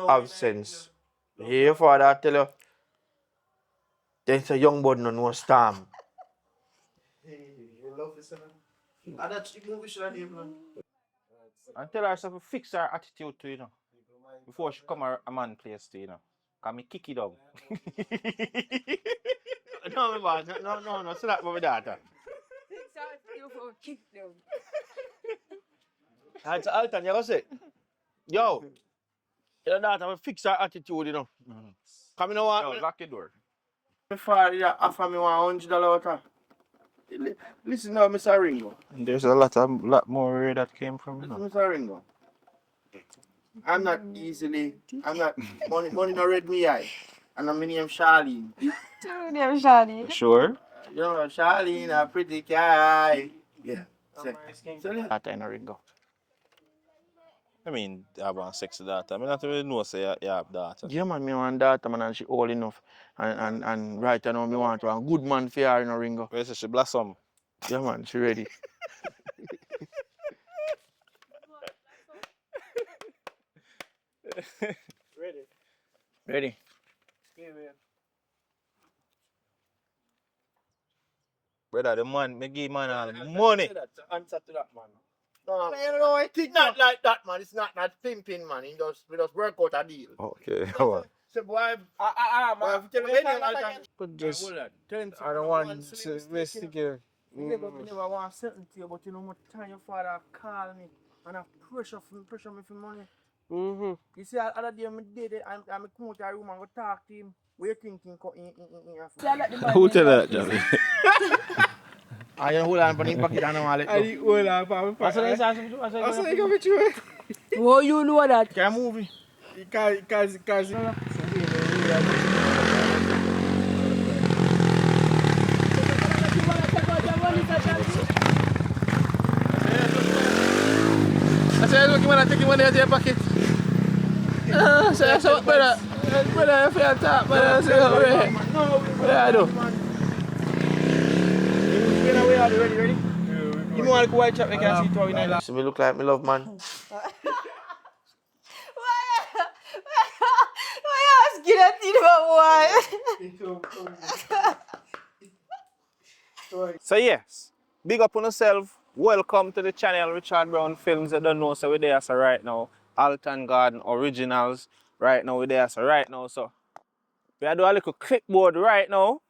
have sense. You hear your father tell you, then say young boy no know storm.
And tell her to fix her attitude to you know. Before she come a man place to you know. Cause me kick it up.
No, my boss. No. So that for my daughter. And so Alton, you go say, yo, your daughter will fix her attitude, you know. Come in what?
Yo, lock your door.
Before you offer me $100 out of. Listen now, Mr. Ringo.
There's a lot more where that came from.
Listen, Mr. Ringo. I'm not money not red me eye. And my name Charlene.
Name Shani.
Sure.
You know, Charlene, a pretty guy. Yeah. So
That in a Ringo. I mean, I have a sexy daughter. I mean, not really know say you have daughter.
yeah, man, me want daughter, man, and she old enough. And right now, me want one good man for her in a Ringo.
Where say she blossom?
Yeah, man, she ready. Ready.
Brother, the man, me give man all the money.
Answer to that, man. No, man, you know, I think not like that, man. It's not pimping, man. We just work out a deal.
Okay, how on?
So, boy,
man.
tell me anything all the time.
Could just,
Hold on. Tell him
I don't want to investigate.
You never want something to you, but you know what time your father call me and have pressure me for money.
Mm-hmm.
You see, other day I did it, I'm come out of the room and go talk to him. What you thinking?
Who tell that, Johnny?
I hold on for the pocket and I'll let go.
I hold on for
What's the next answer?
I said, come with you.
Oh, you know that.
Can I move it?
Because. I said, look, man, take money out of your pocket. So, brother, if you talk, brother, I say, what I do?
Ready? Give me one white chop, I can see it all in. So me look like me love man.
Why you asking that thing about why?
So yes, big up on yourself. Welcome to the channel, Richard Brown Films. You don't know, so we're there so right now. Alton Garden Originals. Right now we're there so right now. So we are doing a little clipboard right now.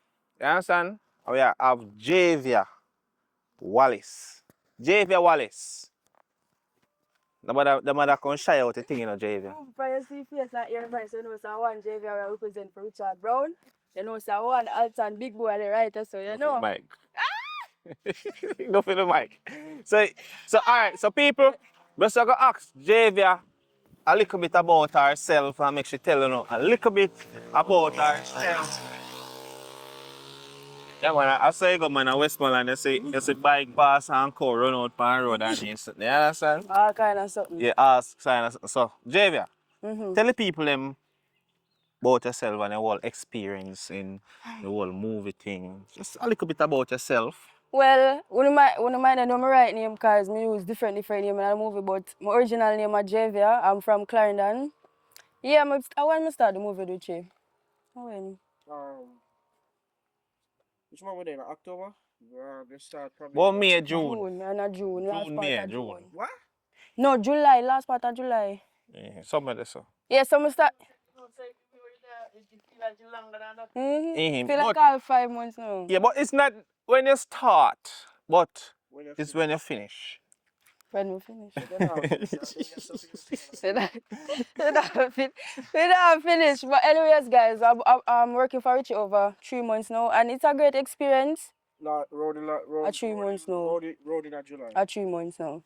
You understand? And we have Javier Wallace. Javier Wallace. The mother can shy out the thing, you know, Javier.
If you see face like your friends, you know, so one JV will represent for Richard Brown. You know, so one Alton big boy the writer, so you know.
Mike. Go for the mic. So alright, so people, just go ask Javier a little bit about herself and make she tell you a little bit about herself. Yeah, man, I say you go, man, in Westmoreland, you see bike pass and car run out on the road and you understand?
All kind of something.
Yeah, ask, sign, and something. So, Javier, tell the people them about yourself and your whole experience in the whole movie thing. Just a little bit about yourself.
Well, one of my know my right name because I use different name in the movie, but my original name is Javier. I'm from Clarendon. Yeah, I want to start the movie with you. When?
Which month we're in? October? We start probably.
Well, May, June.
June, last
June,
part
May,
of
June.
What?
No, July, last part of July.
Yeah, something like that.
Yeah, so I start. Feel like all 5 months now.
Yeah, but it's not when you start, but it's when you finish.
When we finish. We don't finish. But anyways, guys, I'm working for Richie over 3 months now, and it's a great experience.
Road
3 months now.
Road in July.
3 months now.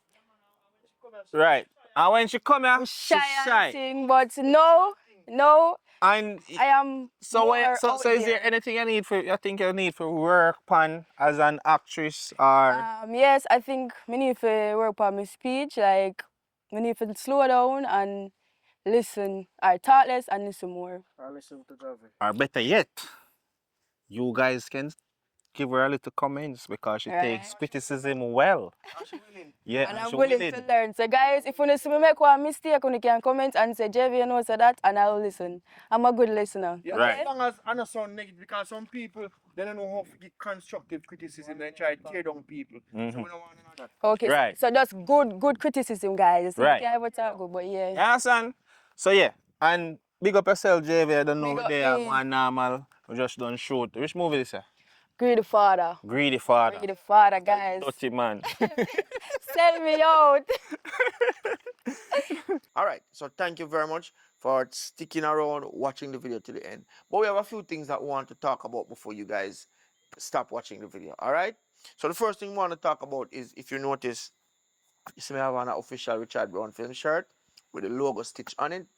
Right. And when she come here, she's shy.
Thing, but no.
And
I am
so is
there.
there anything you think you need for work pan as an actress or
yes, I think I need to work on my speech, like I need to slow down and listen. I talk less and listen more.
I listen to Javi.
or better yet, you guys can give her a little comments because she takes criticism well. Yeah,
and I'm willing to learn. So guys, if you see me make one mistake, you can comment and say, Javi, you know, say that, and I'll listen. I'm a good listener.
Yeah,
right.
As long as I don't sound negative, because some people, they don't know how to give constructive criticism, they try to tear down people. So we don't want to know that.
Okay,
right.
So that's good criticism, guys.
Right.
You can't ever talk good, but yeah.
You understand? So yeah, and big up yourself, Javi. I don't know
Big up
they are
me.
one normal. We just don't shoot. Which movie is it?
Greedy father.
Greedy father.
Greedy father, guys.
Dirty man.
Sell me out.
All right, so thank you very much for sticking around, watching the video to the end. But we have a few things that we want to talk about before you guys stop watching the video. All right, so the first thing we want to talk about is, if you notice, you see me have an official Richard Brown Film shirt with the logo stitched on it.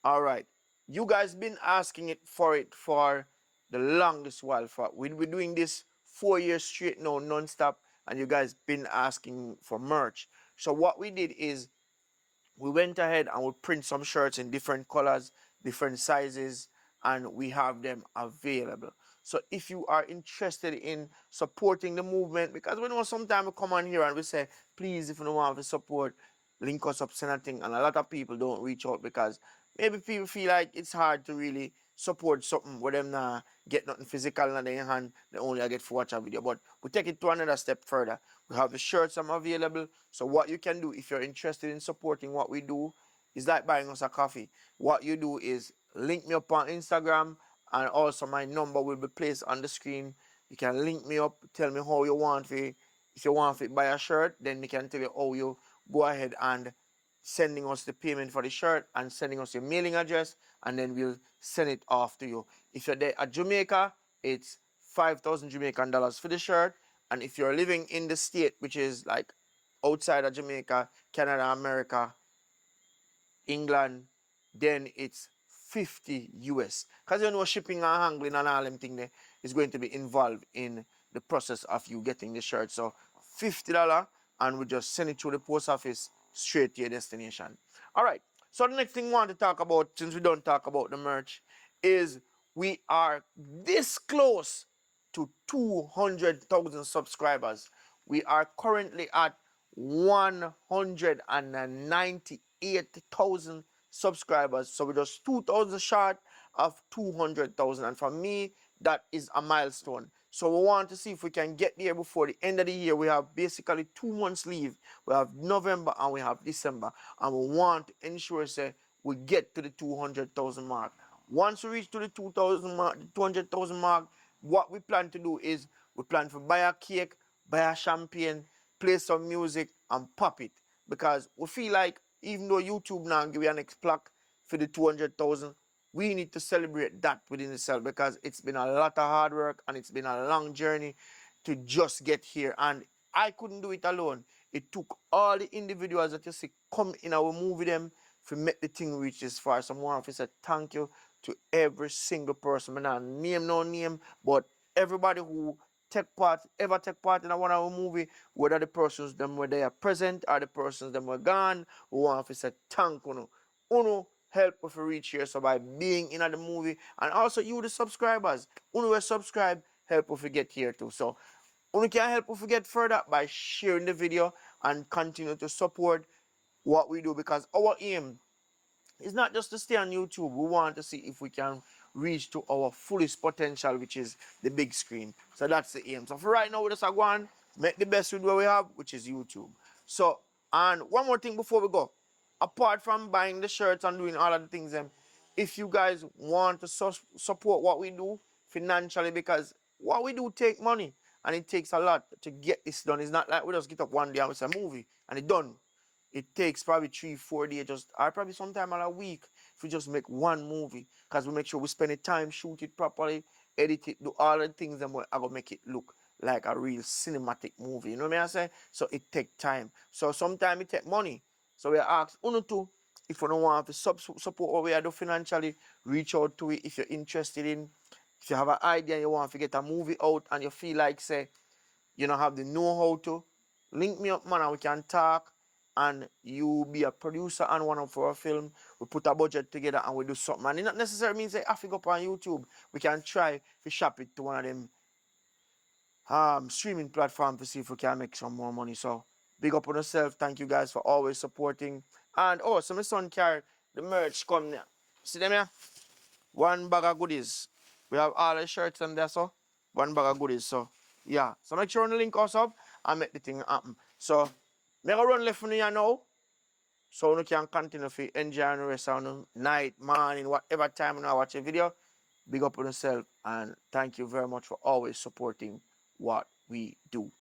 All right, you guys been asking for it for the longest while. We've been doing this 4 years straight now, non-stop, and you guys been asking for merch. So what we did is, we went ahead and we print some shirts in different colors, different sizes, and we have them available. So if you are interested in supporting the movement, because we know sometimes we come on here and we say, please, if you don't want to support, link us up, send a thing, and a lot of people don't reach out because maybe people feel like it's hard to really support something where them not get nothing physical in their hand, they only get to watch a video. But we take it to another step further. We have the shirts available. So what you can do if you're interested in supporting what we do is like buying us a coffee. What you do is link me up on Instagram, and also my number will be placed on the screen. You can link me up, tell me how you want it. If you want to buy a shirt, then we can tell you how you go ahead and sending us the payment for the shirt and sending us your mailing address, and then we'll send it off to you. If you're there at Jamaica, it's 5,000 Jamaican dollars for the shirt. And if you're living in the state, which is like outside of Jamaica, Canada, America, England, then it's 50 US. Because you know shipping and handling and all them thing there is going to be involved in the process of you getting the shirt. So $50, and we just send it through the post office straight to your destination. All right. So the next thing we want to talk about, since we don't talk about the merch, is we are this close to 200,000 subscribers. We are currently at 198,000 subscribers. So we're just 2,000 short of 200,000. And for me, that is a milestone. So we want to see if we can get there before the end of the year. We have basically 2 months leave. We have November and we have December. And we want to ensure say, we get to the 200,000 mark. Once we reach to the 200,000 mark, what we plan to do is we plan to buy a cake, buy a champagne, play some music, and pop it. Because we feel like even though YouTube now give you an next plaque for the 200,000, we need to celebrate that within itself, because it's been a lot of hard work and it's been a long journey to just get here. And I couldn't do it alone. It took all the individuals that you see come in our movie them to make the thing reach this far. So I want to say thank you to every single person. I not name no name, but everybody who ever take part in a one hour movie, whether the persons them were there present or the persons them were gone, we want to say thank you. Uno help if we reach here, so by being in the movie, and also you the subscribers, uno will subscribe, help if we get here too. So uno can help if we get further by sharing the video and continue to support what we do, because our aim it's not just to stay on YouTube. We want to see if we can reach to our fullest potential, which is the big screen. So that's the aim. So for right now, we just go on, make the best with what we have, which is YouTube. So, and one more thing before we go. Apart from buying the shirts and doing all of the things, if you guys want to support what we do financially, because what we do take money, and it takes a lot to get this done. It's not like we just get up one day and we say movie and it's done. It takes probably 3-4 days, or probably sometime a week, if we just make one movie. Because we make sure we spend the time, shoot it properly, edit it, do all the things, and we're going to make it look like a real cinematic movie. You know what I'm saying? So it take time. So sometimes it take money. So we ask Uno to, if you don't want to support what we are doing financially, reach out to it if you're interested in. If you have an idea and you want to get a movie out and you feel like, say, you don't have the know-how to, link me up, man, and we can talk, and you be a producer on one of our film. We put a budget together and we do something. And it not necessarily means they have to go up on YouTube. We can try to shop it to one of them streaming platform to see if we can make some more money. So big up on yourself. Thank you guys for always supporting. And oh, so my son carried the merch come there. See them here? One bag of goodies. We have all the shirts and there, so one bag of goodies. So yeah. So make sure you link us up and make the thing happen. So make a run left from here now. So you can continue to enjoy the rest of the night, morning, whatever time you watch a video. Big up on yourself, and thank you very much for always supporting what we do.